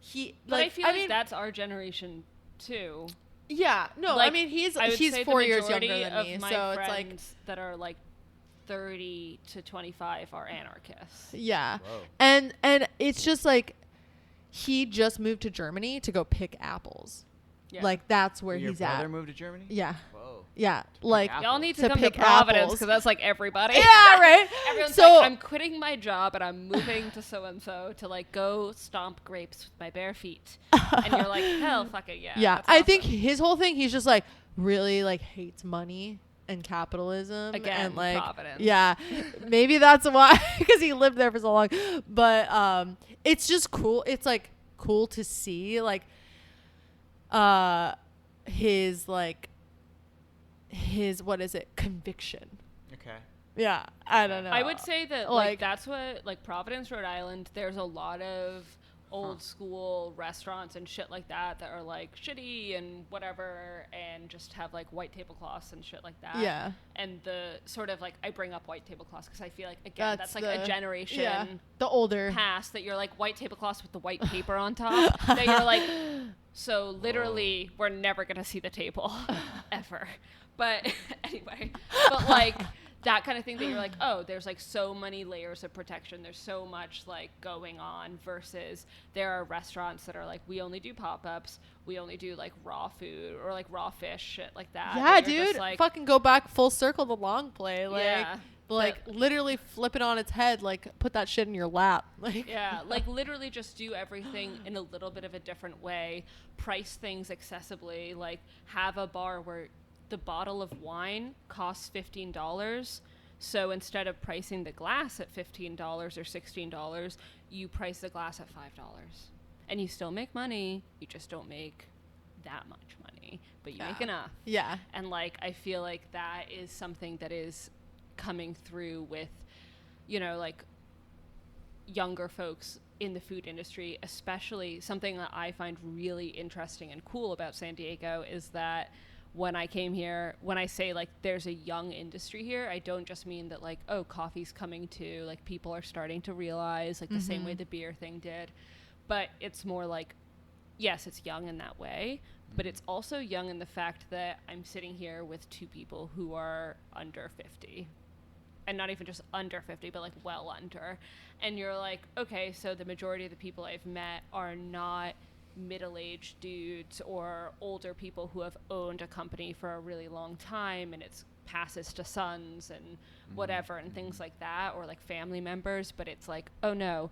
he. But like, I feel like that's our generation too. Yeah, no, Like, I mean he's I would say 4 the years younger majority than me, of my so it's like friends that are like 30 to 25 are anarchists. yeah, Whoa. and it's just like he just moved to Germany to go pick apples. Yeah. Like that's where Your he's brother at. moved to Germany? Yeah, Whoa. yeah, like apples. Y'all need to To come to pick Providence apples. because that's like everybody. yeah, right. Everyone's So- like, I'm quitting my job and I'm moving to so and so to like go stomp grapes with my bare feet. And you're like, hell, fuck it, yeah. yeah, that's I think awesome. his whole thing, he's just like really like hates money and capitalism Again, and like Providence. yeah, maybe that's why, because he lived there for so long. But it's just cool. It's like cool to see like his what is it, conviction. Okay. Yeah, I don't know. I would say that Like- like that's what like Providence, Rhode Island, there's a lot of old school restaurants and shit like that are like shitty and whatever, and just have like white tablecloths and shit like that. Yeah. And the sort of like, I bring up white tablecloths because I feel like, again, that's like a generation the older past that you're like white tablecloths with the white paper on top that you're like, so literally we're never gonna see the table ever. But anyway, but like that kind of thing that you're like, oh, there's like so many layers of protection. There's so much like going on versus there are restaurants that are like, we only do pop-ups. We only do like raw food or like raw fish, shit like that. Yeah, that dude. like, fucking go back full circle, the long play. Like, yeah, like literally flip it on its head. Like put that shit in your lap. Like, yeah, like literally just do everything in a little bit of a different way. Price things accessibly. Like have a bar where the bottle of wine costs $15. So instead of pricing the glass at $15 or $16, you price the glass at $5. And you still make money. You just don't make that much money, but you make enough. Yeah. And like, I feel like that is something that is coming through with, you know, like younger folks in the food industry, especially. Something that I find really interesting and cool about San Diego is that when I came here, when I say like there's a young industry here, I don't just mean that like, oh, coffee's coming to, like people are starting to realize, like the same way the beer thing did. But it's more like, yes, it's young in that way, but it's also young in the fact that I'm sitting here with two people who are under 50. And not even just under 50, but like well under. And you're like, okay, so the majority of the people I've met are not middle-aged dudes or older people who have owned a company for a really long time and it's passes to sons and whatever and things like that, or like family members. But it's like, oh no,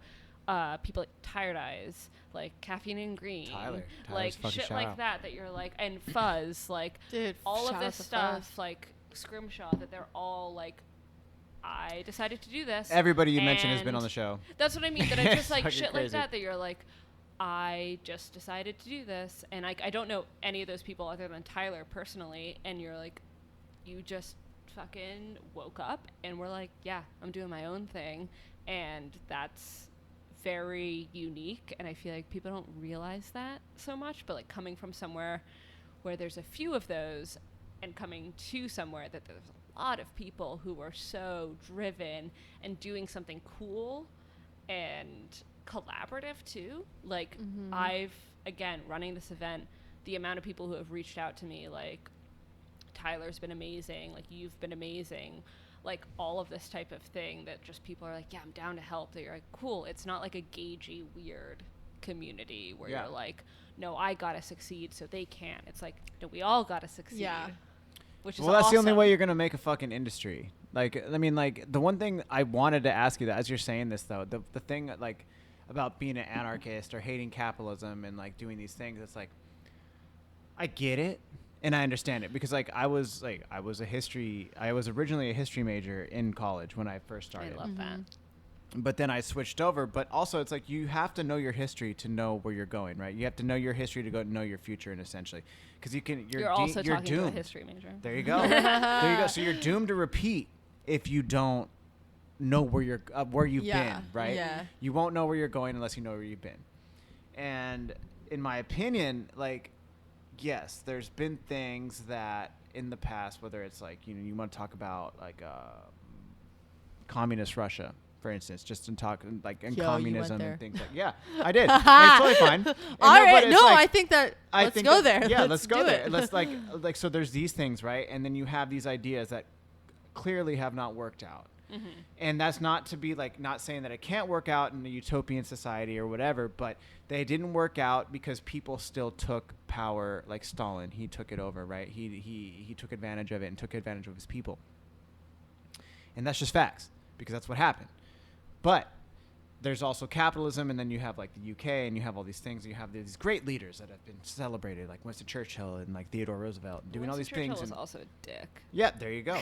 people like Tired Eyes, like Caffeine and Green, like shit like that you're like, and Fuzz, like dude, all of this stuff, like Scrimshaw, that they're all like, I decided to do this. Everybody you mentioned has been on the show. That's what I mean. That I just like shit crazy. like that you're like, I just decided to do this. And I don't know any of those people other than Tyler personally. And you're like, you just fucking woke up and we're like, yeah, I'm doing my own thing. And that's very unique. And I feel like people don't realize that so much. But like coming from somewhere where there's a few of those and coming to somewhere that there's a lot of people who are so driven and doing something cool and collaborative too. Like I've, again, running this event, the amount of people who have reached out to me, like Tyler's been amazing, like you've been amazing, like all of this type of thing that just people are like, yeah, I'm down to help. That you're like, cool. It's not like a gagey, weird community where you're like, no, I gotta succeed so they can't. It's like, no, we all gotta succeed. Yeah. Which is well, that's awesome. the only way you're gonna make a fucking industry. Like, I mean, like the one thing I wanted to ask you that as you're saying this though, the thing like about being an anarchist or hating capitalism and like doing these things, it's like, I get it and I understand it because like I was originally a history major in college when I first started. I love that. But then I switched over. But also, it's like you have to know your history to know where you're going, right? You have to know your history to go know your future, and essentially, because you're also you're talking doomed. to a history major. There you go. There you go. So you're doomed to repeat if you don't know where you've been, right? Yeah. You won't know where you're going unless you know where you've been. And in my opinion, like, yes, there's been things that in the past, whether it's like, you want to talk about like communist Russia, for instance, just in talking like in communism and things like, yeah, I did. It's totally fine. All right. No, like, I think that let's go there. Yeah, let's go there. It. Let's like, so there's these things, right? And then you have these ideas that clearly have not worked out. Mm-hmm. And that's not to be like, not saying that it can't work out in a utopian society or whatever, but they didn't work out because people still took power, like Stalin. He took it over, right? He took advantage of it and took advantage of his people. And that's just facts because that's what happened. But there's also capitalism, and then you have like the UK, and you have all these things. And you have these great leaders that have been celebrated, like Winston Churchill and like Theodore Roosevelt, and doing all these things. Winston Churchill was also a dick. Yeah, there you go.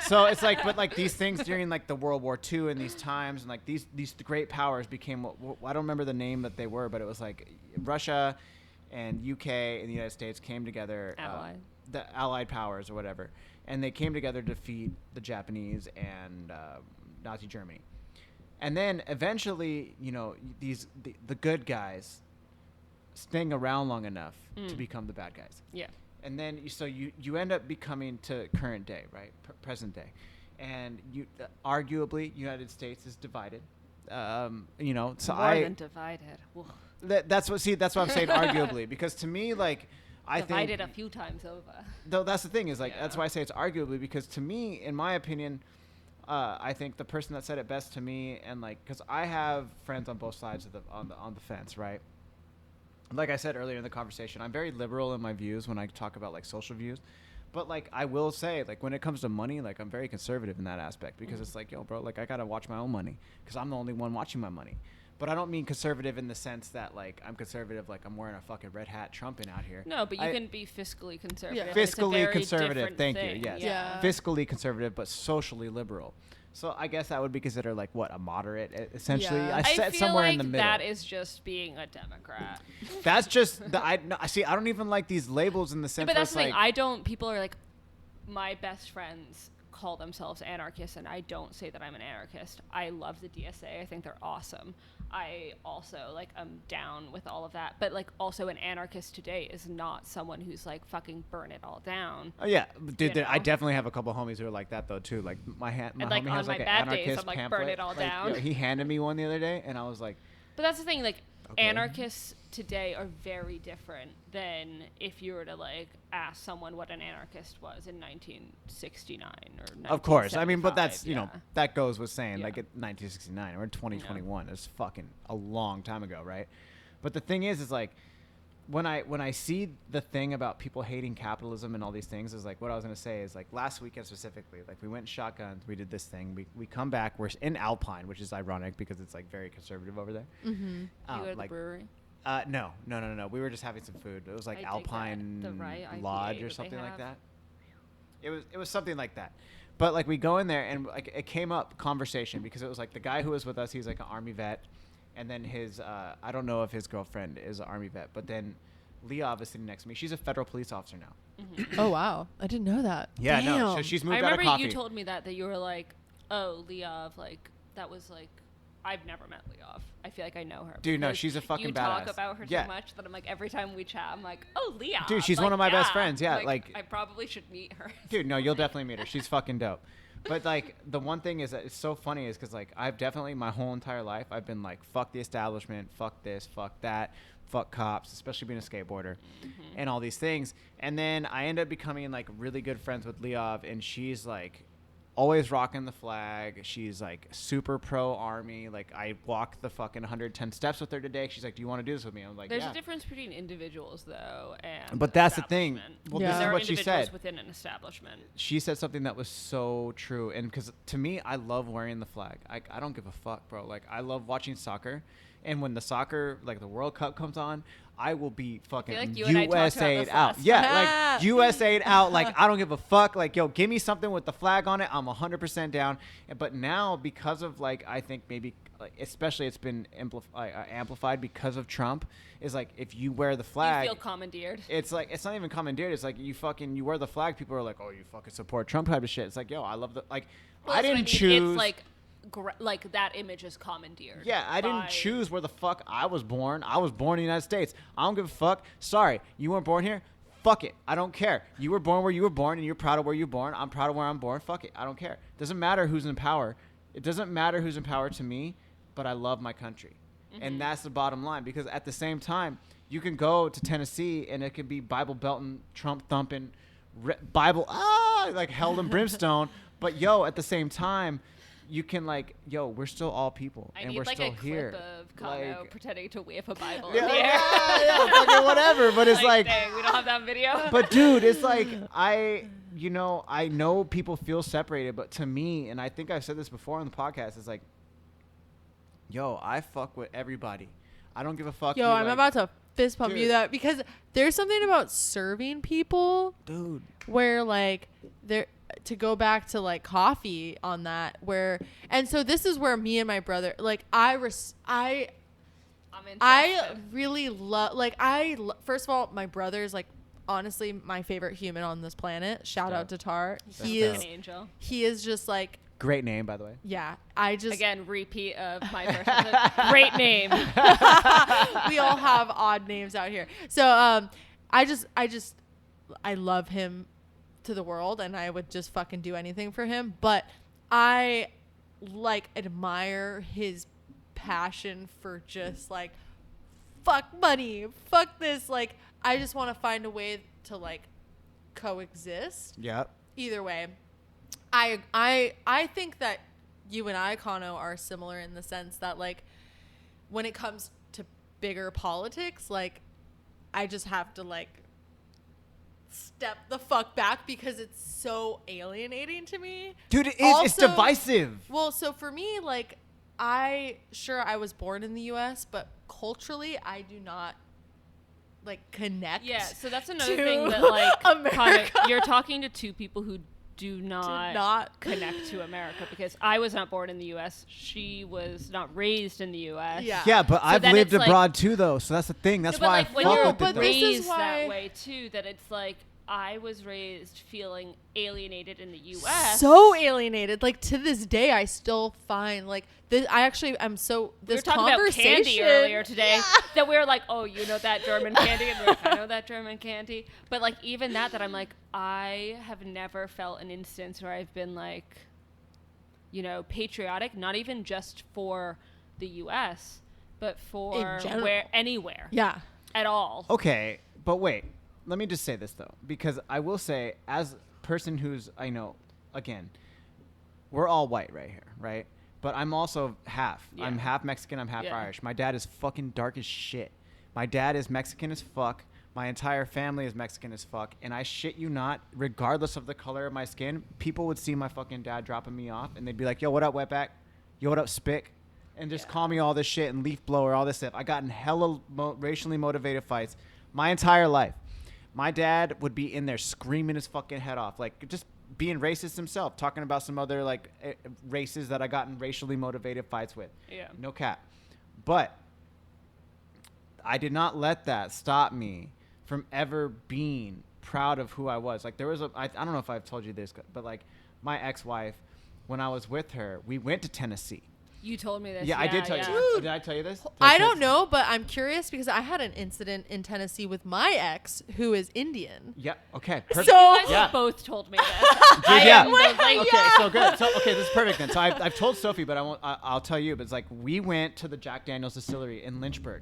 So it's like, but like these things during like the World War II and these times, and like these great powers became I don't remember the name that they were, but it was like Russia and UK and the United States came together, the Allied powers or whatever, and they came together to defeat the Japanese and Nazi Germany. And then eventually, the good guys staying around long enough to become the bad guys. Yeah. And then you end up becoming to current day, right? Present day. And arguably United States is divided. So More than divided. that's what I'm saying arguably, because to me, like, I think divided a few times over. Though that's the thing is, like, that's why I say it's arguably, because to me, in my opinion, I think the person that said it best to me, and like, because I have friends on both sides of on the fence, right? Like I said earlier in the conversation, I'm very liberal in my views when I talk about like social views, but like I will say, like, when it comes to money, like, I'm very conservative in that aspect, because it's like, yo, bro, like, I gotta watch my own money because I'm the only one watching my money. But I don't mean conservative in the sense that, like, I'm conservative, like I'm wearing a fucking red hat trumping out here. No, but you can be fiscally conservative. Yeah. Fiscally conservative, thank you. Yes. Yeah. Fiscally conservative, but socially liberal. So I guess that would be considered like what, a moderate, essentially. Yeah. I set feel somewhere like in the middle. that is just being a Democrat. That's just I don't even like these labels in the sense. But that's where the it's thing. like, People are like, my best friends call themselves anarchists, and I don't say that I'm an anarchist. I love the DSA. I think they're awesome. I also, like, I'm down with all of that. But, like, also an anarchist today is not someone who's, like, fucking burn it all down. Oh yeah, dude. You know? I definitely have a couple homies who are like that though too. Like my And, like, homie on has my like an bad days, anarchist I'm like, pamphlet. burn it all down. He handed me one the other day, and I was like, But that's the thing, like, Okay. anarchists today are very different than if you were to, like, ask someone what an anarchist was in 1969 or 1975. of course. I mean, but that's yeah. that goes with saying, Yeah. like, at 1969 or 2021. It's fucking a long time ago, right? But the thing is like, when I see the thing about people hating capitalism and all these things, is like, what I was gonna say is, like, last weekend specifically, like, we went shotguns, we did this thing, we come back, we're in Alpine, which is ironic because it's like very conservative over there. Mm-hmm. You go to the like, brewery? no. We were just having some food. It was like I dig Alpine that. The rye IPA Lodge that or they something like have. that. It was something like that. But like, we go in there and like, it came up conversation because it was like the guy who was with us, he's like an Army vet, and then his I don't know if his girlfriend is an Army vet, but then Leah is sitting next to me. She's a federal police officer now. Mm-hmm. Oh wow, I didn't know that. Yeah, Damn. no. So she's moved I out of remember coffee. you told me that you were like, oh, Leah, like, that was like, I've never met Leah. I feel like I know her. Dude, no, because she's a fucking you badass. talk about her Yeah. so much that I'm like, every time we chat, I'm like, oh, Leah. Dude, she's like, one of my best friends. Yeah, like I probably should meet her. Dude, no, you'll definitely meet her. She's fucking dope. But like, the one thing is that it's so funny is because, like, I've definitely my whole entire life I've been like, fuck the establishment, fuck this, fuck that, fuck cops, especially being a skateboarder, and all these things. And then I end up becoming like really good friends with Leov, and she's like always rocking the flag. She's like super pro Army. Like, I walked the fucking 110 steps with her today. She's like, do you want to do this with me? I'm like, There's yeah. a difference between individuals, though, and But that's the thing. establishment. Well, Yeah. this There is are what she individuals said. within an establishment. She said something that was so true. And because to me, I love wearing the flag. I don't give a fuck, bro. Like, I love watching soccer. And when the soccer, like the World Cup comes on, I will be fucking like you and I talked about USA'd this out. last Yeah, time. like USA'd out. Like, I don't give a fuck. Like, yo, give me something with the flag on it. I'm 100% down. But now, because of, like, I think maybe, like, especially it's been amplified because of Trump, is like, if you wear the flag, You feel commandeered. it's like, it's not even commandeered. It's like, you wear the flag. People are like, oh, you fucking support Trump type of shit. It's like, yo, I love the, like, Well, I that's what didn't mean. choose. It's like that image is commandeered. Yeah, I didn't by- choose where the fuck I was born. I was born in the United States. I don't give a fuck. Sorry, you weren't born here? Fuck it. I don't care. You were born where you were born, and you're proud of where you're born. I'm proud of where I'm born. Fuck it. I don't care. Doesn't matter who's in power. It doesn't matter who's in power to me, but I love my country. And that's the bottom line, because at the same time, you can go to Tennessee, and it could be Bible belting, Trump thumping, Bible, like hell and brimstone. But, yo, at the same time, you can, like, yo, we're still all people, I and need we're like still a here. clip of Kano Like, pretending to wave a Bible yeah, in the air. fucking whatever. But it's like, dang, we don't have that video. but dude, it's like, I know people feel separated, but to me, and I think I've said this before on the podcast, it's like, yo, I fuck with everybody. I don't give a fuck. Yo, you, I'm like, about to fist pump you Dude. that, because there's something about serving people dude. where, like, there, to go back to, like, coffee on that, where, and so this is where me and my brother, like, I I'm interested. really love, like, first of all, my brother is, like, honestly my favorite human on this planet. Shout out to Tar. That's He dope. is An angel. he is just, like, Great name, by the way. Yeah, I just Again, repeat of my version. Great name. we all have odd names out here. So I love him to the world, and I would just fucking do anything for him. But I like admire his passion for just like fuck money, fuck this. Like I just want to find a way to like coexist. Yep. Either way, I think that you and I, Kano, are similar in the sense that like when it comes to bigger politics, like I just have to like step the fuck back because it's so alienating to me. Dude, it is. Also, it's divisive. Well, so for me, like I was born in the US, but culturally I do not like connect. Yeah, so that's another to thing that like kind America. of, you're talking to two people who do not connect. to America, because I was not born in the U.S. She was not raised in the U.S. Yeah. Yeah, but So I've then lived it's like- abroad too, though. So that's the thing. That's No, but why like I when fuck you're with but it. this raised is why- that way too, that it's like I was raised feeling alienated in the U.S. So alienated. Like to this day, I still find like this. I actually am so. We were This talking about candy conversation earlier today. Yeah. That we were like, oh, you know that German candy? And we're like, I know that German candy. But like even that I'm like, I have never felt an instance where I've been like, you know, patriotic, not even just for the U.S., but for In general. anywhere Yeah. at all. Okay, but wait. Let me just say this, though, because I will say, as a person who's, I know, again, we're all white right here, right? But I'm also half. Yeah. I'm half Mexican. I'm half Yeah. Irish. My dad is fucking dark as shit. My dad is Mexican as fuck. My entire family is Mexican as fuck. And I shit you not, regardless of the color of my skin, people would see my fucking dad dropping me off, and they'd be like, yo, what up, wetback? Yo, what up, spick? And just call me all this shit and leaf blower, all this stuff. I got in hella racially motivated fights my entire life. My dad would be in there screaming his fucking head off, like just being racist himself, talking about some other like races that I got in racially motivated fights with. Yeah. No cap. But I did not let that stop me from ever being proud of who I was. Like there was I don't know if I've told you this, but like my ex-wife, when I was with her, we went to Tennessee. You told me this. Yeah, I did tell you. Ooh. Did I tell you this? Did I tell don't you- know, but I'm curious because I had an incident in Tennessee with my ex who is Indian. Yeah. Okay. Perfect. So- You guys Yeah. both told me this. I yeah. am the, like, Okay, so good. So okay, this is perfect then. So I've told Sophie, but I won't. I'll tell you. But it's like we went to the Jack Daniel's distillery in Lynchburg,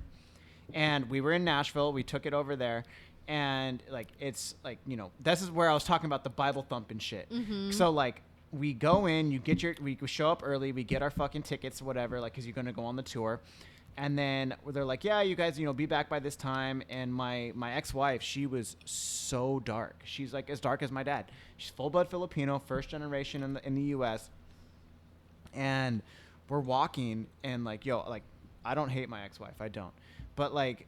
and we were in Nashville. We took it over there, and like it's like this is where I was talking about the Bible thumping shit. So like we go in, we show up early, we get our fucking tickets, whatever, like because you're gonna go on the tour. And then they're like, yeah, you guys, be back by this time. And my ex-wife, she was so dark. She's like as dark as my dad. She's full-blood Filipino, first generation in the U.S. And we're walking, and like, I don't hate my ex-wife. I don't. But like,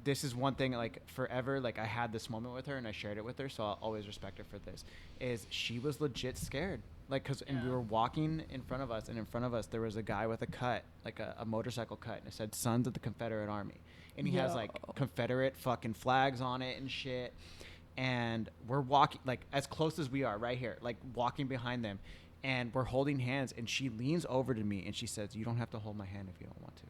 this is one thing, like forever, like I had this moment with her and I shared it with her. So I'll always respect her for this, is she was legit scared. Like, and we were walking in front of us, and in front of us there was a guy with a cut, like a motorcycle cut, and it said Sons of the Confederate Army. And he has like Confederate fucking flags on it and shit. And we're walking like as close as we are right here, like walking behind them, and we're holding hands, and she leans over to me and she says, you don't have to hold my hand if you don't want to.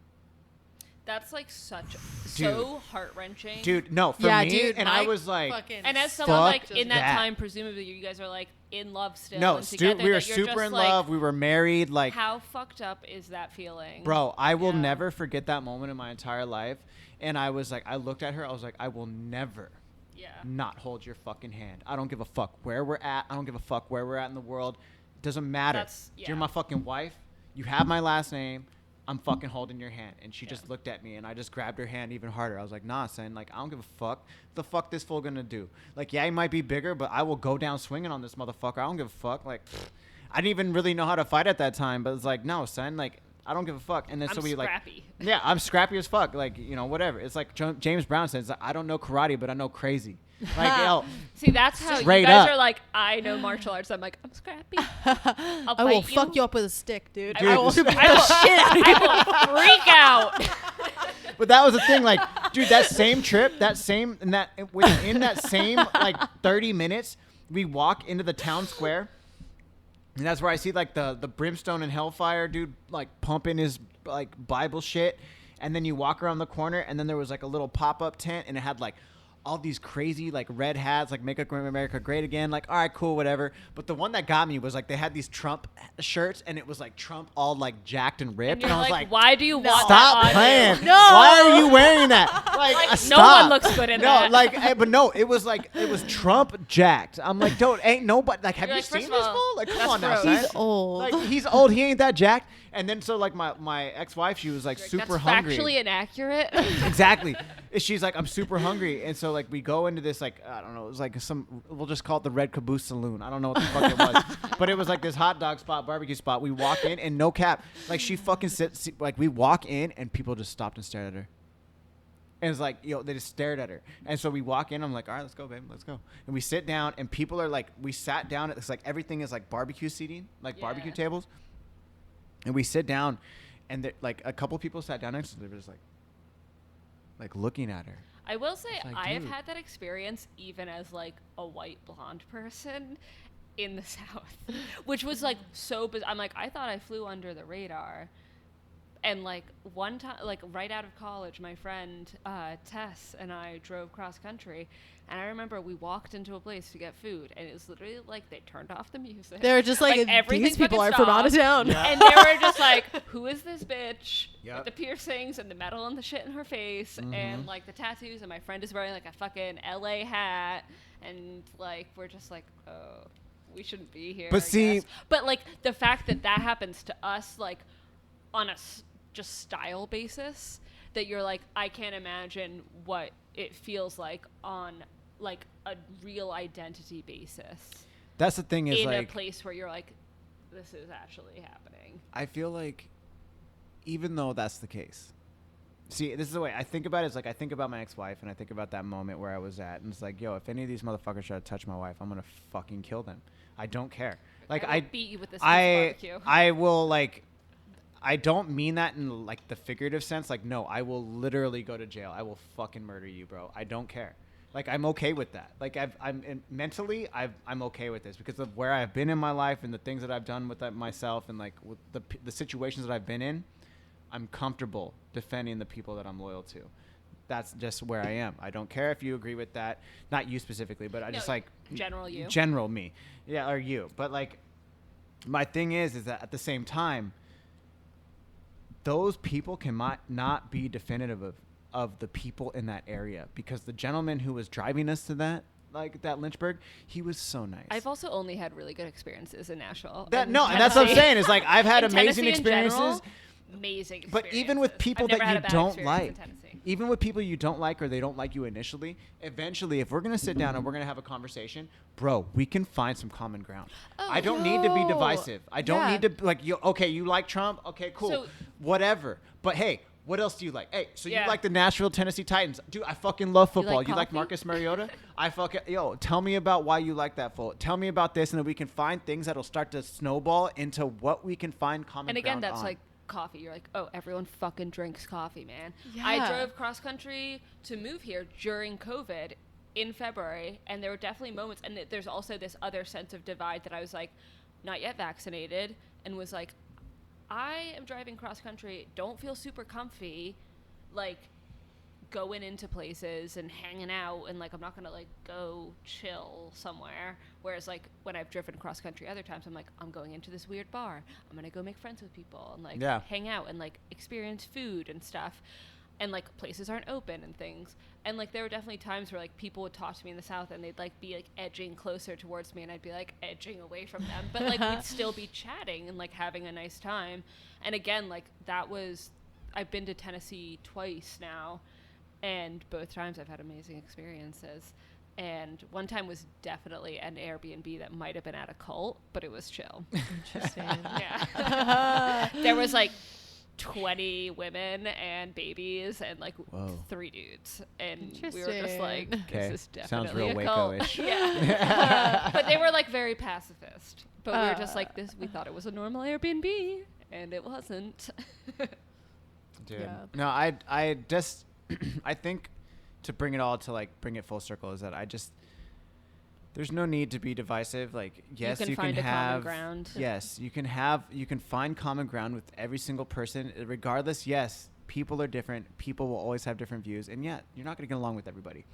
That's like so heart-wrenching. Dude, no, for Yeah, me, dude, and I was like, And as someone Fuck like in that that. time, presumably you guys are like in love still. no, and together, we were that you're super just, in like, love. We were married. Like, How fucked up is that feeling? bro, I will Yeah. never forget that moment in my entire life. And I was like, I looked at her. I was like, I will never Yeah. not hold your fucking hand. I don't give a fuck where we're at. I don't give a fuck where we're at in the world. It doesn't matter. Yeah. You're my fucking wife. You have my last name. I'm fucking holding your hand. And she Yeah. just looked at me, and I just grabbed her hand even harder. I was like, nah, son. Like, I don't give a fuck. What the fuck this fool gonna do? Like, yeah, he might be bigger, but I will go down swinging on this motherfucker. I don't give a fuck. Like, I didn't even really know how to fight at that time. But it's like, no, son. Like, I don't give a fuck. And then I'm so we scrappy. yeah, I'm scrappy as fuck. Like, whatever. It's like James Brown says, I don't know karate, but I know crazy. Like, yo, See, that's how you Straight guys up. are like, I know martial arts. I'm like, I'm scrappy. I'll I will fight fuck you up with a stick, dude. Dude, I will this- beat the shit out of you. I will freak out. but that was the thing. Like, dude, that same trip, within that same like 30 minutes, we walk into the town square. And that's where I see like the brimstone and hellfire dude like pumping his like Bible shit. And then you walk around the corner, and then there was like a little pop-up tent, and it had like all these crazy like red hats, like "Make America Great Again." Like, all right, cool, whatever. But the one that got me was like they had these Trump shirts, and it was like Trump all like jacked and ripped. And I was like, why do you want stop that on playing? you? No. Why are you wearing that? Like no one looks good in no, that. like, but no, it was Trump jacked. I'm like, don't ain't nobody like. Have You're you like, seen first this of all, fool? Like, come that's on now, gross. son. He's old. Like he's old. He ain't that jacked. And then so like my ex-wife, she was like super That's hungry. factually inaccurate. Exactly. She's like, I'm super hungry. And so like we go into this like, I don't know, it was like we'll just call it the Red Caboose Saloon. I don't know what the fuck it was. But it was like this hot dog spot, barbecue spot. We walk in and no cap, like she fucking sits, like we walk in and people just stopped and stared at her. And it's like, they just stared at her. And so we walk in. I'm like, all right, let's go, babe. Let's go. And we sit down and people are like, we sat down. It's like everything is like barbecue seating, like barbecue tables. And we sit down and like a couple people sat down next to her. They were just like looking at her. I will say like, I have dude. had that experience even as like a white blonde person in the South, which was like so I'm like, I thought I flew under the radar. And like one time, like right out of college, my friend Tess and I drove cross country, and I remember we walked into a place to get food, and it was literally like they turned off the music. They're just like everything these people are fucking from out of stopped. town. Yeah. And they were just like, who is this bitch Yep. with the piercings and the metal and the shit in her face and like the tattoos, and my friend is wearing like a fucking LA hat, and like we're just like, oh, we shouldn't be here. But I see- guess. But like the fact that that happens to us like on a just style basis, that you're like, I can't imagine what it feels like on like a real identity basis That's the thing is in like, a place where you're like, this is actually happening. I feel like even though that's the case, see, this is the way I think about it. It's like I think about my ex-wife and I think about that moment where I was at, and it's like, yo, if any of these motherfuckers try to touch my wife, I'm gonna fucking kill them. I don't care. Like I will beat you with this I barbecue. I will like. I don't mean that in like the figurative sense. Like, no, I will literally go to jail. I will fucking murder you, bro. I don't care. Like, I'm okay with that. Like, mentally, I'm okay with this because of where I've been in my life and the things that I've done with myself and like with the situations that I've been in. I'm comfortable defending the people that I'm loyal to. That's just where I am. I don't care if you agree with that. Not you specifically, but I just like general you. General me, yeah, or you. But like, my thing is that at the same time, those people not be definitive of the people in that area, because the gentleman who was driving us to that Lynchburg, he was so nice. I've also only had really good experiences in Nashville. And that's what I'm saying. Is like I've had In amazing Tennessee in experiences. general, amazing experiences. But even with people I've never that had you a bad don't experience in like, Tennessee. even with people you don't like or they don't like you initially, eventually, if we're going to sit down and we're going to have a conversation, bro, we can find some common ground. Oh, I don't need to be no. divisive. I don't Yeah. need to, like, okay, you like Trump? Okay, cool. So- Whatever. But hey, what else do you like? Hey, so Yeah. you like the Nashville, Tennessee Titans. Dude, I fucking love football. like You like coffee? Marcus Mariota? Tell me about why you like that fool. Tell me about this, and then we can find things that'll start to snowball into what we can find common And again, ground that's on. like coffee. You're like, oh, everyone fucking drinks coffee, man. Yeah. I drove cross country to move here during COVID in February, and there were definitely moments. And there's also this other sense of divide that I was like, not yet vaccinated, and was like, I am driving cross country, don't feel super comfy, like going into places and hanging out, and like I'm not gonna like go chill somewhere. Whereas like when I've driven cross country other times, I'm like, I'm going into this weird bar, I'm gonna go make friends with people and like Yeah. hang out and like experience food and stuff, and like places aren't open and things. And like there were definitely times where like people would talk to me in the South and they'd like be like edging closer towards me, and I'd be like edging away from them, but like we'd still be chatting and like having a nice time. And again, like that was, I've been to Tennessee twice now, and both times I've had amazing experiences. And one time was definitely an Airbnb that might have been at a cult, but it was chill. Interesting. Yeah. There was like 20 women and babies and like Whoa. 3 dudes. And we were just Interesting. like, Okay. this is definitely Sounds real a Waco-ish. cult. Yeah. But they were like very pacifist. But we were just like, this. We thought it was a normal Airbnb, and it wasn't. Dude. Yeah. No, I just I think to bring it all to like bring it full circle is that there's no need to be divisive. Like, yes, you can find a have common ground. Yes, you can find common ground with every single person, regardless. Yes, people are different. People will always have different views, and yeah, you're not going to get along with everybody.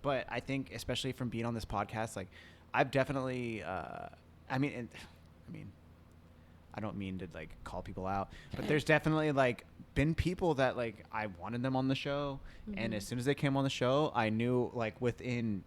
But I think, especially from being on this podcast, like, I've definitely, I mean, I don't mean to like call people out, but there's definitely like been people that like I wanted them on the show, and as soon as they came on the show, I knew like within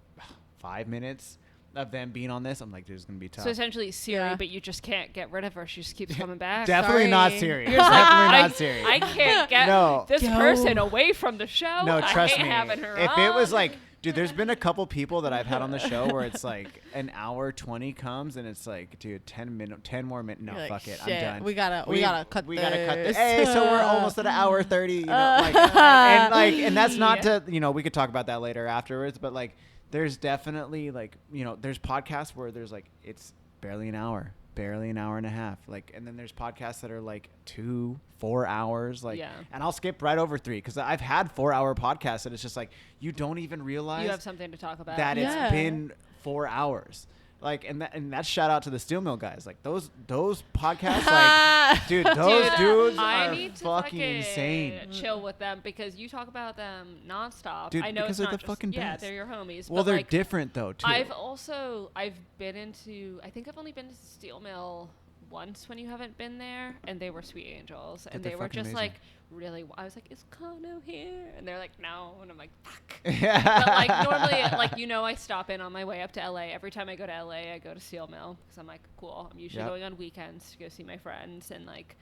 5 minutes of them being on this, I'm like, this is gonna be tough. So essentially Siri, but you just can't get rid of her. She just keeps coming back. Definitely not Sorry. Siri. You're just like, Definitely not Siri. I can't get this person away from the show. No, trust I hate me. having her If on. it was like, dude, there's been a couple people that I've had on the show where it's like an hour 20 comes and it's like, dude, 10 more minutes. No, You're like, fuck it. shit, I'm done. we gotta cut we this. gotta cut this. Hey, so we're almost at an hour 30. You know, and that's not to, you know, we could talk about that later afterwards, but like, there's definitely like, you know, there's podcasts where there's like, it's barely an hour and a half. Like, and then there's podcasts that are like 2-4 hours. Like, and I'll skip right over 3 because I've had 4-hour podcasts and it's just like, you don't even realize you have something to talk about. that it's been 4 hours. Like, and that's shout out to the Steel Mill guys. Like those podcasts, like, dude, those dudes I are need to fucking insane. Chill with them because you talk about them nonstop. Dude, I know because it's they're not the just, fucking best. they're your homies. Well, but they're like, different though too. I've been into. I think I've only been to Steel Mill once when you haven't been there, and they were sweet angels, and they were just amazing. like really. I was like, "Is Kano here?" And they're like, "No," and I'm like, "Fuck." But like normally, like, you know, I stop in on my way up to LA. Every time I go to LA, I go to Steel Mill because I'm like, cool. I'm usually going on weekends to go see my friends and like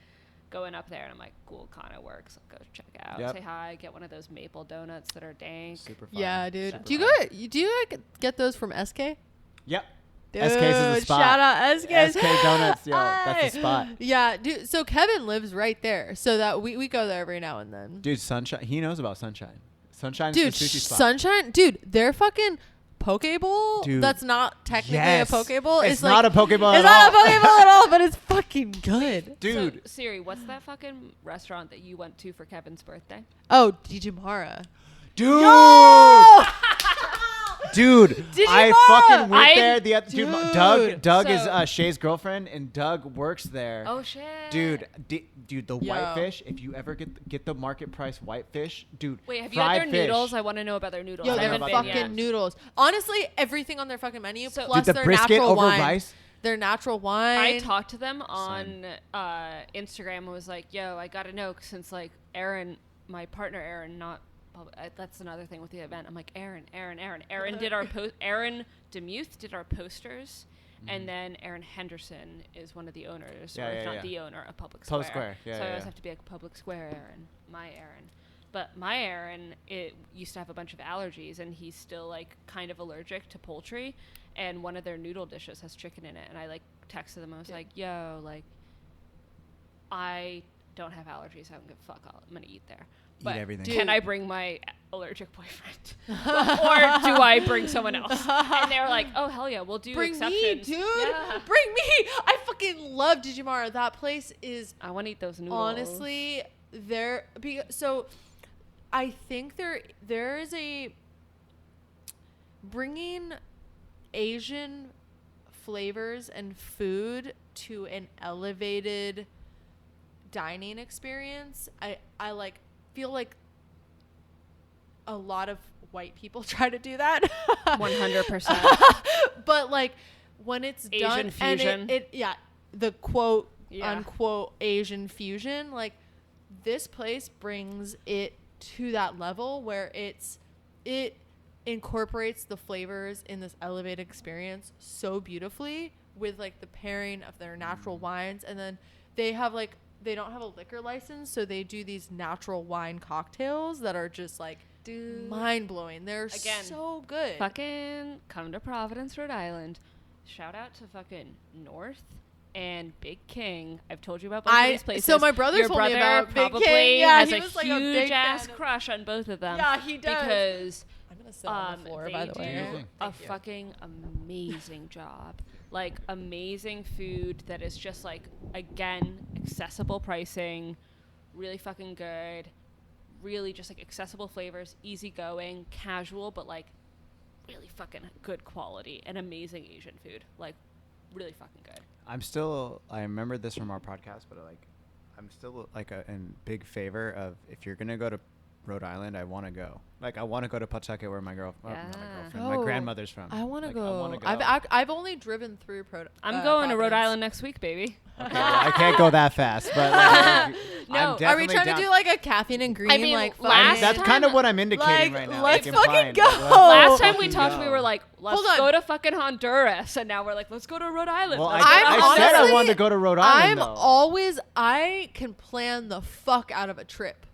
going up there, and I'm like, cool, Kano works. I'll go check out, say hi, get one of those maple donuts that are dank. Super fun. Yeah, dude. Super Do you get those from SK? Yep. Dude, SK's is the spot. Shout out SK. SK Donuts, yo, that's the spot. Yeah, dude. So Kevin lives right there, so that we go there every now and then. Dude, Sunshine, he knows about Sunshine. Sunshine's Dude, the sushi spot. Sunshine, dude. Their fucking poke bowl. Dude, that's not technically yes. a poke bowl. It's not like, a poke bowl It's at all. not a poke bowl at all, but it's fucking good. Dude. So, Siri, what's that fucking restaurant that you went to for Kevin's birthday? Oh, Dijimara. Dude. Yo! Dude, Digimon! I fucking went there. The other Dude. Doug is So- Shay's girlfriend, and Doug works there. Oh shit, Dude, the Yo. whitefish. If you ever get the market price whitefish, dude. Wait, have you had their fried fish. noodles? I want to know about their noodles. Yo, I their haven't been fucking yet. noodles. Honestly, everything on their fucking menu, So- plus Dude, the their brisket natural over wine. rice. Their natural wine. I talked to them on Instagram and was like, yo, I got to know since like Aaron, my partner Aaron, that's another thing with the event. I'm like, Aaron did our Aaron Demuth did our posters, and then Aaron Henderson is one of the owners, or if not the owner of Public Square. Public Square, yeah, So I yeah, always yeah. have to be like Public Square Aaron, my Aaron. But my Aaron, it used to have a bunch of allergies, and he's still like kind of allergic to poultry, and one of their noodle dishes has chicken in it. And I like texted them. I was like, yo, like, I don't have allergies. I don't give a fuck. I'm gonna eat there. But everything. can I bring my allergic boyfriend, or do I bring someone else? And they were like, "Oh hell yeah, we'll do Bring exceptions." me, dude. Yeah. Bring me. I fucking love Digimara. That place is I want to eat those noodles. honestly there. So I think there is a bringing Asian flavors and food to an elevated dining experience. I like feel like a lot of white people try to do that 100%. but like when it's Asian done fusion. and it the quote Yeah. unquote Asian fusion, like this place brings it to that level where it incorporates the flavors in this elevated experience so beautifully with like the pairing of their natural wines, and then they don't have a liquor license, so they do these natural wine cocktails that are just like mind blowing. They're Again, so good. Fucking come to Providence, Rhode Island. Shout out to fucking North and Big King. I've told you about both of these places. So my brother Your told me brother about Big probably King. Yeah, has he a was like a big huge ass fan of- crush on both of them. Yeah, he does. Because I'm gonna sit on the floor, they by the do way. a Thank you. fucking amazing job. Like amazing food that is just like, again, accessible pricing, really fucking good, really just like accessible flavors, easygoing, casual, but like really fucking good quality and amazing Asian food. Like, really fucking good. I remember this from our podcast, but like, I'm still like in big favor of if you're gonna go to Rhode Island, I want to go. Like, I want to go to Pawtucket, where my girlfriend, my grandmother's from. I want to like, go. go. I've only driven through I'm going to Rhode Island next week, baby. Okay, well, I can't go that fast, but like, No. Are we trying to do like a caffeine and green? I mean, like last that's time- kind of what I'm indicating right now. let's like, fucking implying, go. like, let's Last time we fucking talked, go. we were like, let's Hold on. go to fucking Honduras, and now we're like, let's go to Rhode Island. Well, Let's I go to said I honestly, wanted to go to Rhode Island. I can plan the fuck out of a trip.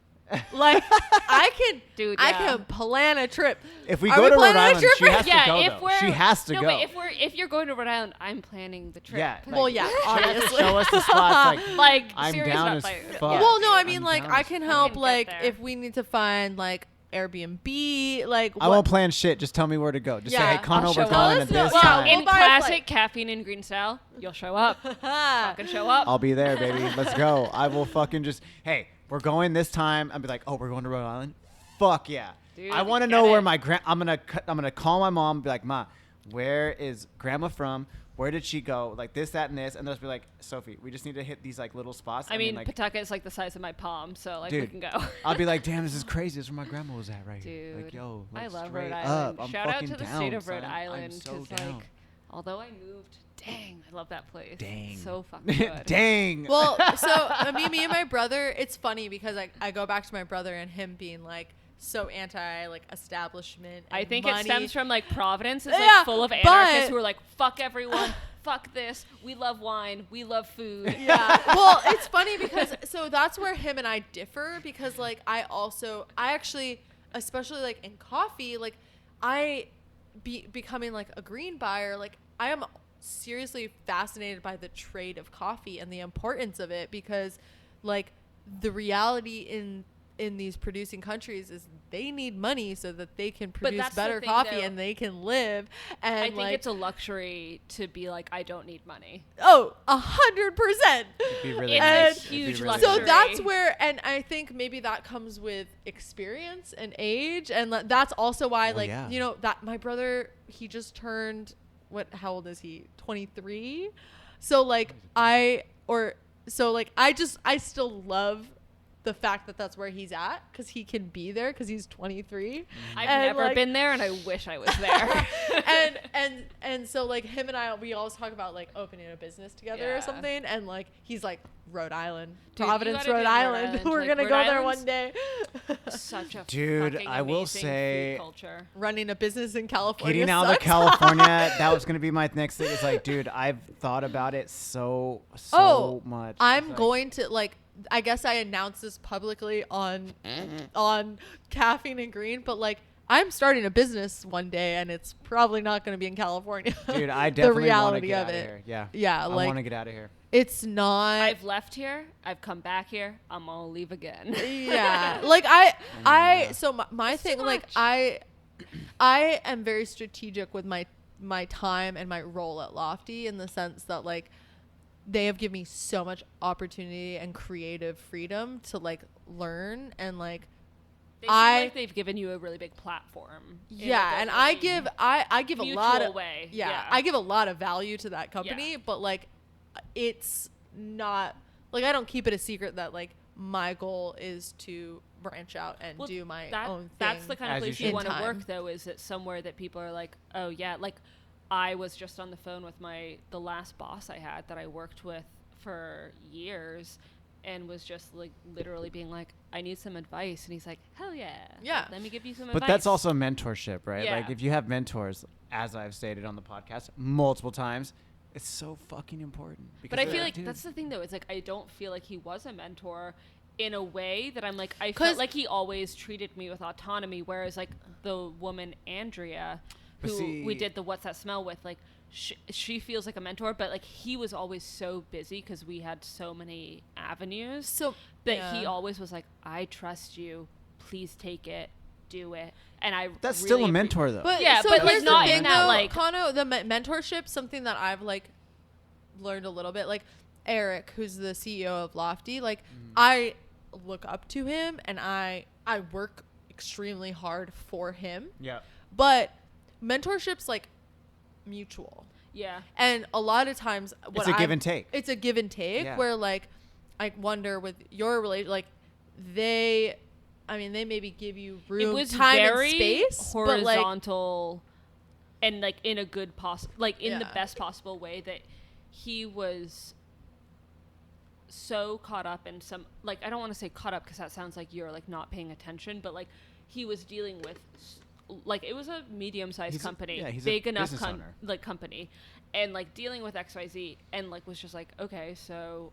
Like I can plan a trip. If we Are go we to Rhode planning a Island, trip? she has to go. if Though. we're She has to no, go. but if you're going to Rhode Island, I'm planning the trip. Yeah. Well, yeah, She has to obviously. show us the spots. Like, Like, I'm serious down about as playing. fuck. Yeah. Well, no, I I'm mean like down I as can fuck. help. get Like there. if we need to find like Airbnb, like I won't plan shit. Just tell me where to go. Just say, Yeah, hey, Connor, I'll we're show going up. at this Well, time. we'll In buy a classic flight. caffeine and green style, you'll show up. Fucking show up. I'll be there, baby. Let's go. I will fucking just, hey, we're going this time. I'll be like, oh, we're going to Rhode Island? Fuck yeah. Dude, I want to get know where it. my I'm gonna call my mom and be like, Ma, where is grandma from? Where did she go? Like this, that, and this. And they'll just be like, Sophie, we just need to hit these like little spots. I mean, like, Pawtucket is like the size of my palm, so like Dude, we can go. I'll be like, damn, this is crazy. This is where my grandma was at right here. Dude, Like, yo, I like, love straight Rhode up. Island. I'm Shout out fucking to the down, state of Rhode son. Island, I'm so because down. like, although I moved, dang, I love that place. Dang. So fucking good. Dang. Well, so me and my brother, it's funny because I go back to my brother and him being like so anti like establishment. I and think money. it stems from like Providence is Yeah, like full of anarchists but- who are like, fuck everyone, fuck this, we love wine, we love food. Yeah. Well, it's funny because so that's where him and I differ because like I actually especially like in coffee like becoming like a green buyer like I am seriously fascinated by the trade of coffee and the importance of it because like the reality in these producing countries is they need money so that they can produce that's the better thing, coffee though. and they can live. And I think like, it's a luxury to be like, I don't need money. 100%. It'd be really And- nice. It's It'd be huge really So luxury. nice. that's where, and I think maybe that comes with experience and age, and that's also why, Well, like, yeah. you know, that my brother, he just turned how old is he? 23. So like I still love the fact that that's where he's at because he can be there because he's 23. I've And, never like- been there, and I wish I was there. and so like him and I, we always talk about like opening a business together or Yeah. something, and like he's like Rhode Island, Dude, you Providence, gotta Rhode do Rhode Island. Island. We're Like, gonna Rhode go there Island's one day. Such a Dude, fucking I will amazing say- food culture. Running a business in California. Getting out of sucks. California, that was gonna be my next thing. It's like, dude, I've thought about it so much. I'm It's like, going to like. I guess I announced this publicly on Caffeine and Green, but like I'm starting a business one day, and it's probably not going to be in California. dude, I the definitely want to reality get of out of it. here. Yeah, Yeah, I like want to get out of here. it's not. I've left here. I've come back here. I'm gonna leave again. Yeah, like I so my It's thing too like much. I am very strategic with my time and my role at Lofty in the sense that like they have given me so much opportunity and creative freedom to like learn and like They seem like they've given you a really big platform. in, yeah, like, a and I really give a lot mutual of way. yeah, I give a lot of value to that company, Yeah. but like it's not like I don't keep it a secret that like my goal is to branch out and Well, do my that, own thing. That's the kind As of you place you should. want to In work, time. though. Is it somewhere that people are like, oh yeah, like I was just on the phone with the last boss I had that I worked with for years, and was just like literally being like, I need some advice, and he's like, hell yeah, Yeah. let me give you some But advice. that's also mentorship, right? Yeah. Like if you have mentors, as I've stated on the podcast multiple times, it's so fucking important. But I because, feel like dude, that's the thing, though. It's like I don't feel like he was a mentor in a way that I'm like, I 'Cause- felt like he always treated me with autonomy, whereas like the woman Andrea, But who we see- did the What's That Smell with, like she feels like a mentor, but like he was always so busy because we had so many avenues so that he yeah. always was like, I trust you, please take it, do it. And I that's really still a mentor, though. But Yeah, so but, like, here's the not in thing, that, though, like- Kano, the mentorship, something that I've like learned a little bit. Like Eric, who's the CEO of Lofty, like I look up to him and I work extremely hard for him. yeah. But mentorship's like mutual. Yeah. And a lot of times It's a give and take. It's a give and take Yeah. where like I wonder with your relation, like they maybe give you room, It was time very and space, horizontal, and like in a good in the Yeah. best possible way, that he was so caught up in some, like, I don't want to say caught up because that sounds like you're like not paying attention, but like he was dealing with like, it was a medium-sized company, he's big a enough business owner. like company, and like dealing with XYZ, and like was just like, okay, so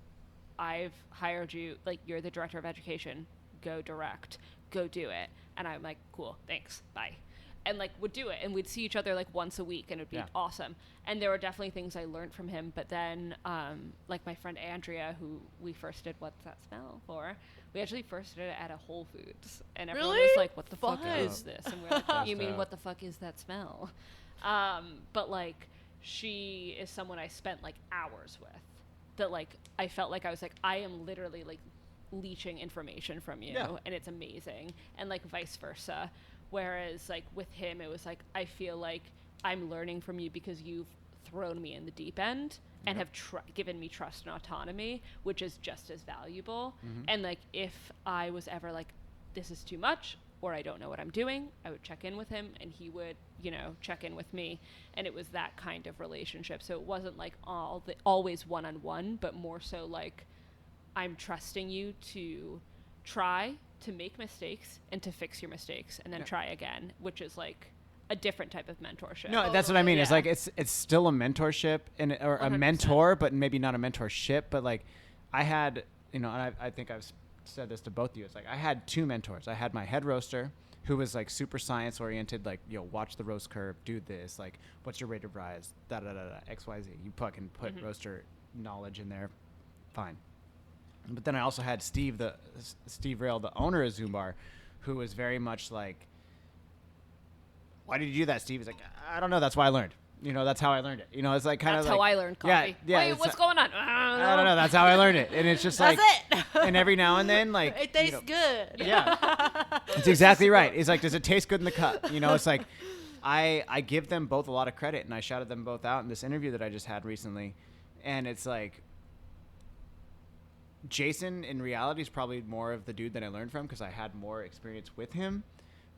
I've hired you, like, you're the director of education, go direct, go do it. And I'm like, cool, thanks, bye. And like would do it, and we'd see each other like once a week, and it'd be awesome. And there were definitely things I learned from him. But then like my friend Andrea, who we first did What's That Smell for, we actually first did it at a Whole Foods, and everyone was like, what the fuck is this? And we're like, you mean what the fuck is that smell? But like, she is someone I spent like hours with, that like I felt like I was like, I am literally like leeching information from you, and it's amazing, and like vice versa. Whereas like with him, it was like, I feel like I'm learning from you because you've thrown me in the deep end and have given me trust and autonomy, which is just as valuable. And like, if I was ever like, this is too much, or I don't know what I'm doing, I would check in with him, and he would, you know, check in with me. And it was that kind of relationship. So it wasn't like always one-on-one, but more so like, I'm trusting you to try to make mistakes and to fix your mistakes and then try again, which is like a different type of mentorship. No, that's what I mean. It's like, it's still a mentorship or a 100%. mentor, but maybe not a mentorship. But like, I had, you know, and I think I've said this to both of you. It's like, I had two mentors. I had my head roaster, who was like super science oriented, like, you know, watch the roast curve, do this, like, what's your rate of rise, XYZ. You fucking put roaster knowledge in there, fine. But then I also had Steve Rail, the owner of Zoom Bar, who was very much like, why did you do that, Steve? He's like, I don't know. That's why I learned. You know, that's how I learned it. You know, it's like kind of That's like, how I learned coffee. Yeah. Wait, what's going on? I don't know. That's how I learned it. And it's just like, That's it. and every now and then, like, It tastes good. Yeah. It's exactly right. It's like, does it taste good in the cup? You know, it's like, I give them both a lot of credit, and I shouted them both out in this interview that I just had recently. And it's like, Jason in reality is probably more of the dude that I learned from, because I had more experience with him.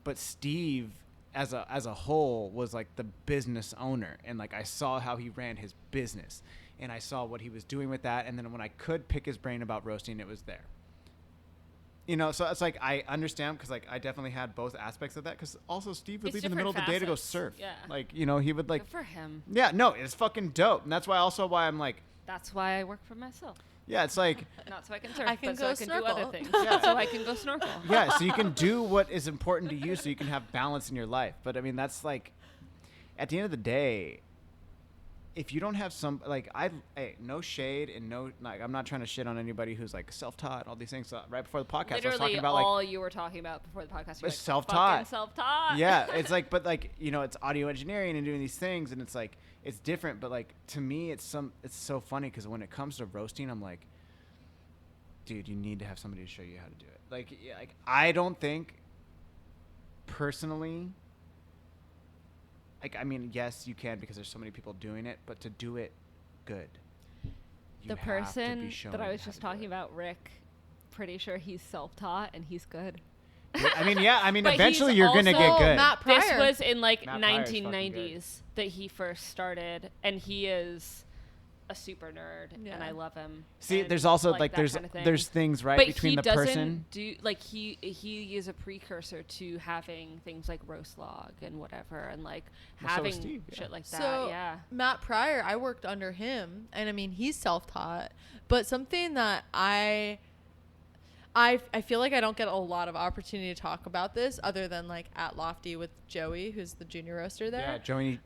But Steve, as a whole, was like the business owner, and like I saw how he ran his business, and I saw what he was doing with that. And then when I could pick his brain about roasting, it was there. You know, so it's like, I understand, because like I definitely had both aspects of that, because also Steve would leave in the middle of the day to go surf. Yeah. Like, you know, he would like. Good for him. Yeah, no, it's fucking dope, and that's why I'm like. That's why I work for myself. Yeah, it's like. Not so I can surf, I can but so go I can do other snorkel. things. Yeah. So I can go snorkel. Yeah, so you can do what is important to you, so you can have balance in your life. But I mean, that's like, at the end of the day, if you don't have some, like, hey, no shade and no, like, I'm not trying to shit on anybody who's like self-taught and all these things. So right before the podcast, I was Literally talking about all like, you were talking about before the podcast. was Like, self-taught. fucking self-taught. Yeah, it's like, but like, you know, it's audio engineering and doing these things, and it's like, it's different. But like, to me, it's so funny, because when it comes to roasting, I'm like, dude, you need to have somebody to show you how to do it. Like, yeah, like, I don't think personally, like, I mean, yes, you can, because there's so many people doing it, but to do it good, you The have to be person shown that I was how just to do talking it. about, Rick, pretty sure he's self-taught and he's good. I mean, yeah, I mean, But eventually he's you're gonna get also good. Matt Pryor. This was in like Matt Pryor's fucking 1990s that he first started, and he is a super nerd, and Yeah. I love him. See, and there's also like that kind of thing. there's things right but between he the doesn't person. do like he is a precursor to having things like roast log and whatever, and like Well, so having is Steve, yeah. shit like that. So Yeah. Matt Pryor, I worked under him, and I mean, he's self-taught, but something that I feel like I don't get a lot of opportunity to talk about this, other than like at Lofty with Joey, who's the junior roaster there. Yeah,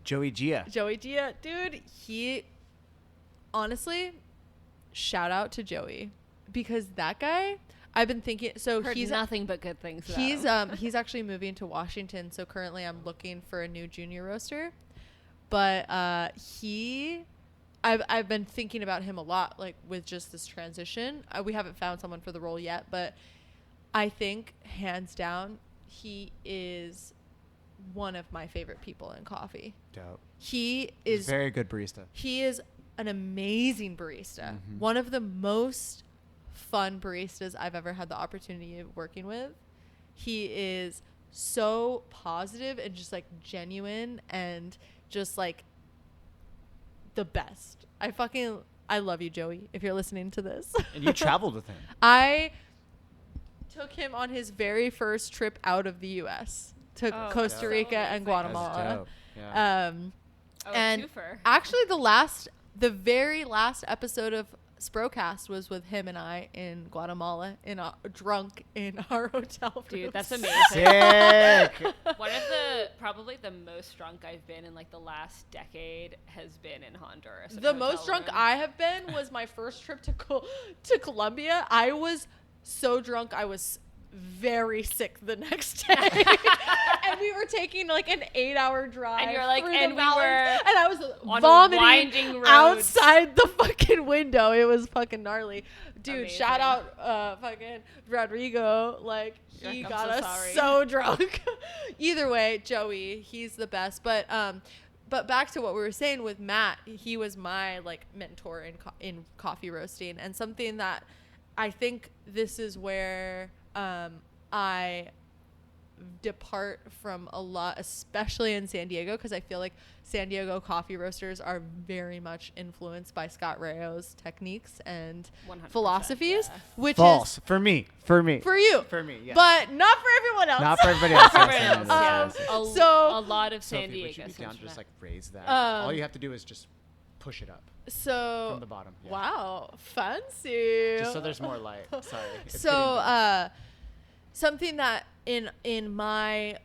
Joey Gia. Joey Gia, dude, he honestly, shout out to Joey, because that guy, I've been thinking, so Heard he's nothing but good things about he's him. he's actually moving to Washington, so currently I'm looking for a new junior roaster, but I've been thinking about him a lot, like with just this transition. We haven't found someone for the role yet, but I think hands down he is one of my favorite people in coffee. Dope. He is very good barista. He is an amazing barista. One of the most fun baristas I've ever had the opportunity of working with. He is so positive and just like genuine and just like the best. I love you, Joey, if you're listening to this. And you traveled with him. I took him on his very first trip out of the U.S. to Costa Rica and Guatemala. That's dope. Yeah. And twofer. actually the very last episode of Sprocast was with him and I in Guatemala, drunk in our hotel room. Dude, that's amazing. Sick. One of the probably the most drunk I've been in like the last decade has been in Honduras. The most drunk I have been was my first trip to Colombia. I was so drunk I was very sick the next day. And we were taking like an 8-hour drive. And you're like, through and the we mountains, were and I was on vomiting winding roads. outside the fucking window. It was fucking gnarly. Dude, Amazing. shout out fucking Rodrigo. Like, he I'm got so us sorry. so drunk. Either way, Joey, he's the best. But back to what we were saying with Matt, he was my like mentor in coffee roasting, and something that I think this is where I depart from a lot, especially in San Diego, because I feel like San Diego coffee roasters are very much influenced by Scott Rayo's techniques and 100%, philosophies, yeah. which False. is For me. for you, For me, yeah. but not for everyone else. Not for everybody else. Everyone Yes, else, yes, yeah. yes, yes. So- A lot of San Sophie, Diego. would you be down to just like raise that? Um, All you have to do is just push it up So from the bottom. Yeah. wow, fancy. Just so there's more light. Sorry. It's So getting big. something that in my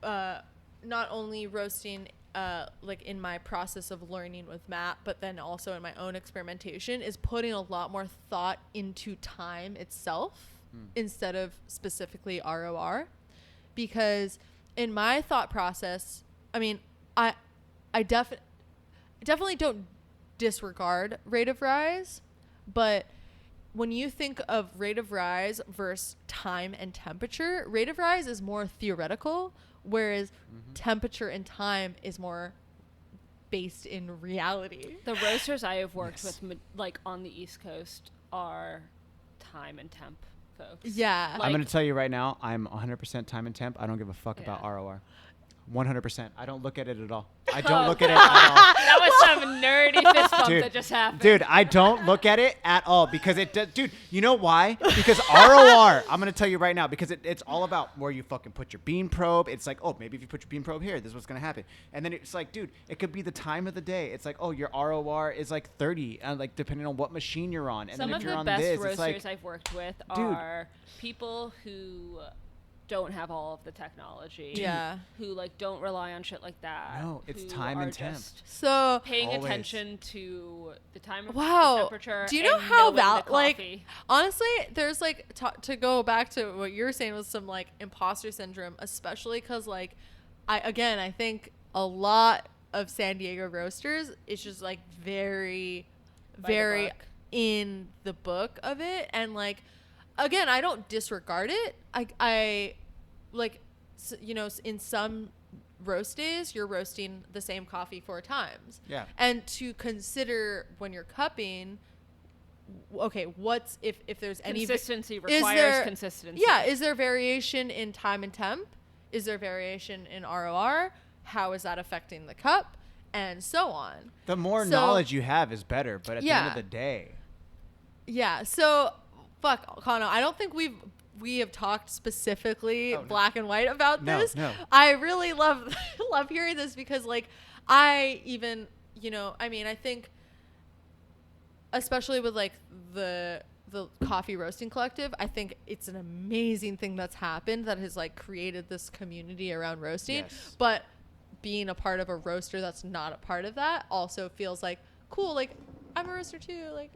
not only roasting like in my process of learning with Matt, but then also in my own experimentation, is putting a lot more thought into time itself instead of specifically ROR. Because in my thought process, I mean, I definitely don't disregard rate of rise, but when you think of rate of rise versus time and temperature, rate of rise is more theoretical, whereas temperature and time is more based in reality. The roasters I have worked with, like on the East Coast, are time and temp folks. Yeah. I'm like- going to tell you right now, I'm 100% time and temp. I don't give a fuck about Yeah. ROR. 100%. I don't look at it at all. I don't look at it at all. That was some nerdy fist bump Dude, that just happened. Dude, I don't look at it at all because it does. Dude, you know why? Because ROR, I'm going to tell you right now, because it's all about where you fucking put your bean probe. It's like, oh, maybe if you put your bean probe here, this is what's going to happen. And then it's like, dude, it could be the time of the day. It's like, oh, your ROR is like 30, like depending on what machine you're on. And Some then of if you're the on best this, roasters it's like, I've worked with Dude. are people who don't have all of the technology. Yeah. Who like don't rely on shit like that. No, it's who time are and temp. just So paying Always. attention to the time of the wow, temperature. do you know and how knowing the like coffee. honestly, there's like to go back to what you're saying with some like imposter syndrome, especially because like I think a lot of San Diego roasters, it's just like very By the very book. in the book of it, and like again, I don't disregard it. I like you know, in some roast days you're roasting the same coffee 4 times. Yeah. And to consider when you're cupping, okay, what's if there's any Consistency is requires there- consistency. Yeah, is there variation in time and temp? Is there variation in ROR? How is that affecting the cup? And so on. The more So- knowledge you have is better, but at the end of Yeah. the day, Yeah. So fuck, Kano, I don't think we have talked specifically Oh, no. black and white about No, this. no. I really love love hearing this because like I even, you know, I mean, I think especially with like the coffee roasting collective, I think it's an amazing thing that's happened that has like created this community around roasting. Yes. But being a part of a roaster that's not a part of that also feels like cool. Like I'm a roaster too. Like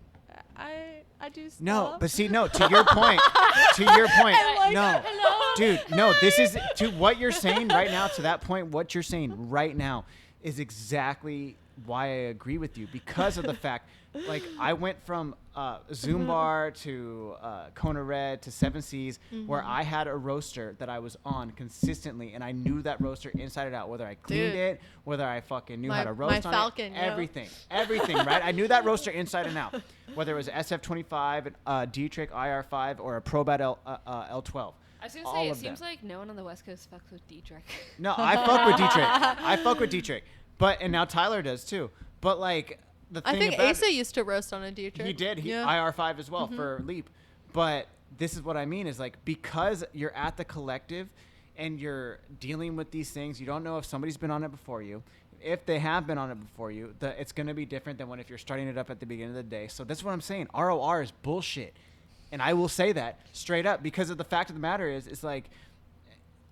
I do stuff. no, but see, no, to your point, I'm like, no, hello? dude, no, this is to what you're saying right now, to that point, what you're saying right now is exactly why I agree with you, because of the fact Like I went from Zoom Bar to Kona Red to Seven Seas, where I had a roaster that I was on consistently, and I knew that roaster inside and out, whether I cleaned it, whether I fucking knew how to roast on Falcon, it, everything, right? I knew that roaster inside and out, whether it was SF25, Dietrich IR5, or a Probat L12. I was gonna say, it seems like no one on the West Coast fucks with Dietrich. No, I fuck with Dietrich. And now Tyler does too. But like the thing I think about Asa used to roast on a Dietrich. he did. IR5 as well for Leap. But this is what I mean is like, because you're at the collective and you're dealing with these things, you don't know if somebody's been on it before you. If they have been on it before you, it's going to be different than if you're starting it up at the beginning of the day. So that's what I'm saying. ROR is bullshit. And I will say that straight up, because of the fact of the matter is, it's like,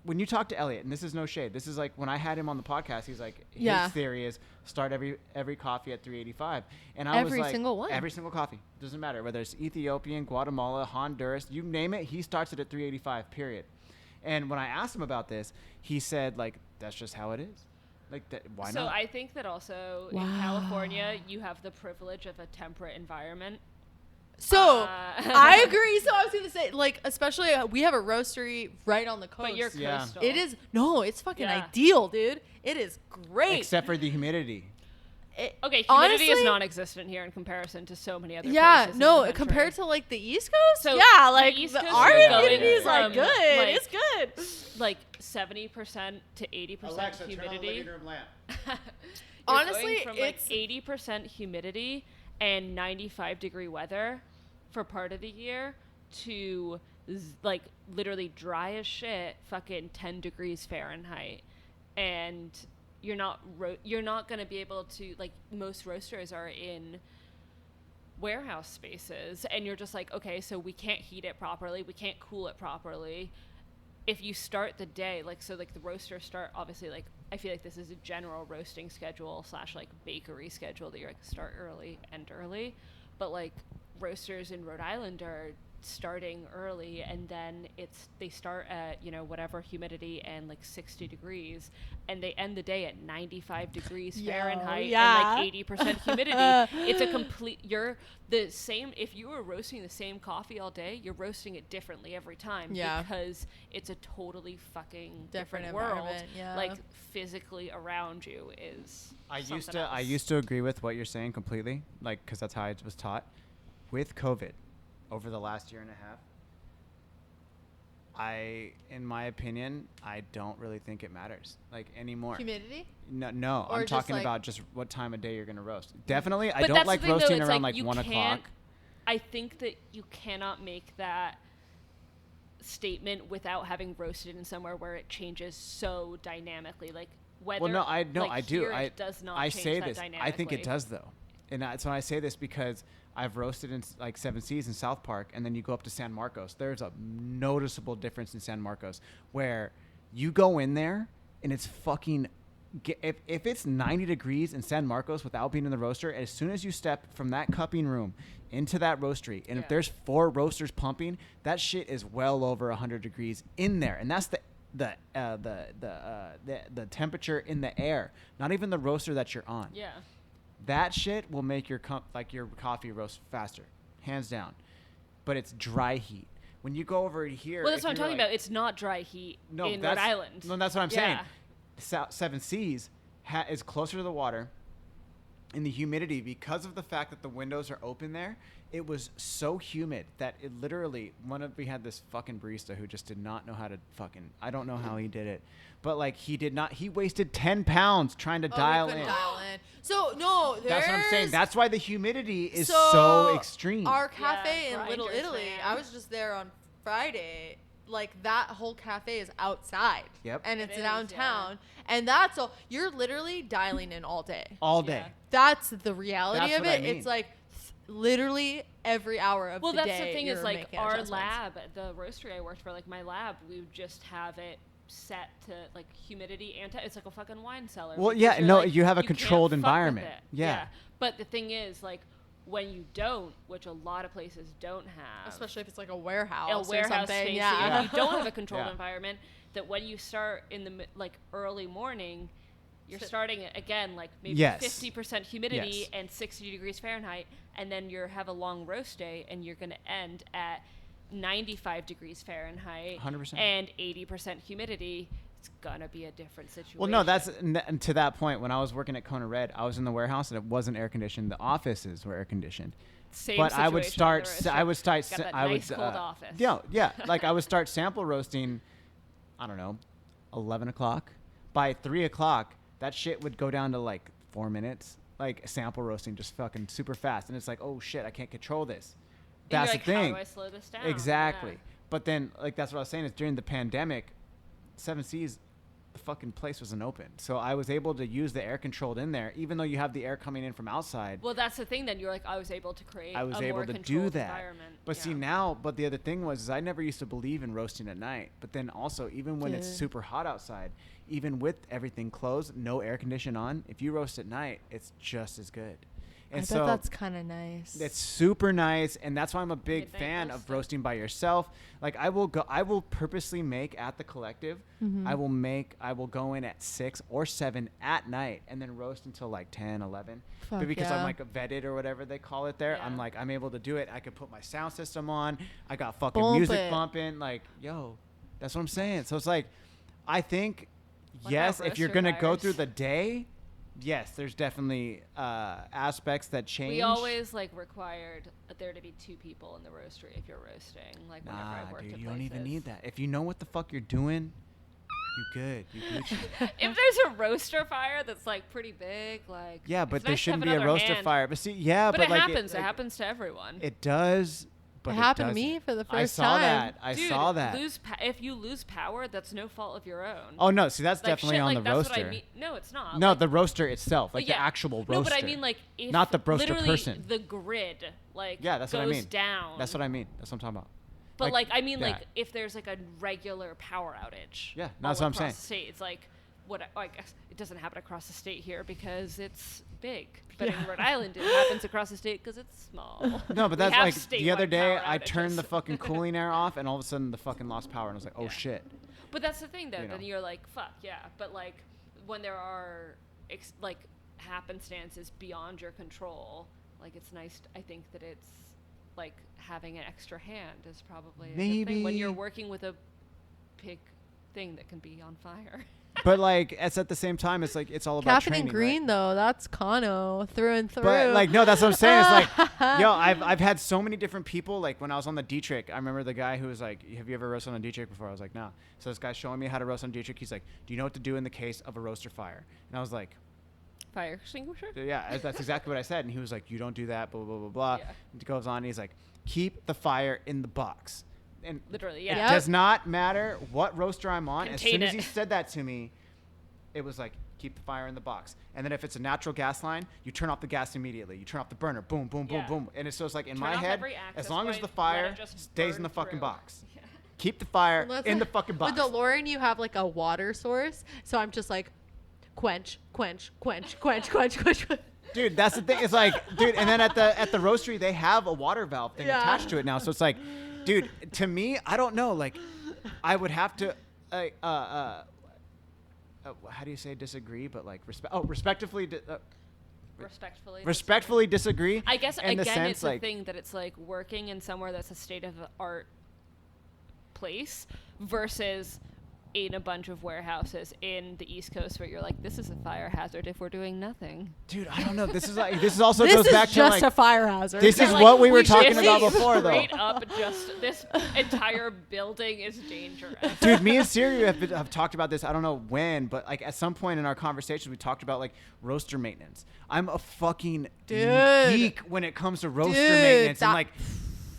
when you talk to Elliot, and this is no shade, this is like when I had him on the podcast, he's like, his theory is start every coffee at 385. And I was like, every single one. Every single coffee. Doesn't matter whether it's Ethiopian, Guatemala, Honduras, you name it, he starts it at 385, period. And when I asked him about this, he said, like, that's just how it is. Like, why not? So I think that also in California, you have the privilege of a temperate environment. So I agree. So I was gonna say, like, especially we have a roastery right on the coast. But you're coastal. It is it's fucking ideal, dude. It is great. Except for the humidity. Okay, humidity honestly, is non-existent here in comparison to so many other places. No, compared to like the East Coast, so like the East Coast our humidity is from, like good. Like, it's good. Like 70% to 80% Alexa, humidity. turn on the living room lamp. Honestly, going from like 80% humidity and 95 degree weather for part of the year to like literally dry as shit, fucking 10 degrees Fahrenheit, and you're not going to be able to, like, most roasters are in warehouse spaces, and you're just like, okay, so we can't heat it properly, we can't cool it properly. If you start the day, like, so like the roasters start, obviously, like, I feel like this is a general roasting schedule / like bakery schedule that you're like start early, end early, but like roasters in Rhode Island are starting early, and then they start at, you know, whatever humidity and like 60 degrees, and they end the day at 95 degrees Fahrenheit and like 80% humidity. It's a complete, you're the same. If you were roasting the same coffee all day, you're roasting it differently every time, because it's a totally fucking different world. Like physically around you is I used to agree with what you're saying completely, like, because that's how I was taught. With COVID over the last year and a half, in my opinion, I don't really think it matters, like, anymore. Humidity? No, or I'm talking like about just what time of day you're gonna roast. Definitely, but I don't like roasting around like 1 o'clock. I think that you cannot make that statement without having roasted in somewhere where it changes so dynamically, like weather. Oh, Well, I do. It does not. I change say that this. dynamically. I think it does though, and so I say this because I've roasted in like Seven Seas in South Park, and then you go up to San Marcos. There's a noticeable difference in San Marcos where you go in there and it's fucking. If it's 90 degrees in San Marcos without being in the roaster, as soon as you step from that cupping room into that roastery, and if there's 4 roasters pumping, that shit is well over 100 degrees in there, and that's the temperature in the air, not even the roaster that you're on. Yeah. That shit will make your your coffee roast faster, hands down. But it's dry heat. When you go over here, well, that's what I'm talking about. It's not dry heat in Rhode Island. No, that's what I'm saying. Seven Seas is closer to the water, and the humidity, because of the fact that the windows are open there, it was so humid that it literally, we had this fucking barista who just did not know how to fucking, I don't know how he did it, but like he wasted 10 pounds trying to dial in. So no, that's what I'm saying. That's why the humidity is so extreme. Our cafe in Little Grinders, Italy, man. I was just there on Friday. Like, that whole cafe is outside. Yep. And it's It is, downtown. And that's all. You're literally dialing in all day. All day. Yeah. That's the reality That's of what it. I mean. It's like literally every hour of the day. Well, that's the thing, is like making our adjustments. lab, the roastery I worked for, like my lab, we would just have it set to like humidity it's like a fucking wine cellar. Well, because yeah, you're, no, like, you have a can't controlled fuck with environment. it. Yeah. But the thing is, like, when you don't, which a lot of places don't have, Especially if it's like a warehouse a or warehouse something. space, Yeah. if you don't have a controlled Yeah. environment, that when you start in the like early morning, You're starting again like maybe Yes. 50% humidity Yes. and 60 degrees Fahrenheit, and then you have a long roast day, and you're going to end at 95 degrees Fahrenheit 100%. and 80% humidity. It's going to be a different situation. Well, no, that's and to that point. When I was working at Kona Red, I was in the warehouse and it wasn't air conditioned. The offices were air conditioned. Same But I would situation start. on the roaster. I would start. Got that I would. nice cold office. Yeah. Like I would start sample roasting. I don't know, 11 o'clock. By 3 o'clock, that shit would go down to like 4 minutes. Like sample roasting, just fucking super fast, and it's like, oh shit, I can't control this. And That's you're like, the thing. How do I slow this down? Exactly. Yeah. But then, like that's what I was saying is during the pandemic, Seven Seas, the fucking place wasn't open, so I was able to use the air controlled in there, even though you have the air coming in from outside. Well, that's the thing. Then you're like, I was able to create. I was a able more to do controlled that. environment. But Yeah. see now, but the other thing was is I never used to believe in roasting at night. But then also, even when it's Dude. super hot outside, even with everything closed, no air condition on, if you roast at night, it's just as good. And I so bet that's kind of nice. it's super nice, and that's why I'm a big Midnight fan of roasting. roasting by yourself. Like I will purposely make at the collective. Mm-hmm. I will go in at 6 or 7 at night and then roast until like 10, 11. Fuck But because yeah. I'm like vetted or whatever they call it there, Yeah. I'm able to do it. I could put my sound system on. I got fucking Bump music it. bumping. Like, yo, that's what I'm saying. So it's like, I think, What yes, about if you're roaster gonna go fires? through the day, yes, there's definitely aspects that change. We always like required there to be 2 people in the roastery if you're roasting. Like whenever I Nah, worked dude, at you don't even places. need that. If you know what the fuck you're doing, you good. You Gucci. If there's a roaster fire that's like pretty big, like Yeah, but it's there nice to shouldn't have be a another roaster hand. fire. But see, yeah, But but it like happens. It like, happens to everyone. It does. But It happened to doesn't. me for the I first saw time. that. I Dude, saw that. If you lose power, that's no fault of your own. Oh no, see that's Like, definitely shit, on like, the that's roaster. What I mean. No, it's not. No, Like, the roaster itself, like the yeah. actual roaster. No, but I mean like if Not the roaster literally person. the grid like Yeah, that's goes what I mean. down. That's what I mean. That's what I'm talking about. But like I mean yeah. like if there's like a regular power outage. Yeah, all that's what I'm across saying. The state, it's like what I guess it doesn't happen across the state here because it's big. But in Rhode Island, it happens across the state because it's small. No, but We that's have like the other statewide day power I turned the outages. fucking cooling air off and all of a sudden the fucking lost power and I was like, oh Yeah. shit. But that's the thing, though. You Then know. you're like, fuck, yeah. But, like, when there are, like, happenstances beyond your control, like, it's nice, I think, that it's, like, having an extra hand is probably a good thing when you're Maybe. working with a big thing that can be on fire. But like it's at the same time it's like it's all about Caffeine training, and green right? though, that's Kano through and through. But like no, that's what I'm saying. It's like yo, I've had so many different people. Like when I was on the Dietrich, I remember the guy who was like, "Have you ever roasted on a Dietrich before?" I was like, "No." So this guy's showing me how to roast on Dietrich. He's like, "Do you know what to do in the case of a roaster fire?" And I was like, Fire extinguisher? "Yeah, that's exactly what I said." And he was like, "You don't do that." Blah blah blah blah. Yeah. And it goes on. And he's like, "Keep the fire in the box." And Literally, it yeah. Yep. does not matter what roaster I'm on. As Contain soon as it. he said that to me, it was like, keep the fire in the box. And then if it's a natural gas line, you turn off the gas immediately. You turn off the burner. Boom, boom, boom, Yeah. boom. And it's just like in Turn my off head, every access as long as point, the let fire it just stays in burn the fucking through. box. Yeah. Keep the fire Well, that's in the it. fucking box. With DeLorean, you have like a water source, so I'm just like, quench, quench, quench, quench, quench, quench. quench. Dude, that's the thing. It's like, dude, and then at the roastery, they have a water valve thing Yeah. attached to it now. So it's like, dude, to me, I don't know. Like, I would have to, how do you say disagree? But like, respectively. Respectfully disagree. I guess in the again, sense, it's like, a thing that it's like working in somewhere that's a state of the art place versus in a bunch of warehouses in the East Coast where you're like, this is a fire hazard if we're doing nothing. dude, I don't know. This is like, this is also This goes is back just to like, a fire hazard. this is Like, what we were should talking say about before, though. Straight up, just this entire building is dangerous. Dude, me and Siri have talked about this. I don't know when, but like at some point in our conversations, we talked about like roaster maintenance. I'm a fucking Dude. geek when it comes to roaster Dude, maintenance. And that- like,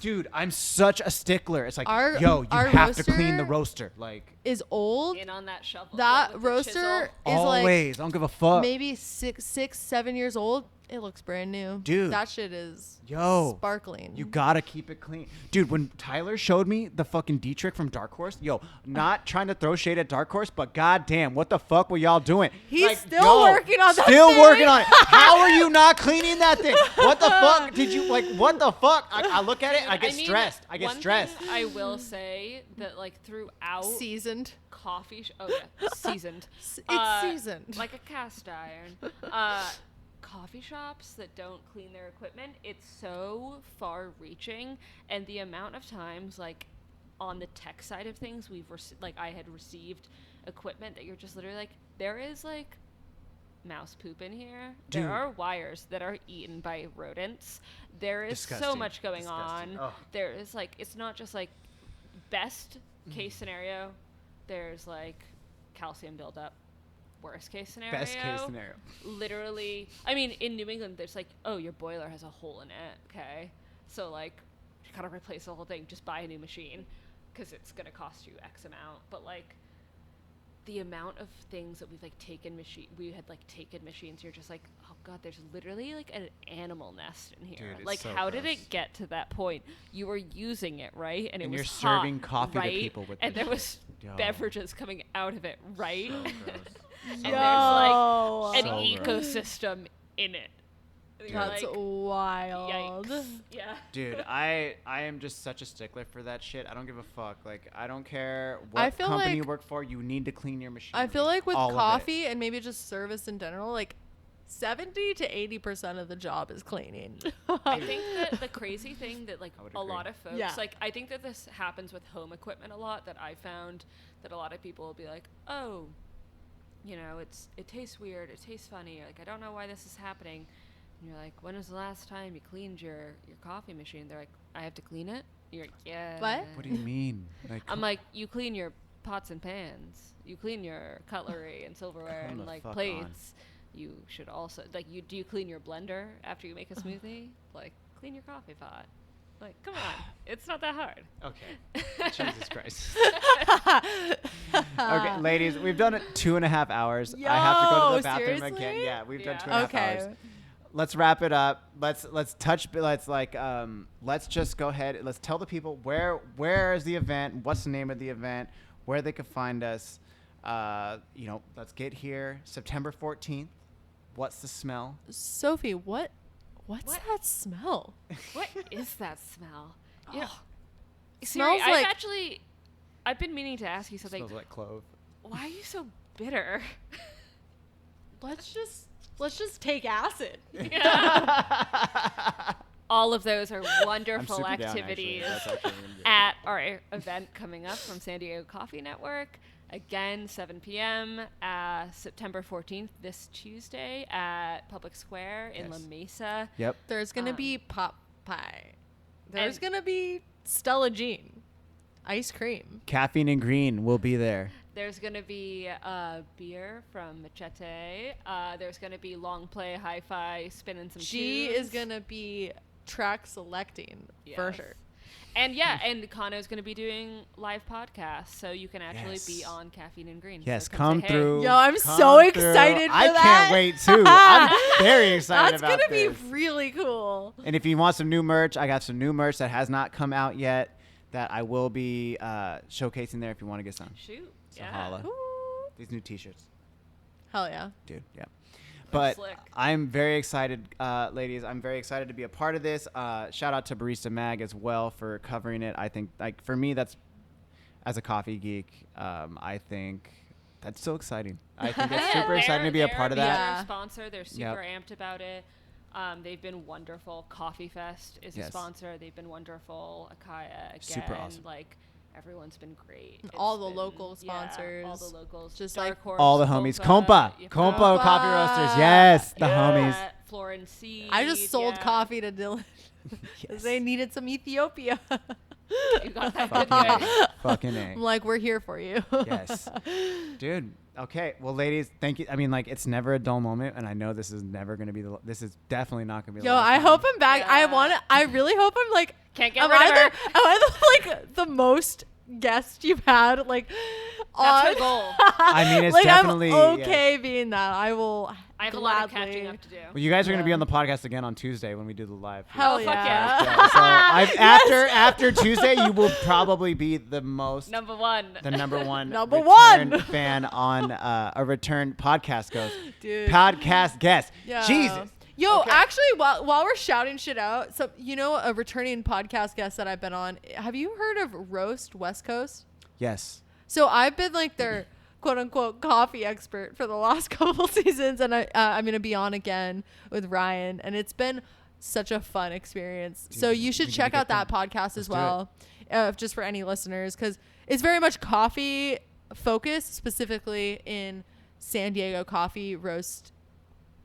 dude, I'm such a stickler. It's like, Our- yo, you our have to clean the roaster- roaster. Like, is old. In on that shovel. That with the roaster chisel. is like always. I don't give a fuck. maybe 6, 7 years old. It looks brand new. Dude. That shit is sparkling. You gotta keep it clean. Dude, when Tyler showed me the fucking Dietrich from Dark Horse, not trying to throw shade at Dark Horse, but goddamn, what the fuck were y'all doing? He's still working on that Still thing. working on it. How are you not cleaning that thing? What the fuck did you, what the fuck? I look at it, I get stressed. I get stressed. Thing I will say that, like, throughout seasoned coffee seasoned. It's seasoned. Like a cast iron. Coffee shops that don't clean their equipment, it's so far reaching, and the amount of times, like, on the tech side of things, I had received equipment that you're just literally like, there is like mouse poop in here. Dude. There are wires that are eaten by rodents. There is so Disgusting. much going Disgusting. on. Ugh. There is like, it's not just like best case scenario. There's like calcium buildup. Worst case scenario. Best case scenario. Literally, I mean, in New England, there's like, oh, your boiler has a hole in it. Okay, so like, you gotta replace the whole thing. Just buy a new machine, because it's gonna cost you X amount. But like, the amount of things that we've like taken machines. You're just like, oh god, there's literally like an animal nest in here. Dude, like, so how did gross. it get to that point? You were using it, right? And it And was you're hot, serving coffee to right? people with and this. there was Yo. beverages coming out of it, right? So gross. And Yo. there's like an So gross. ecosystem in it. You're That's like, wild. yikes. Yeah. Dude, I am just such a stickler for that shit. I don't give a fuck. Like, I don't care I what feel company like- you work for. You need to clean your machine. I feel like with All of it. coffee and maybe just service in general, like 70 to 80% of the job is cleaning. I think that the crazy thing that like I would a agree. lot of folks Yeah. like, I think that this happens with home equipment a lot, that I found that a lot of people will be like, oh, you know, it tastes weird, it tastes funny, or like, I don't know why this is happening. And you're like, when was the last time you cleaned your coffee machine? They're like, I have to clean it? You're like, yeah. What? What do you mean? Like, I'm like, you clean your pots and pans, you clean your cutlery and silverware Come and the like fuck on. plates. You should also like, do you clean your blender after you make a smoothie? Like, clean your coffee pot. Like, come on, it's not that hard. okay. Jesus Christ. Okay, ladies, we've done it 2.5 hours. I have to go to the bathroom again. seriously? Yeah, we've done Yeah. 2.5 hours. Let's wrap it up. Let's just go ahead. Let's tell the people where is the event, what's the name of the event, where they can find us. Let's get here September 14th. What's the smell? Sophie, what's What? that smell? What is that smell? Yeah. Oh, Siri, smells like- I've been meaning to ask you something. Smells like clove. Why are you so bitter? Let's just take acid. All of those are I'm wonderful super down, actually. activities That's actually gonna be at our event coming up from San Diego Coffee Network. Again, 7 p.m. September 14th, this Tuesday at Public Square in La Yes. Mesa. Yep. There's gonna be pot pie. There's And- gonna be Stella Jean, ice cream. Caffeine and Green will be there. There's going to be beer from Machete. There's going to be long play, hi-fi, spinning some She tunes. is gonna be track selecting for Yes. sure. And yeah, and Kano's going to be doing live podcasts, so you can actually be Yes. on Caffeine and Green. Yes, So come say hey. through. Yo, I'm Come so through. excited for I that. can't wait too. I'm very excited That's about gonna be this. really cool. And if you want some new merch, I got some new merch that has not come out yet that I will be showcasing there if you want to get some. Shoot. So Yeah. holla. Ooh. These new t-shirts. Hell yeah. Dude, yeah. But slick. I'm very excited, ladies. I'm very excited to be a part of this. Shout out to Barista Mag as well for covering it. I think, like, for me, that's, as a coffee geek, I think that's so exciting. I think it's super exciting to be a part of that. Yeah. They're a sponsor. They're super Yep. amped about it. They've been wonderful. Coffee Fest is a Yes. sponsor. They've been wonderful. Akaya, again. Super awesome. Like, everyone's been great. And It's all the been- local yeah, all the sponsors. locals. Just Dark like Horse, All the homies. Compa, Compa. yeah, Compa Coffee Roasters. Yes, the homies. Flora and Seed. I just sold yeah. coffee to Dylan. 'Cause Yes. they needed some Ethiopia. You got that Fucking good. A. Fucking A. I'm like, we're here for you. Yes. Dude. Okay. Well, ladies, thank you. I mean, like, it's never a dull moment, and I know this is never going to be this is definitely not going to be the Yo, last I time. hope I'm back. Yeah. I really hope I'm like, Can't get am rid of her. am I like the most guest you've had, like, That's on. the goal. I mean, it's like, definitely I'm okay being that. I will. I have gladly. a lot of catching up to do. Well, you guys are going to be Yeah. on the podcast again on Tuesday when we do the live. Hell Oh, fuck yeah. Yeah, so after Tuesday, you will probably be the most Number one. the number one Number return one. fan on a return podcast goes. Dude. Podcast guest. Yeah. Jesus. Yo, Okay. actually, while we're shouting shit out, so a returning podcast guest that I've been on. Have you heard of Roast West Coast? Yes. So I've been like their quote unquote coffee expert for the last couple seasons, and I'm gonna be on again with Ryan, and it's been such a fun experience. Dude, so you should we check need to out get that podcast Let's as do well, just for any listeners, because it's very much coffee focused, specifically in San Diego coffee roast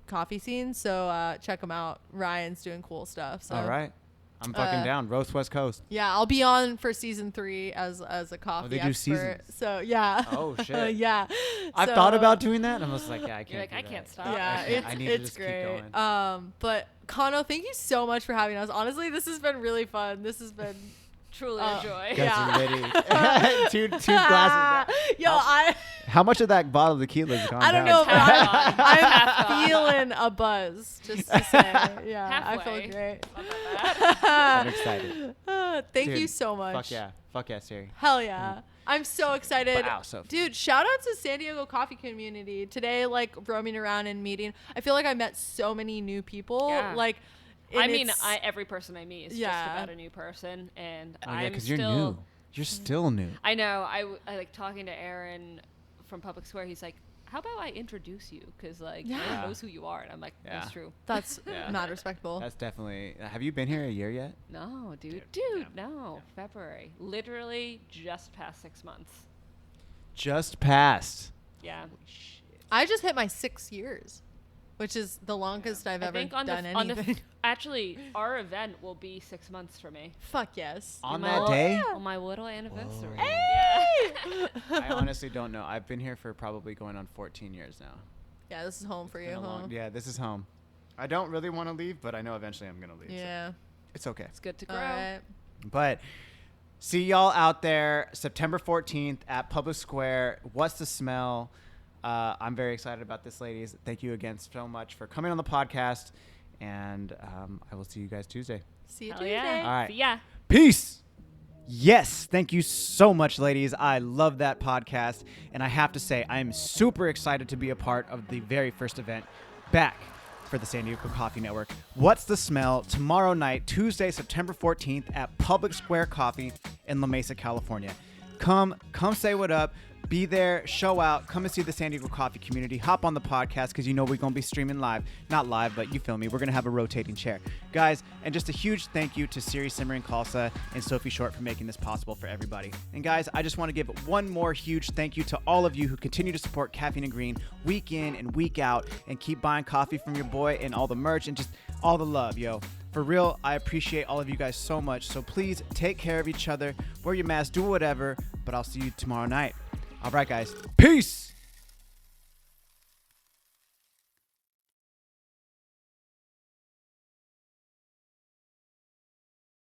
coffee scene. So check them out. Ryan's doing cool stuff. So All right. I'm fucking down. Roast West Coast. yeah, I'll be on for season 3 as a coffee they do expert. seasons. So yeah. Oh, shit. yeah. I've So- thought about doing that. And I'm just like, yeah, I can't. You're like, do I that. can't stop. Yeah, can't. I need to it's just keep great. going. But Kano, thank you so much for having us. Honestly, this has been really fun. This has been Truly Uh, enjoy. Got Yeah. some two glasses. Yo, How much of that bottle of tequila is gone I don't down? know, but Half gone. Half I'm gone. feeling a buzz. Just to say, yeah, I Halfway. feel great. Not that bad. I'm excited. Thank Dude, you so much. Fuck yeah, Siri. Hell yeah. I'm so excited. Wow, Sophie. Dude, shout out to San Diego coffee community. Today, like, roaming around and meeting. I feel like I met so many new people. Yeah. Like, I and mean, it's- every person I meet is Yeah. just about a new person, and Oh, yeah, I'm because still. you're new. You're still new. I know. I like talking to Aaron from Public Square. He's like, "How about I introduce you? Because like no Yeah. one knows who you are." And I'm like, Yeah. "That's true." that's Yeah. not respectable. That's definitely. Have you been here a year yet? No, dude, Yeah. no. February, literally just past 6 months. Just passed. Yeah. I just hit my 6 years, which is the longest I've I ever think on done the anything. actually, our event will be 6 months for me. Fuck yes. On my that little- day? On my little anniversary. Whoa. Yeah. I honestly don't know. I've been here for probably going on 14 years now. Yeah, this is home for you, Been a huh? long- yeah, this is home. I don't really want to leave, but I know eventually I'm gonna leave. so Yeah. it's okay. It's good to All grow. right. But see y'all out there September 14th at Public Square. What's the smell? I'm very excited about this, ladies. Thank you again so much for coming on the podcast, and I will see you guys Tuesday. See you Hell Tuesday. yeah. All right. See ya. Peace. Yes, thank you so much, ladies. I love that podcast, and I have to say, I am super excited to be a part of the very first event back for the San Diego Coffee Network. What's the Smell? Tomorrow night, Tuesday, September 14th at Public Square Coffee in La Mesa, California. Come say what up. Be there, show out, come and see the San Diego coffee community. Hop on the podcast because you know we're going to be streaming live. Not live, but you feel me. We're going to have a rotating chair. Guys, and just a huge thank you to Sirisimran, Khalsa, and Sophie Short for making this possible for everybody. And guys, I just want to give one more huge thank you to all of you who continue to support Caffeine and Green week in and week out and keep buying coffee from your boy and all the merch and just all the love, yo. For real, I appreciate all of you guys so much. So please take care of each other, wear your mask, do whatever, but I'll see you tomorrow night. All right, guys. Peace.